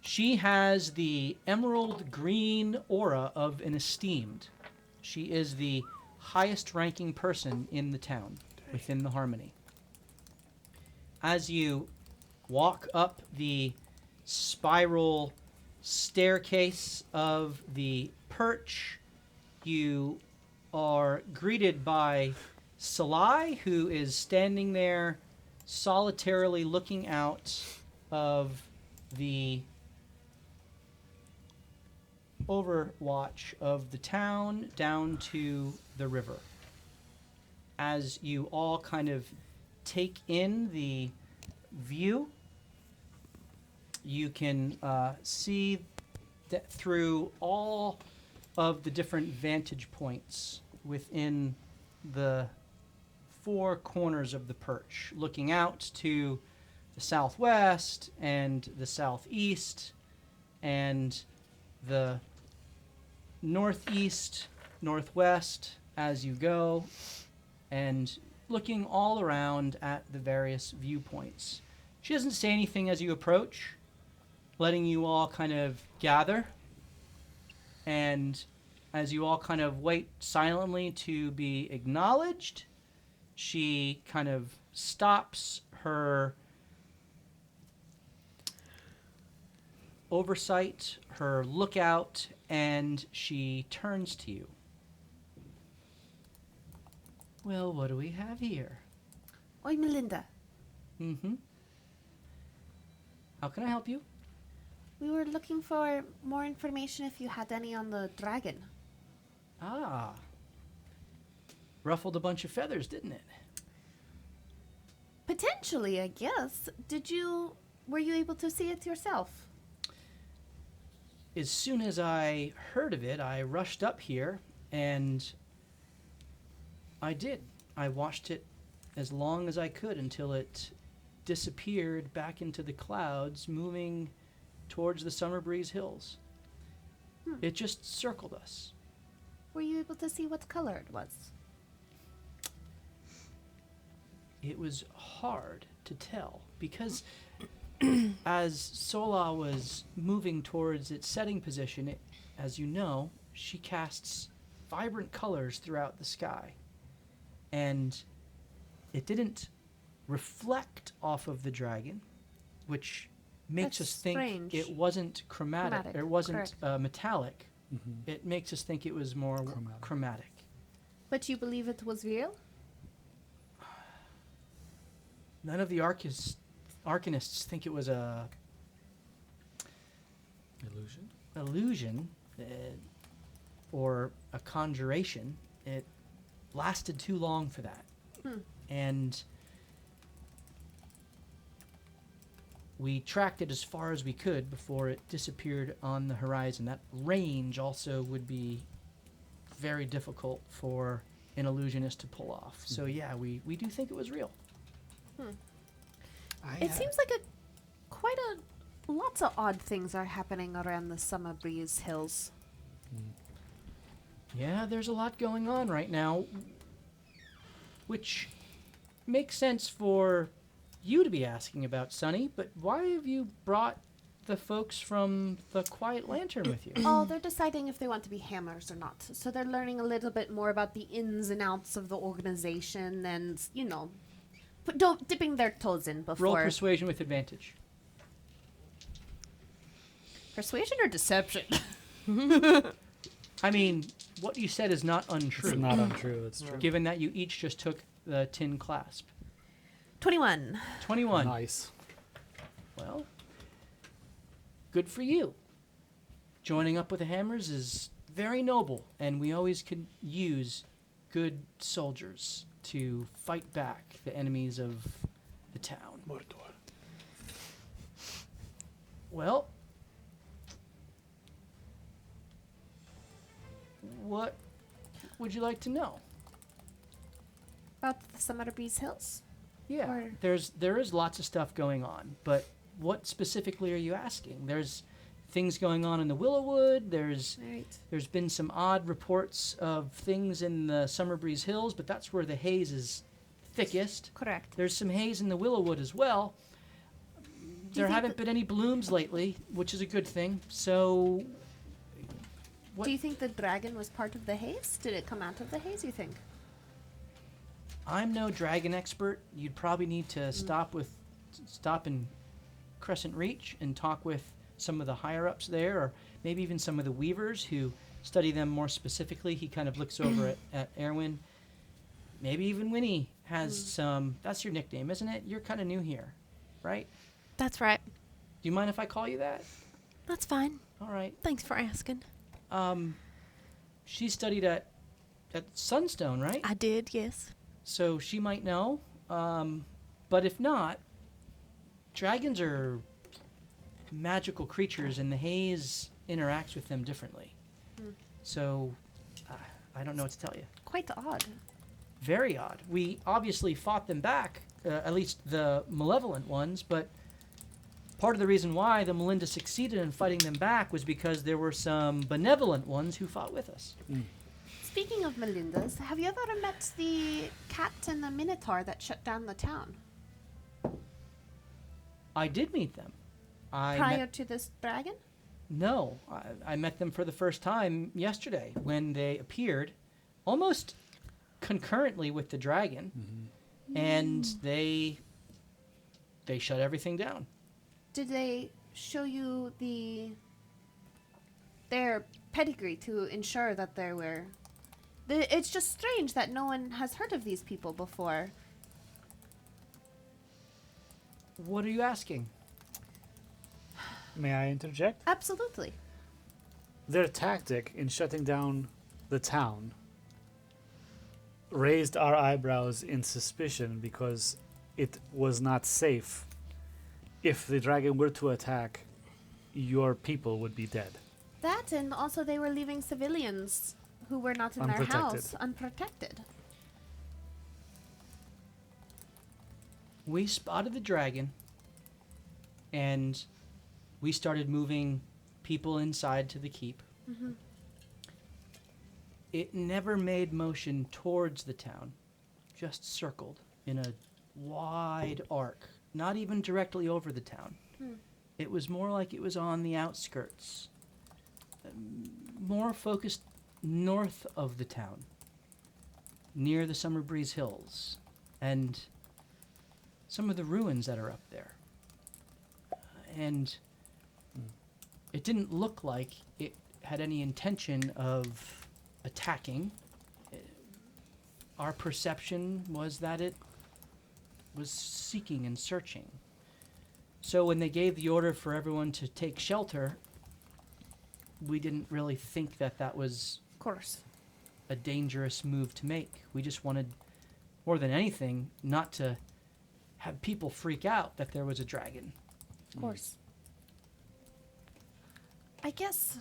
She has the emerald green aura of an esteemed. She is the highest ranking person in the town within the Harmony. As you walk up the spiral staircase of the Perch, you are greeted by Salai, who is standing there solitarily looking out of the overwatch of the town down to the river. As you all kind of take in the view, you can see that through all of the different vantage points within the four corners of the Perch, looking out to the southwest and the southeast and the northeast, northwest as you go, and looking all around at the various viewpoints. She doesn't say anything as you approach, letting you all kind of gather, and as you all kind of wait silently to be acknowledged, she kind of stops her oversight, her lookout, and she turns to you. Well, what do we have here? Oi, Melinda. Mm-hmm. How can I help you? We were looking for more information if you had any on the dragon. Ah. Ruffled a bunch of feathers, didn't it? Potentially, I guess. Were you able to see it yourself? As soon as I heard of it, I rushed up here, and I did. I watched it as long as I could until it disappeared back into the clouds, moving towards the Summer Breeze Hills. It just circled us. Were you able to see what color it was? It was hard to tell because as Sola was moving towards its setting position, as you know, she casts vibrant colors throughout the sky. And it didn't reflect off of the dragon, which makes That's us think strange. it wasn't chromatic. It wasn't metallic. Mm-hmm. It makes us think it was more chromatic. But you believe it was real? None of the arcanists think it was a illusion or a conjuration. It lasted too long for that. And we tracked it as far as we could before it disappeared on the horizon. That range also would be very difficult for an illusionist to pull off. So yeah, we do think it was real. It seems like lots of odd things are happening around the Summer Breeze Hills. Yeah, there's a lot going on right now, which makes sense for you to be asking about, Sunny, but why have you brought the folks from the Quiet Lantern with you? Oh, they're deciding if they want to be hammers or not. So they're learning a little bit more about the ins and outs of the organization and, dipping their toes in before. Roll persuasion with advantage. Persuasion or deception? I mean, what you said is not untrue. It's not untrue. It's true. Given that you each just took the tin clasp. 21. 21. Nice. Well, good for you. Joining up with the Hammers is very noble, and we always could use good soldiers to fight back the enemies of the town. Mordor. Well, what would you like to know? About the Summer Breeze Hills? Yeah, Or- there is lots of stuff going on, but what specifically are you asking? There's things going on in the Willowwood. There's been some odd reports of things in the Summer Breeze Hills, but that's where the haze is thickest. Correct. There's some haze in the Willowwood as well. There think haven't been any blooms lately, which is a good thing. So, what? Do you think the dragon was part of the haze? Did it come out of the haze, you think? I'm no dragon expert. You'd probably need to stop in Crescent Reach and talk with some of the higher ups there, or maybe even some of the weavers who study them more specifically. He kind of looks over at Erwin. Maybe even Winnie has some. That's your nickname, isn't it? You're kind of new here, right? That's right. Do you mind if I call you that? That's fine. All right. Thanks for asking. She studied at Sunstone, right? I did, yes. So she might know. But if not, dragons are magical creatures, and the haze interacts with them differently. So I don't know what to tell you. Quite odd. Very odd. We obviously fought them back, at least the malevolent ones, but part of the reason why the Melinda succeeded in fighting them back was because there were some benevolent ones who fought with us. Speaking of Melinda's, have you ever met the cat and the minotaur that shut down the town? I did meet them. Prior to this dragon? No, I met them for the first time yesterday when they appeared, almost concurrently with the dragon, and they shut everything down. Did they show you their pedigree to ensure that they were. It's just strange that no one has heard of these people before. What are you asking? May I interject? Absolutely. Their tactic in shutting down the town raised our eyebrows in suspicion because it was not safe. If the dragon were to attack, your people would be dead. That, and also they were leaving civilians who were not in their Unprotected. house unprotected. We spotted the dragon, and we started moving people inside to the keep. Mhm. It never made motion towards the town, just circled in a wide arc, not even directly over the town. It was more like it was on the outskirts, more focused north of the town, near the Summer Breeze Hills, and some of the ruins that are up there. And it didn't look like it had any intention of attacking. Our perception was that it was seeking and searching. So when they gave the order for everyone to take shelter, we didn't really think that that was Of course. a dangerous move to make. We just wanted, more than anything, not to have people freak out that there was a dragon. Of course. I guess.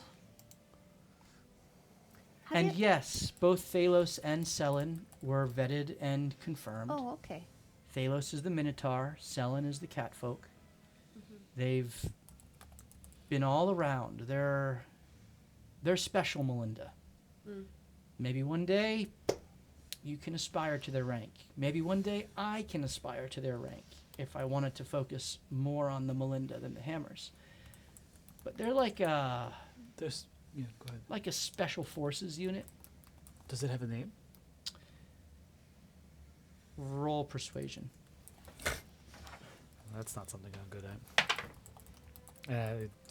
Have And you- yes, both Thalos and Selen were vetted and confirmed. Oh, okay. Thalos is the Minotaur, Selen is the Catfolk. They've been all around. They're special, Melinda. Maybe one day you can aspire to their rank. Maybe one day I can aspire to their rank if I wanted to focus more on the Melinda than the Hammers. But they're like a Go ahead. special forces unit. Does it have a name? Roll persuasion. That's not something I'm good at.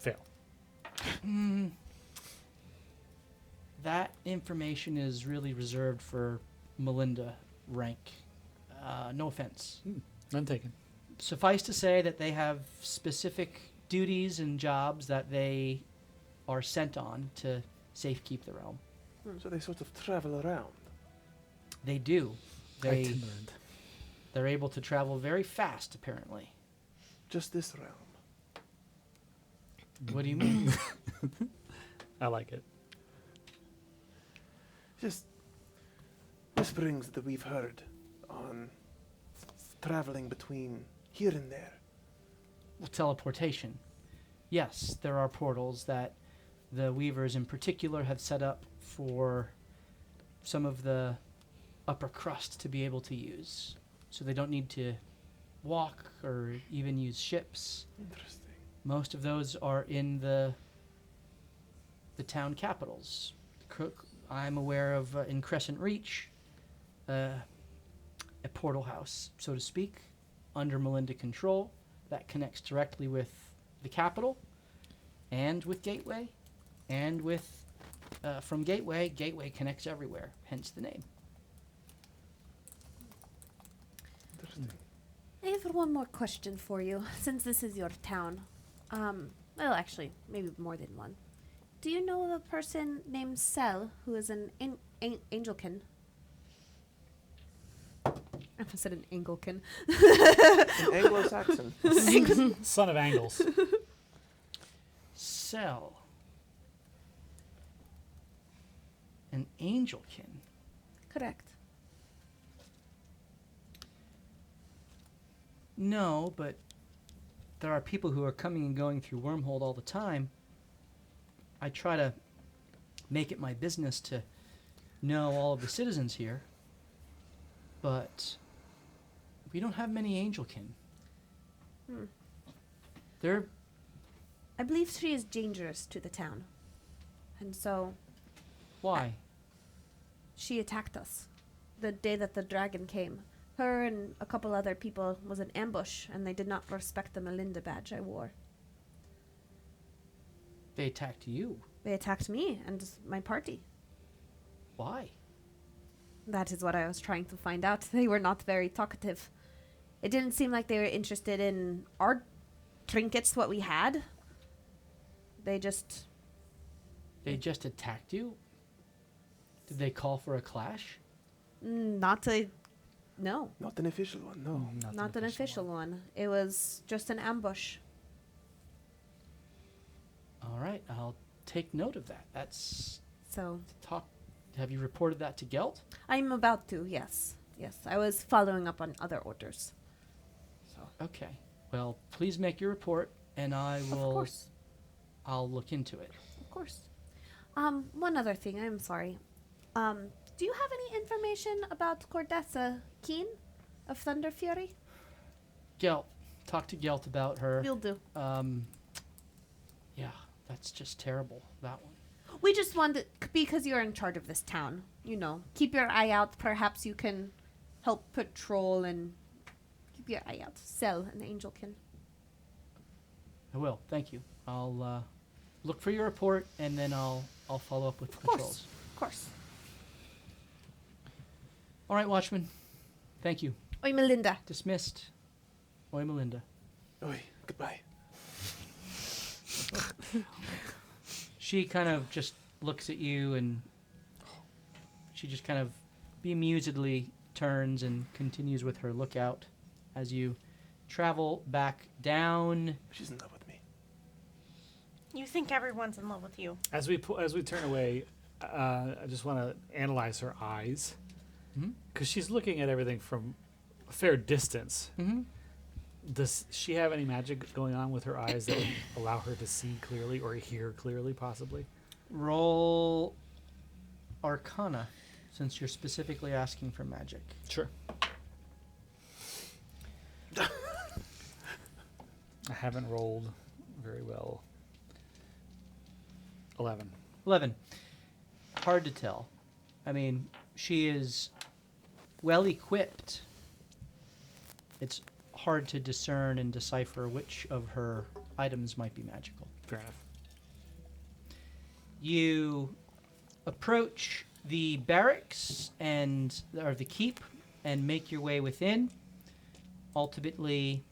Fail. That information is really reserved for Melinda rank. No offense. None taken. Suffice to say that they have specific duties and jobs that they are sent on to safekeep the realm. So they sort of travel around. They do. Itinerant. They're able to travel very fast, apparently. Just this realm. What do you mean? I like it. Just whisperings that we've heard on traveling between here and there. Well, teleportation. Yes, there are portals that the Weavers in particular have set up for some of the upper crust to be able to use. So they don't need to walk or even use ships. Interesting. Most of those are in the town capitals. I'm aware of in Crescent Reach, a portal house, so to speak, under Melinda control that connects directly with the capital and with Gateway, and with from Gateway connects everywhere, hence the name. Interesting. I have one more question for you, since this is your town. Well, actually, maybe more than one. Do you know the person named Sel, who is an Angelkin? I almost said an Anglican. An Anglo-Saxon. Son of Angles. Cell. An Angelkin. Correct. No, but there are people who are coming and going through Wormhold all the time. I try to make it my business to know all of the citizens here, but we don't have many Angelkin. They're I believe she is dangerous to the town. And so why? she attacked us the day that the dragon came. Her and a couple other people was an ambush, and they did not respect the Melinda badge I wore. They attacked you. They attacked me and my party. Why? That is what I was trying to find out. They were not very talkative. It didn't seem like they were interested in our trinkets, what we had. They just... They just attacked you? Did they call for a clash? Not a... No. Not an official one, no. Not an official one. It was just an ambush. All right, I'll take note of that. That's So, talk. Have you reported that to Gelt? I'm about to, yes. Yes, I was following up on other orders. So, Okay. Well, please make your report, and I will. of course. I'll look into it. Of course. One other thing, I'm sorry. Do you have any information about Cordessa Keen of Thunder Fury? Gelt, talk to Gelt about her. Will do. Yeah, that's just terrible. That one. We just wanted, because you're in charge of this town, you know, keep your eye out. Perhaps you can help patrol and keep your eye out. Sell an Angelkin. I will. Thank you. I'll look for your report, and then I'll follow up with Of course. patrols. Of course. All right, Watchman. Thank you. Oi, Melinda. Dismissed. Oi, Melinda. Oi, goodbye. She kind of just looks at you, and she just kind of bemusedly turns and continues with her lookout as you travel back down. She's in love with me. You think everyone's in love with you. As we turn away, I just want to analyze her eyes Mhm. because she's looking at everything from a fair distance. Mm-hmm. Does she have any magic going on with her eyes that would allow her to see clearly or hear clearly, possibly? Roll Arcana, since you're specifically asking for magic. Sure. I haven't rolled very well. 11. 11. Hard to tell. I mean, she is well equipped. It's hard to discern and decipher which of her items might be magical. Fair enough. You approach the barracks or the keep and make your way within. Ultimately,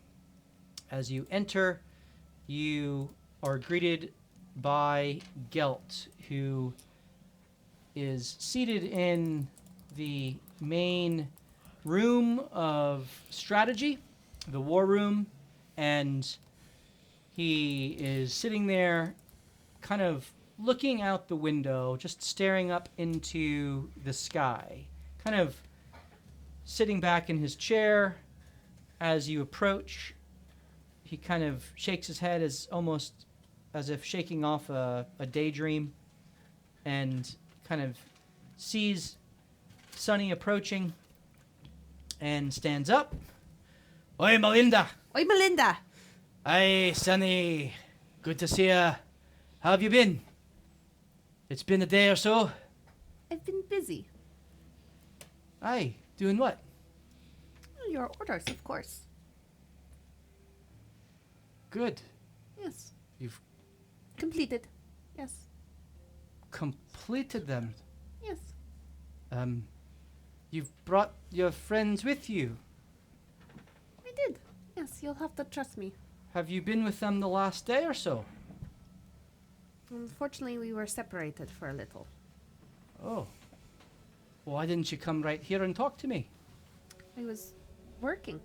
as you enter, you are greeted by Gelt, who is seated in the main room of strategy, the war room, and he is sitting there kind of looking out the window, just staring up into the sky, kind of sitting back in his chair. As you approach, he kind of shakes his head almost as if shaking off a daydream, and kind of sees Sonny approaching and stands up. Oi, Melinda. Oi, Melinda. Aye, Sonny. Good to see ya. How have you been? It's been a day or so. I've been busy. Aye, doing what? Your orders, of course. Good. Yes. You've Completed. Yes. completed them. Yes. You've brought your friends with you. I did. Yes, you'll have to trust me. Have you been with them the last day or so? Unfortunately, we were separated for a little. Oh. Why didn't you come right here and talk to me? I was working.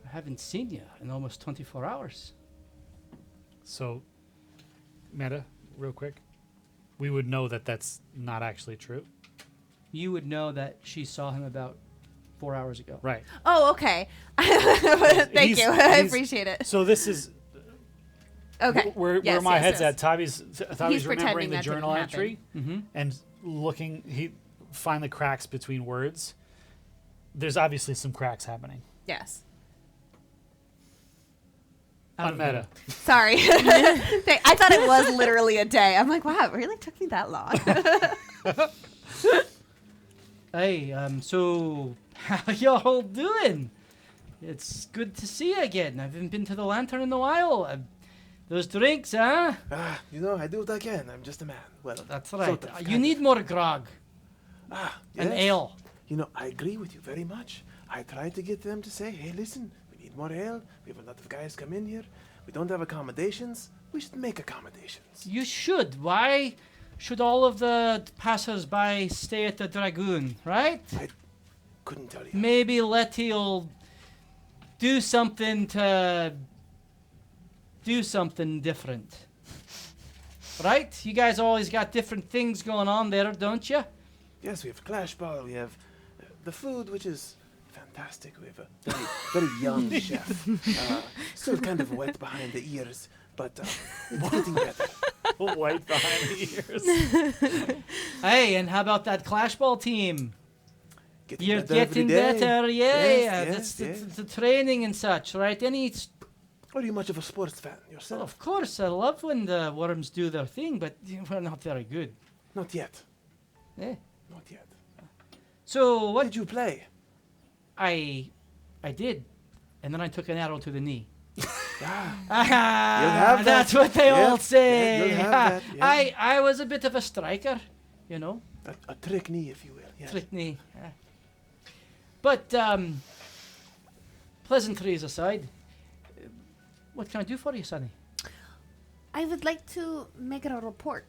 I haven't seen you in almost 24 hours. So, Meta, real quick, we would know that that's not actually true. You would know that she saw him about 4 hours ago. Right. Oh, okay. Thank you. I appreciate it. So this is Okay. where Yes, my yes, head's yes. at. Tavi's He's remembering pretending the that journal didn't happen. entry Mm-hmm. and looking. He find the cracks between words. There's obviously some cracks happening. Yes. On Meta. Sorry. I thought it was literally a day. I'm like, wow, it really took me that long. Hey, so how y'all doing? It's good to see you again. I haven't been to the Lantern in a while. Those drinks, huh? You know, I do what I can. I'm just a man. Well, That's sort right. of, You kind need of. more grog Yes. and ale. You know, I agree with you very much. I tried to get them to say, hey, listen, we need more ale. We have a lot of guys come in here. We don't have accommodations. We should make accommodations. You should. Why should all of the passers-by stay at the Dragoon, right? Couldn't tell you. Maybe Letty'll do something different. Right? You guys always got different things going on there, don't you? Yes, we have Clash Ball. We have the food, which is fantastic. We have a very, very young chef. Still kind of wet behind the ears, but it's getting better. White behind the ears. Hey, and how about that Clash Ball team? You're better every getting day. better, yeah. Yes, That's yes. the training and such, right? Are you much of a sports fan Well, yourself? of course, I love when the worms do their thing, but we're not very good. Not yet. Eh? Not yet. So What what did you play? I did, and then I took an arrow to the knee. Ah, You'll have That's that. what they Yeah, all say. you'll have that, yeah. I was a bit of a striker, you know, a trick knee, if you will. Yes. trick knee. Yeah. But pleasantries aside, what can I do for you, Sonny? I would like to make a report.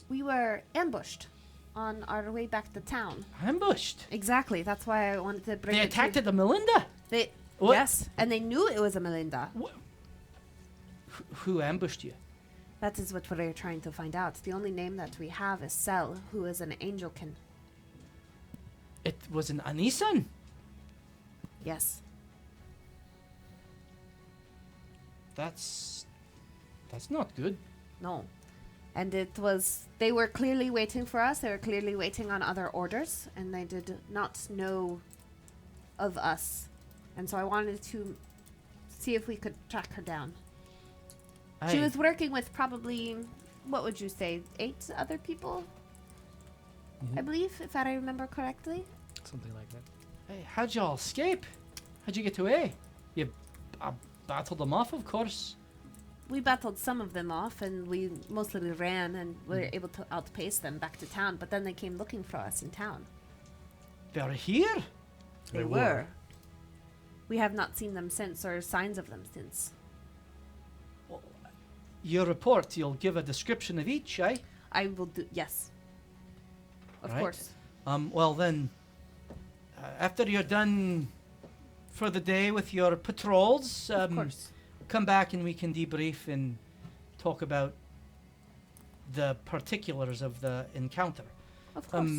We were ambushed on our way back to town. Ambushed. Exactly. That's why I wanted to bring They it attacked to at the Melinda. They, What? yes, and they knew it was a Melinda. Who ambushed you? That is what we're trying to find out. The only name that we have is Sel, who is an Angelkin. It was an Anisan. Yes. That's not good. No. And it was, they were clearly waiting for us. They were clearly waiting on other orders, and they did not know of us. And so I wanted to see if we could track her down. She Aye. was working with probably, what would you say, 8 other people? I believe, if I remember correctly. Something like that. Hey, how'd y'all escape? How'd you get away? You battled them off, of course. We battled some of them off, and we mostly ran and were able to outpace them back to town. But then they came looking for us in town. They're here. They were. We have not seen them since, or signs of them since. Your report, you'll give a description of each, eh? I will do, yes. Of Right. course. Well then, after you're done for the day with your patrols, Of course. come back and we can debrief and talk about the particulars of the encounter. Of course.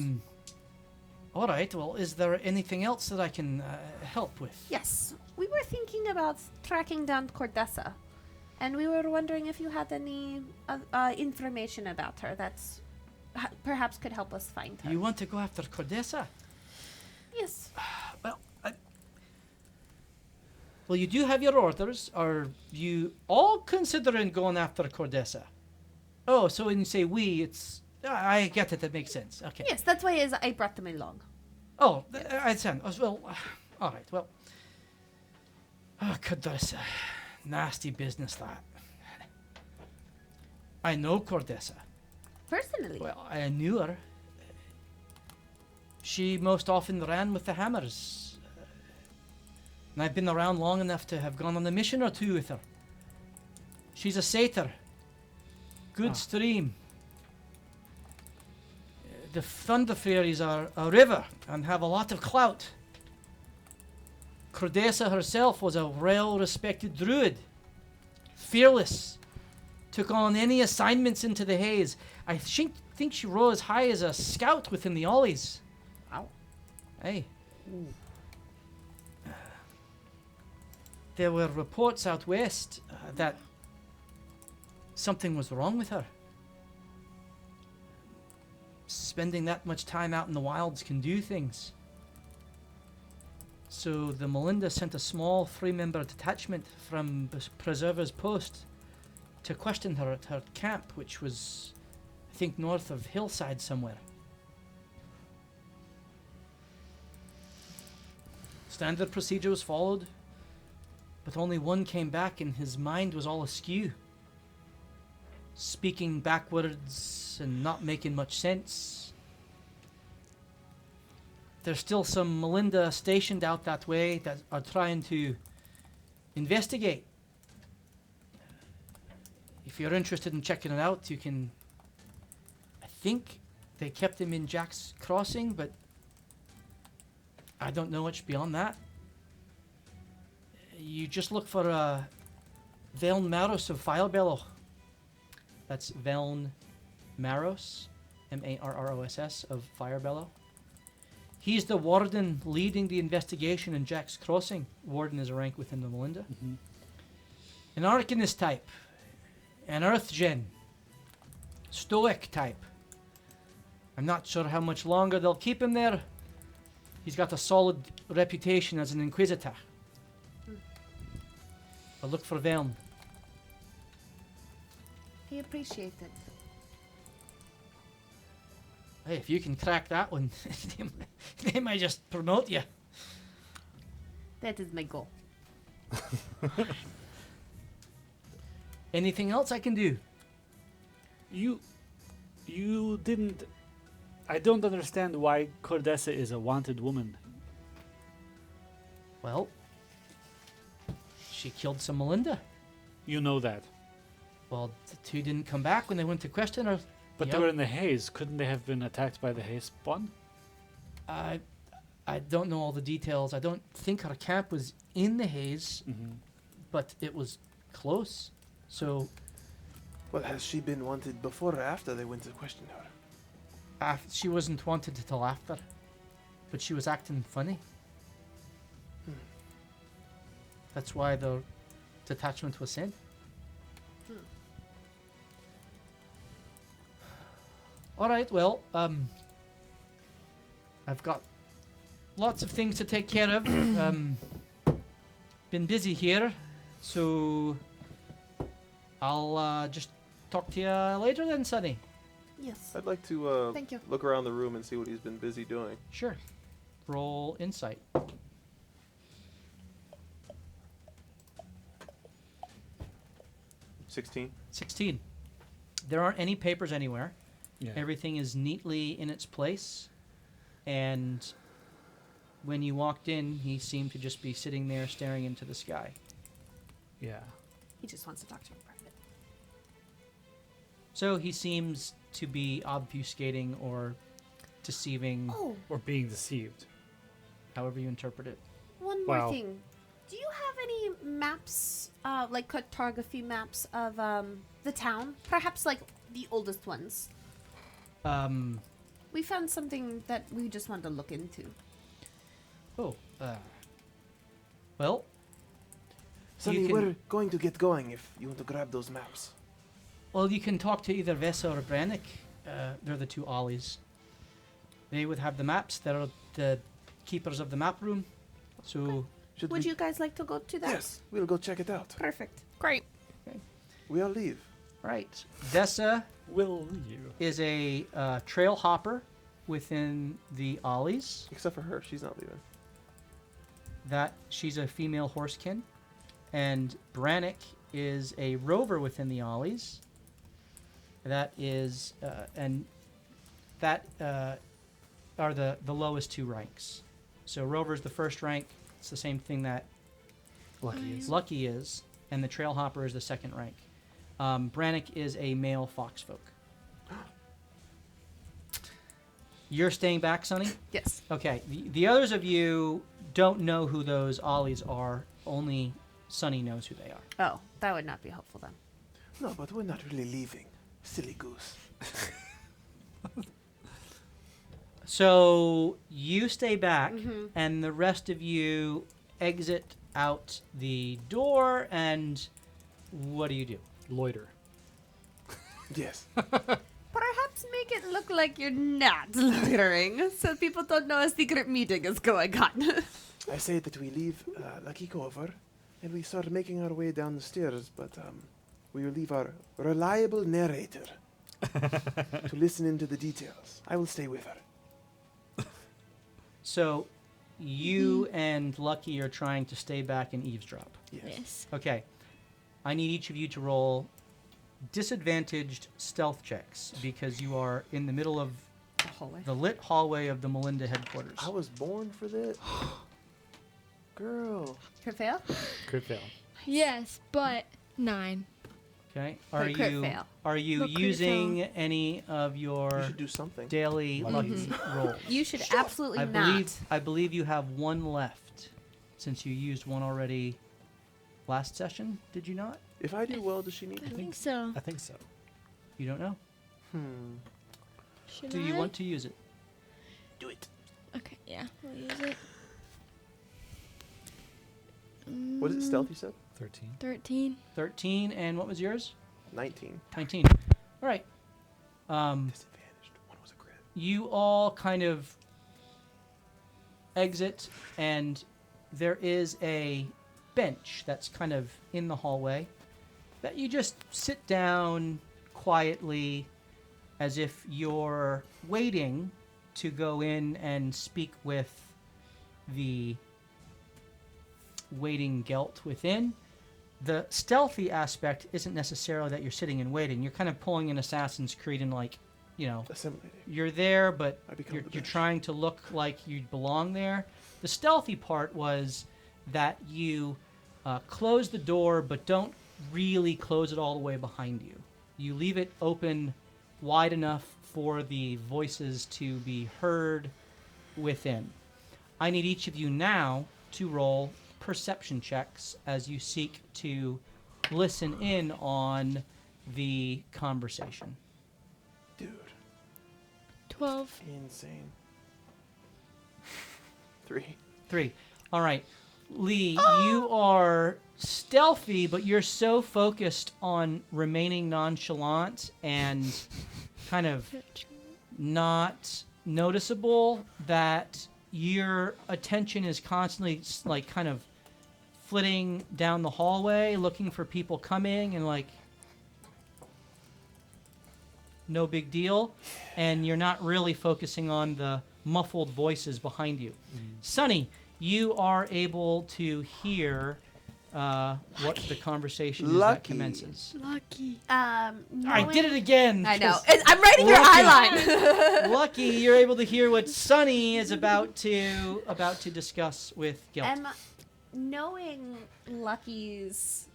All right. Well, is there anything else that I can help with? Yes. We were thinking about tracking down Cordessa. And we were wondering if you had any information about her that's perhaps could help us find her. You want to go after Cordessa? Yes. Well, you do have your orders. Are you all considering going after Cordessa? Oh, so when you say we, it's... I get it. That makes sense. Okay. Yes, that's why I brought them along. Oh, I understand. Well, all right. Well, Cordessa. Nasty business, that. I know Cordessa. Personally. Well, I knew her. She most often ran with the hammers. And I've been around long enough to have gone on a mission or two with her. She's a satyr. Good stream. The Thunder Fairies are a river and have a lot of clout. Cordessa herself was a well-respected druid. Fearless. Took on any assignments into the haze. I think she rose as high as a scout within the Ollies. Wow. Hey. There were reports out west that something was wrong with her. Spending that much time out in the wilds can do things. So the Melinda sent a small 3-member detachment from Preserver's Post to question her at her camp, which was, I think, north of Hillside somewhere. Standard procedure was followed. But only one came back and his mind was all askew. Speaking backwards and not making much sense. There's still some Melinda stationed out that way that are trying to investigate. If you're interested in checking it out, you can... I think they kept him in Jack's Crossing, but I don't know much beyond that. You just look for Veln Maros of Firebellow. That's Veln Maros, Marross of Firebellow. He's the warden leading the investigation in Jack's Crossing. Warden is a rank within the Melinda. Mm-hmm. An Arcanist type. An Earthgen. Stoic type. I'm not sure how much longer they'll keep him there. He's got a solid reputation as an Inquisitor. I'll look for Veln. I appreciate it. Hey, if you can crack that one, they might just promote you. That is my goal. Anything else I can do? You didn't... I don't understand why Cordessa is a wanted woman. Well, she killed some Melinda. You know that. Well, the two didn't come back when they went to question her. But Yep. they were in the haze. Couldn't they have been attacked by the haze spawn? I don't know all the details. I don't think her camp was in the haze, Mm-hmm. but it was close. So Well, has she been wanted before or after they went to question her? she wasn't wanted until after, but she was acting funny. That's why the detachment was sent. All right, well, I've got lots of things to take care of. Been busy here, so I'll just talk to you later then, Sonny. Yes. I'd like to Thank you. look around the room and see what he's been busy doing. Sure. Roll insight. 16. 16. There aren't any papers anywhere. Yeah. Everything is neatly in its place. And when you walked in, he seemed to just be sitting there staring into the sky. Yeah. He just wants to talk to you in private. So he seems to be obfuscating or deceiving, Oh, Or being deceived. however you interpret it. one more Wow. thing. Do you have any maps, like cartography maps of the town? Perhaps like the oldest ones. We found something that we just wanted to look into. Well, Sonny, can- we're going to get going if you want to grab those maps. well, you can talk to either Vesa or Brannick. They're the two ollies. They would have the maps. They're the keepers of the map room. So Should Would we? you guys like to go to that? Yes, we'll go check it out. Perfect. Great. We'll leave. right, Vesa Will you? is a trail hopper within the ollies. Except for her, she's not leaving. That she's a female horsekin, and Brannick is a rover within the ollies. That is are the lowest two ranks. So rover's the first rank. It's the same thing that Lucky is, and the trail hopper is the second rank. Brannick is a male foxfolk. You're staying back, Sonny? Yes. Okay. The others of you don't know who those ollies are. Only Sonny knows who they are. Oh, that would not be helpful then. No, but we're not really leaving. Silly goose. So you stay back, Mhm. and the rest of you exit out the door, and what do you do? Loiter. Yes. Perhaps make it look like you're not loitering, so people don't know a secret meeting is going on. I say that we leave Lucky Cover, and we start making our way down the stairs, but we will leave our reliable narrator to listen into the details. I will stay with her. So you and Lucky are trying to stay back and eavesdrop. Yes. Okay. I need each of you to roll disadvantaged stealth checks because you are in the middle of The hallway. the lit hallway of the Melinda headquarters. I was born for this. Girl. Crit fail? Crit fail. Yes, but 9. Okay. But crit fail. Are you But crit using any of You your should do something. daily lucky rolls? You should absolutely I not. believe you have one left since you used one already last session, did you not? If I do well, does she need I to? think so. I think so. You don't know? Should Do I? you want to use it? Do it. Okay, yeah, we'll use it. What is it, stealth, you said? 13. 13. 13, and what was yours? 19. 19. All right. Disadvantaged. One was a crit. You all kind of exit, and there is a bench that's kind of in the hallway that you just sit down quietly as if you're waiting to go in and speak with the waiting Gelt within. The stealthy aspect isn't necessarily that you're sitting and waiting. You're kind of pulling an Assassin's Creed and Assimilating. you're there, but I become you're the bench. trying to look like you belong there. The stealthy part was that you close the door, but don't really close it all the way behind you. You leave it open wide enough for the voices to be heard within. I need each of you now to roll perception checks as you seek to listen in on the conversation. Dude. 12. Insane. 3. 3. All right. Lee, you are stealthy, but you're so focused on remaining nonchalant and kind of not noticeable that your attention is constantly kind of flitting down the hallway looking for people coming and no big deal, and you're not really focusing on the muffled voices behind you. Sonny, you are able to hear what the conversation is that Lucky. commences. Lucky. I did it again. I know. I'm writing your Lucky. eye line. Lucky, you're able to hear what Sonny is about to discuss with Gelt. Knowing Lucky's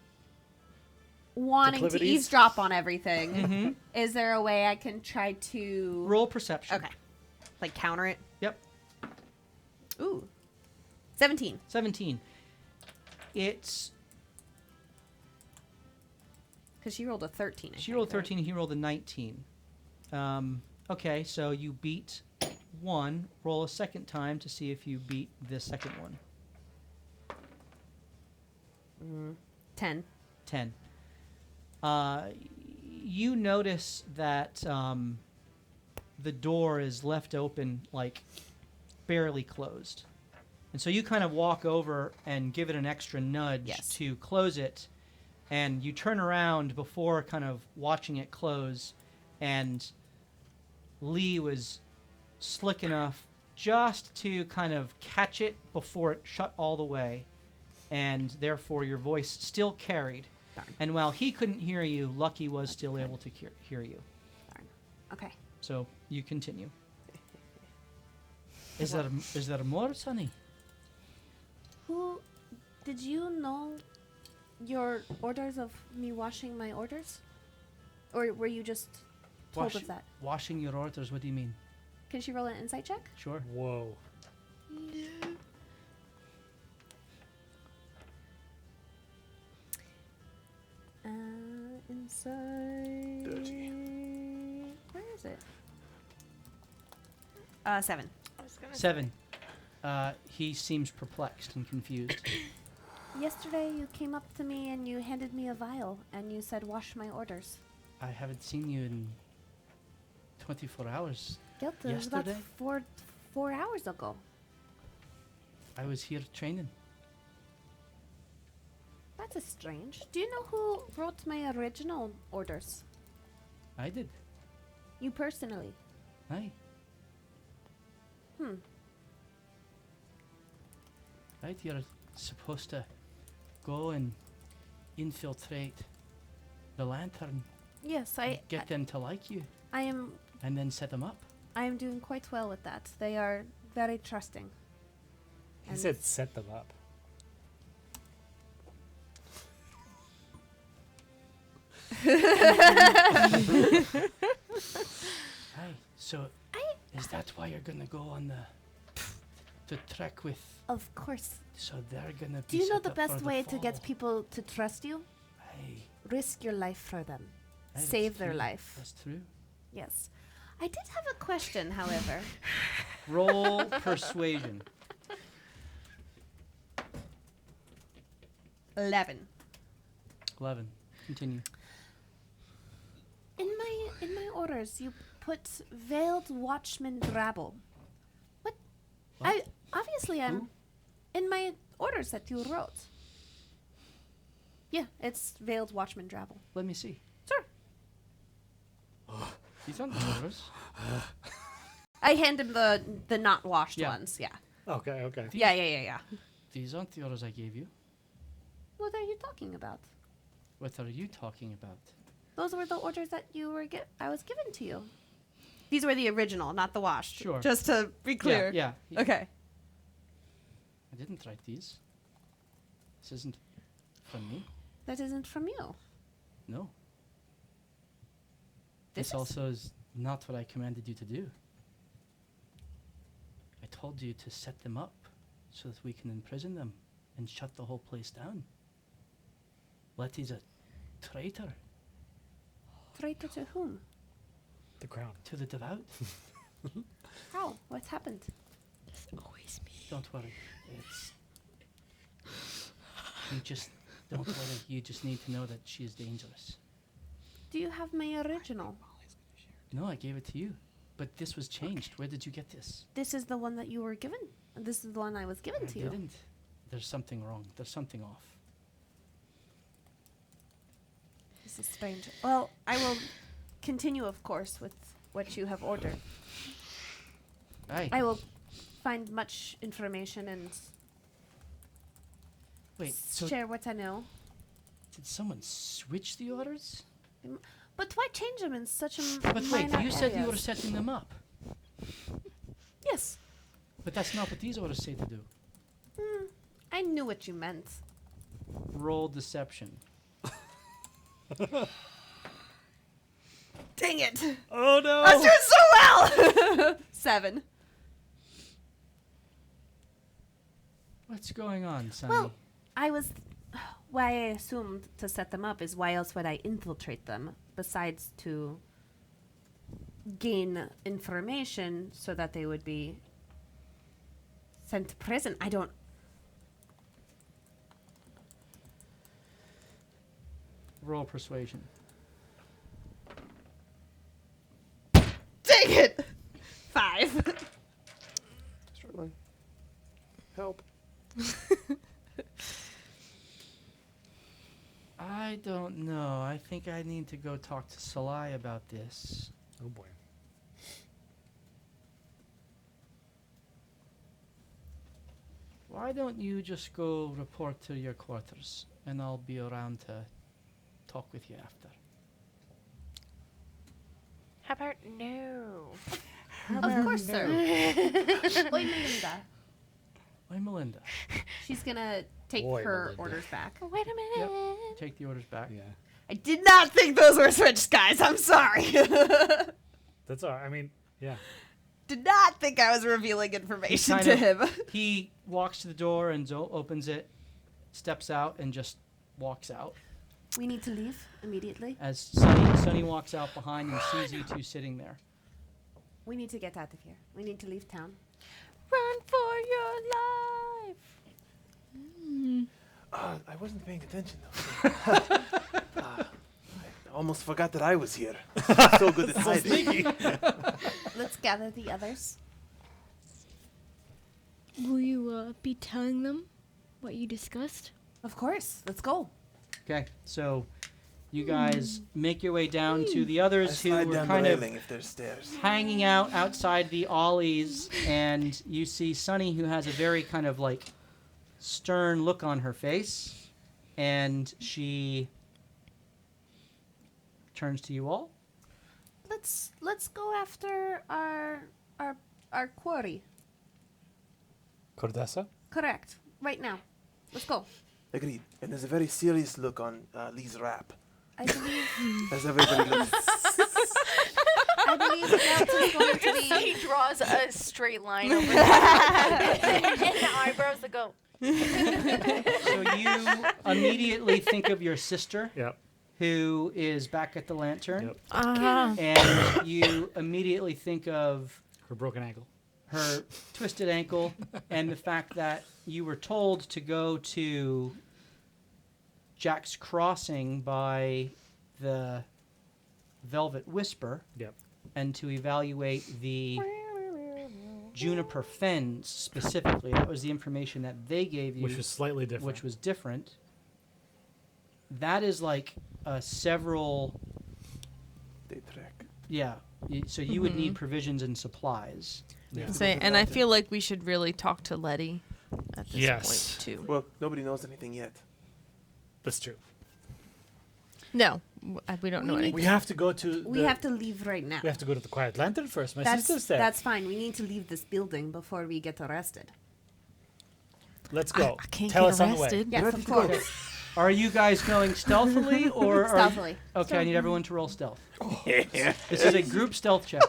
wanting to Proclivities? eavesdrop on everything, Mhm. is there a way I can try to Roll perception. Okay. Like counter it? Yep. Ooh. 17. 17. It's Because she rolled a 13. she rolled 13. He rolled a 19. Okay, so you beat one. Roll a second time to see if you beat the second one. 10. 10. You notice that the door is left open, barely closed. And so you kind of walk over and give it an extra nudge Yes. to close it. And you turn around before kind of watching it close. And Lee was slick enough just to kind of catch it before it shut all the way. And therefore your voice still carried. Darn. And while he couldn't hear you, Lucky was still able to hear you. Darn. Okay. So you continue. Is that a more, Sonny? Who did you know your orders of me washing my orders? Or were you just told of that? Washing your orders, what do you mean? Can she roll an insight check? Sure. Whoa. Inside. Dirty. Where is it? 7. I was gonna 7. He seems perplexed and confused. Yesterday you came up to me and you handed me a vial and you said wash my orders. I haven't seen you in 24 hours. Guilt, it was about Yesterday? 4 hours ago. I was here training. That's a strange. Do you know who wrote my original orders? I did. You personally. Aye. Right? You're supposed to go and infiltrate the lantern, Yes, get them to like you, I am and then set them up. I am doing quite well with that. They are very trusting. He And said set them up. Aye. So is that why you're gonna go on the trek with? of course. So they're gonna. Do be you know set the up for best way to get fall. people to trust you? Aye. Risk your life for them. Aye, that's Save their true. life. That's true. Yes. I did have a question, however. Roll persuasion. 11. 11. Continue. In my orders, you put veiled watchman drabble. What? What? Obviously I'm Who? in my orders that you wrote. Yeah, it's veiled watchman drabble. Let me see. Sure. These aren't yours. I hand him the not washed Yeah. ones. Yeah. Okay, okay. Yeah. These aren't the orders I gave you. What are you talking about? What are you talking about? Those were the orders that I was given to you. These were the original, not the washed. Sure. Just to be clear. Yeah. Okay. I didn't write these. This isn't from me. That isn't from you. No. This This is- also is not what I commanded you to do. I told you to set them up so that we can imprison them and shut the whole place down. Letty's a traitor Traitor to whom? The crown. to the devout. How? What's happened? It's always me. Don't worry. It's. You just. Don't worry. You just need to know that she is dangerous. Do you have my original? No, I gave it to you. But this was changed. Where did you get this? This is the one that you were given. And this is the one I was given I to you. didn't. There's something wrong. There's something off. This is strange. Well, I will continue, of course, with what you have ordered. Aye. I will find much information and Wait, so share what I know. did someone switch the orders? But why change them in such a But wait, minor you said you were areas? setting them up. Yes. But that's not what these orders say to do. I knew what you meant. Roll deception. Dang it! Oh no! I was doing so well! 7. What's going on, Sonny? Well, I was. Why I assumed to set them up is why else would I infiltrate them besides to gain information so that they would be sent to prison? I don't. Roll persuasion. Dang it! 5. Struggling. Help. I don't know. I think I need to go talk to Salai about this. Oh boy. Why don't you just go report to your quarters, and I'll be around to talk with you after. How about no? Of course, sir. Oi, Melinda. Oi, Melinda. She's gonna take Oi, her Melinda. orders back. Wait a minute. Take the orders back. Yeah. I did not think those were switched, guys. I'm sorry. That's all right. I mean, yeah. Did not think I was revealing information kind to of- him. He walks to the door and opens it, steps out, and just walks out. We need to leave immediately. As Sonny walks out behind and sees you two sitting there. We need to get out of here. We need to leave town. Run for your life. I wasn't paying attention though. I almost forgot that I was here. So good at hiding. Let's gather the others. Will you be telling them what you discussed? Of course. Let's go. Okay, so you guys make your way down to the I others who slide were down kind the of railing if there's stairs. hanging out outside the ollies, and you see Sonny, who has a very kind of like stern look on her face, and she turns to you all. Let's go after our quarry. Cordessa? Correct. Right now. Let's go. Agreed. And there's a very serious look on Lee's rap. I believe As everybody looks. Gelt is going to be. He draws a straight line over there. And the eyebrows that go. So you immediately think of your sister, Yep. who is back at the lantern, Yep. and you immediately think of Her broken ankle. her twisted ankle and the fact that you were told to go to Jack's Crossing by the Velvet Whisper Yep. and to evaluate the Juniper Fens specifically. That was the information that they gave you, Which was slightly different. which was different. That is like several, They track. yeah. So you would need provisions and supplies. Yeah. Say, and I feel like we should really talk to Letty at this Yes. point too. Well, nobody knows anything yet. That's true. No, we don't know We need anything. We have to go to We have to leave right now. we have to go to the Quiet Lantern first. My That's sister's there. that's fine. We need to leave this building before we get arrested. Let's go. I can't Tell get us on the way. arrested. Yes, ready of to go. course. Are you guys going stealthily or Stealthily. Okay, I need everyone to roll stealth. This is a group stealth check.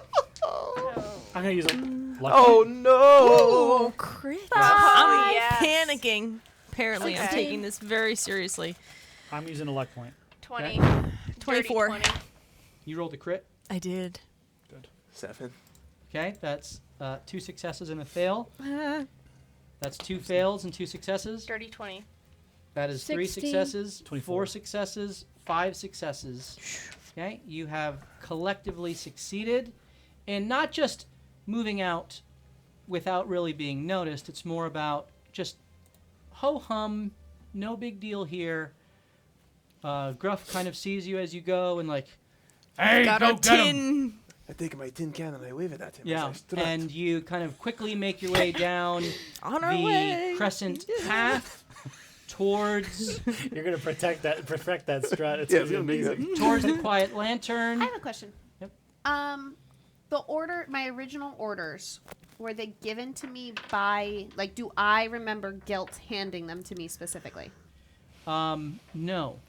I'm gonna use a luck Oh point. no! Oh, crit. I'm yes. panicking. Apparently, I'm Okay. taking this very seriously. I'm using a luck point. 20. Okay. Dirty 24. 20. You rolled a crit. I did. 7. Okay, that's 2 successes and a fail. That's 2 fails and 2 successes. Dirty 20. That is 3 16. successes, 24. 4 successes, 5 successes. Okay, you have collectively succeeded in not just moving out without really being noticed. It's more about just ho-hum, no big deal here. Gruff kind of sees you as you go and like, Hey, Got go a get him. tin. I take my tin can and I wave it at him. yeah, As I strut. and you kind of quickly make your way down On our the way. crescent path towards You're gonna perfect that strut. It's Yeah, gonna be it's gonna be amazing. towards the quiet lantern. I have a question. Yep. My original orders, were they given to me by, like, do I remember Gelt handing them to me specifically? No.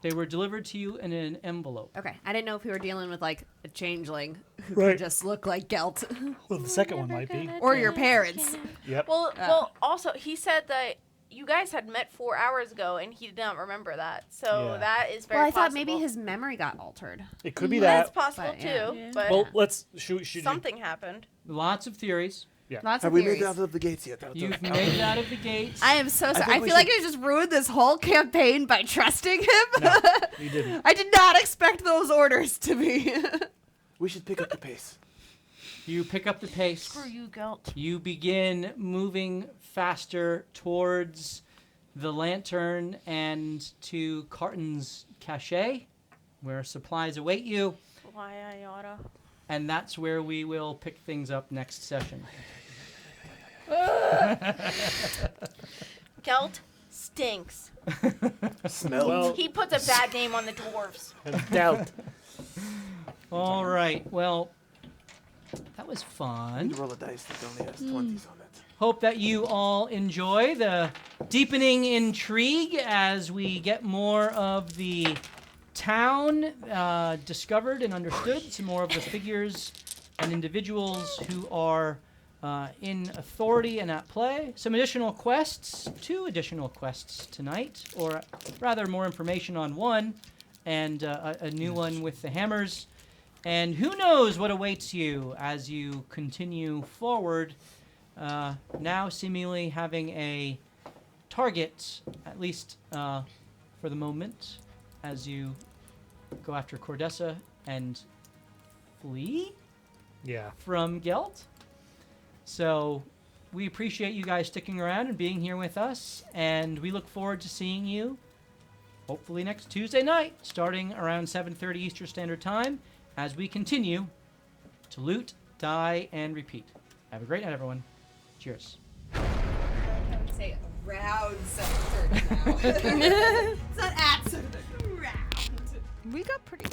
They were delivered to you in an envelope. Okay, I didn't know if we were dealing with, like, a changeling who Right. could just look like Gelt. Well, the second one might be. Or your parents. Yep. Well, also, he said that you guys had met 4 hours ago, and he did not remember that. So Yeah. that is very Well, I possible. thought maybe his memory got altered. It could be That's that. possible, But, yeah. too. Yeah. But Well, let's shoot. something happened. Lots of theories. Lots Have of we theories. made it out of the gates yet? You've made it out of the gates. I am so sorry. think I we feel like I just ruined this whole campaign by trusting him. No, you didn't. I did not expect those orders to be. We should pick up the pace. You pick up the pace. Screw you, Gelt. You begin moving faster towards the lantern and to Carton's cache, where supplies await you, Why I oughta. and that's where we will pick things up next session. Gelt stinks. Smell. Well, He puts a bad name on the dwarves. doubt. All right. Well, that was I fun. need to roll a dice that only has 20s on it. Hope that you all enjoy the deepening intrigue as we get more of the town discovered and understood, some more of the figures and individuals who are in authority and at play. Some additional quests, 2 additional quests tonight, or rather more information on one, and a new one with the hammers. And who knows what awaits you as you continue forward, now seemingly having a target, at least for the moment, as you go after Cordessa and flee Yeah. from Gelt. So we appreciate you guys sticking around and being here with us, and we look forward to seeing you hopefully next Tuesday night, starting around 7:30 Eastern Standard Time, as we continue to loot, die, and repeat. Have a great night, everyone. Cheers. I would say round set of turns now. It's not at set of round. We got pretty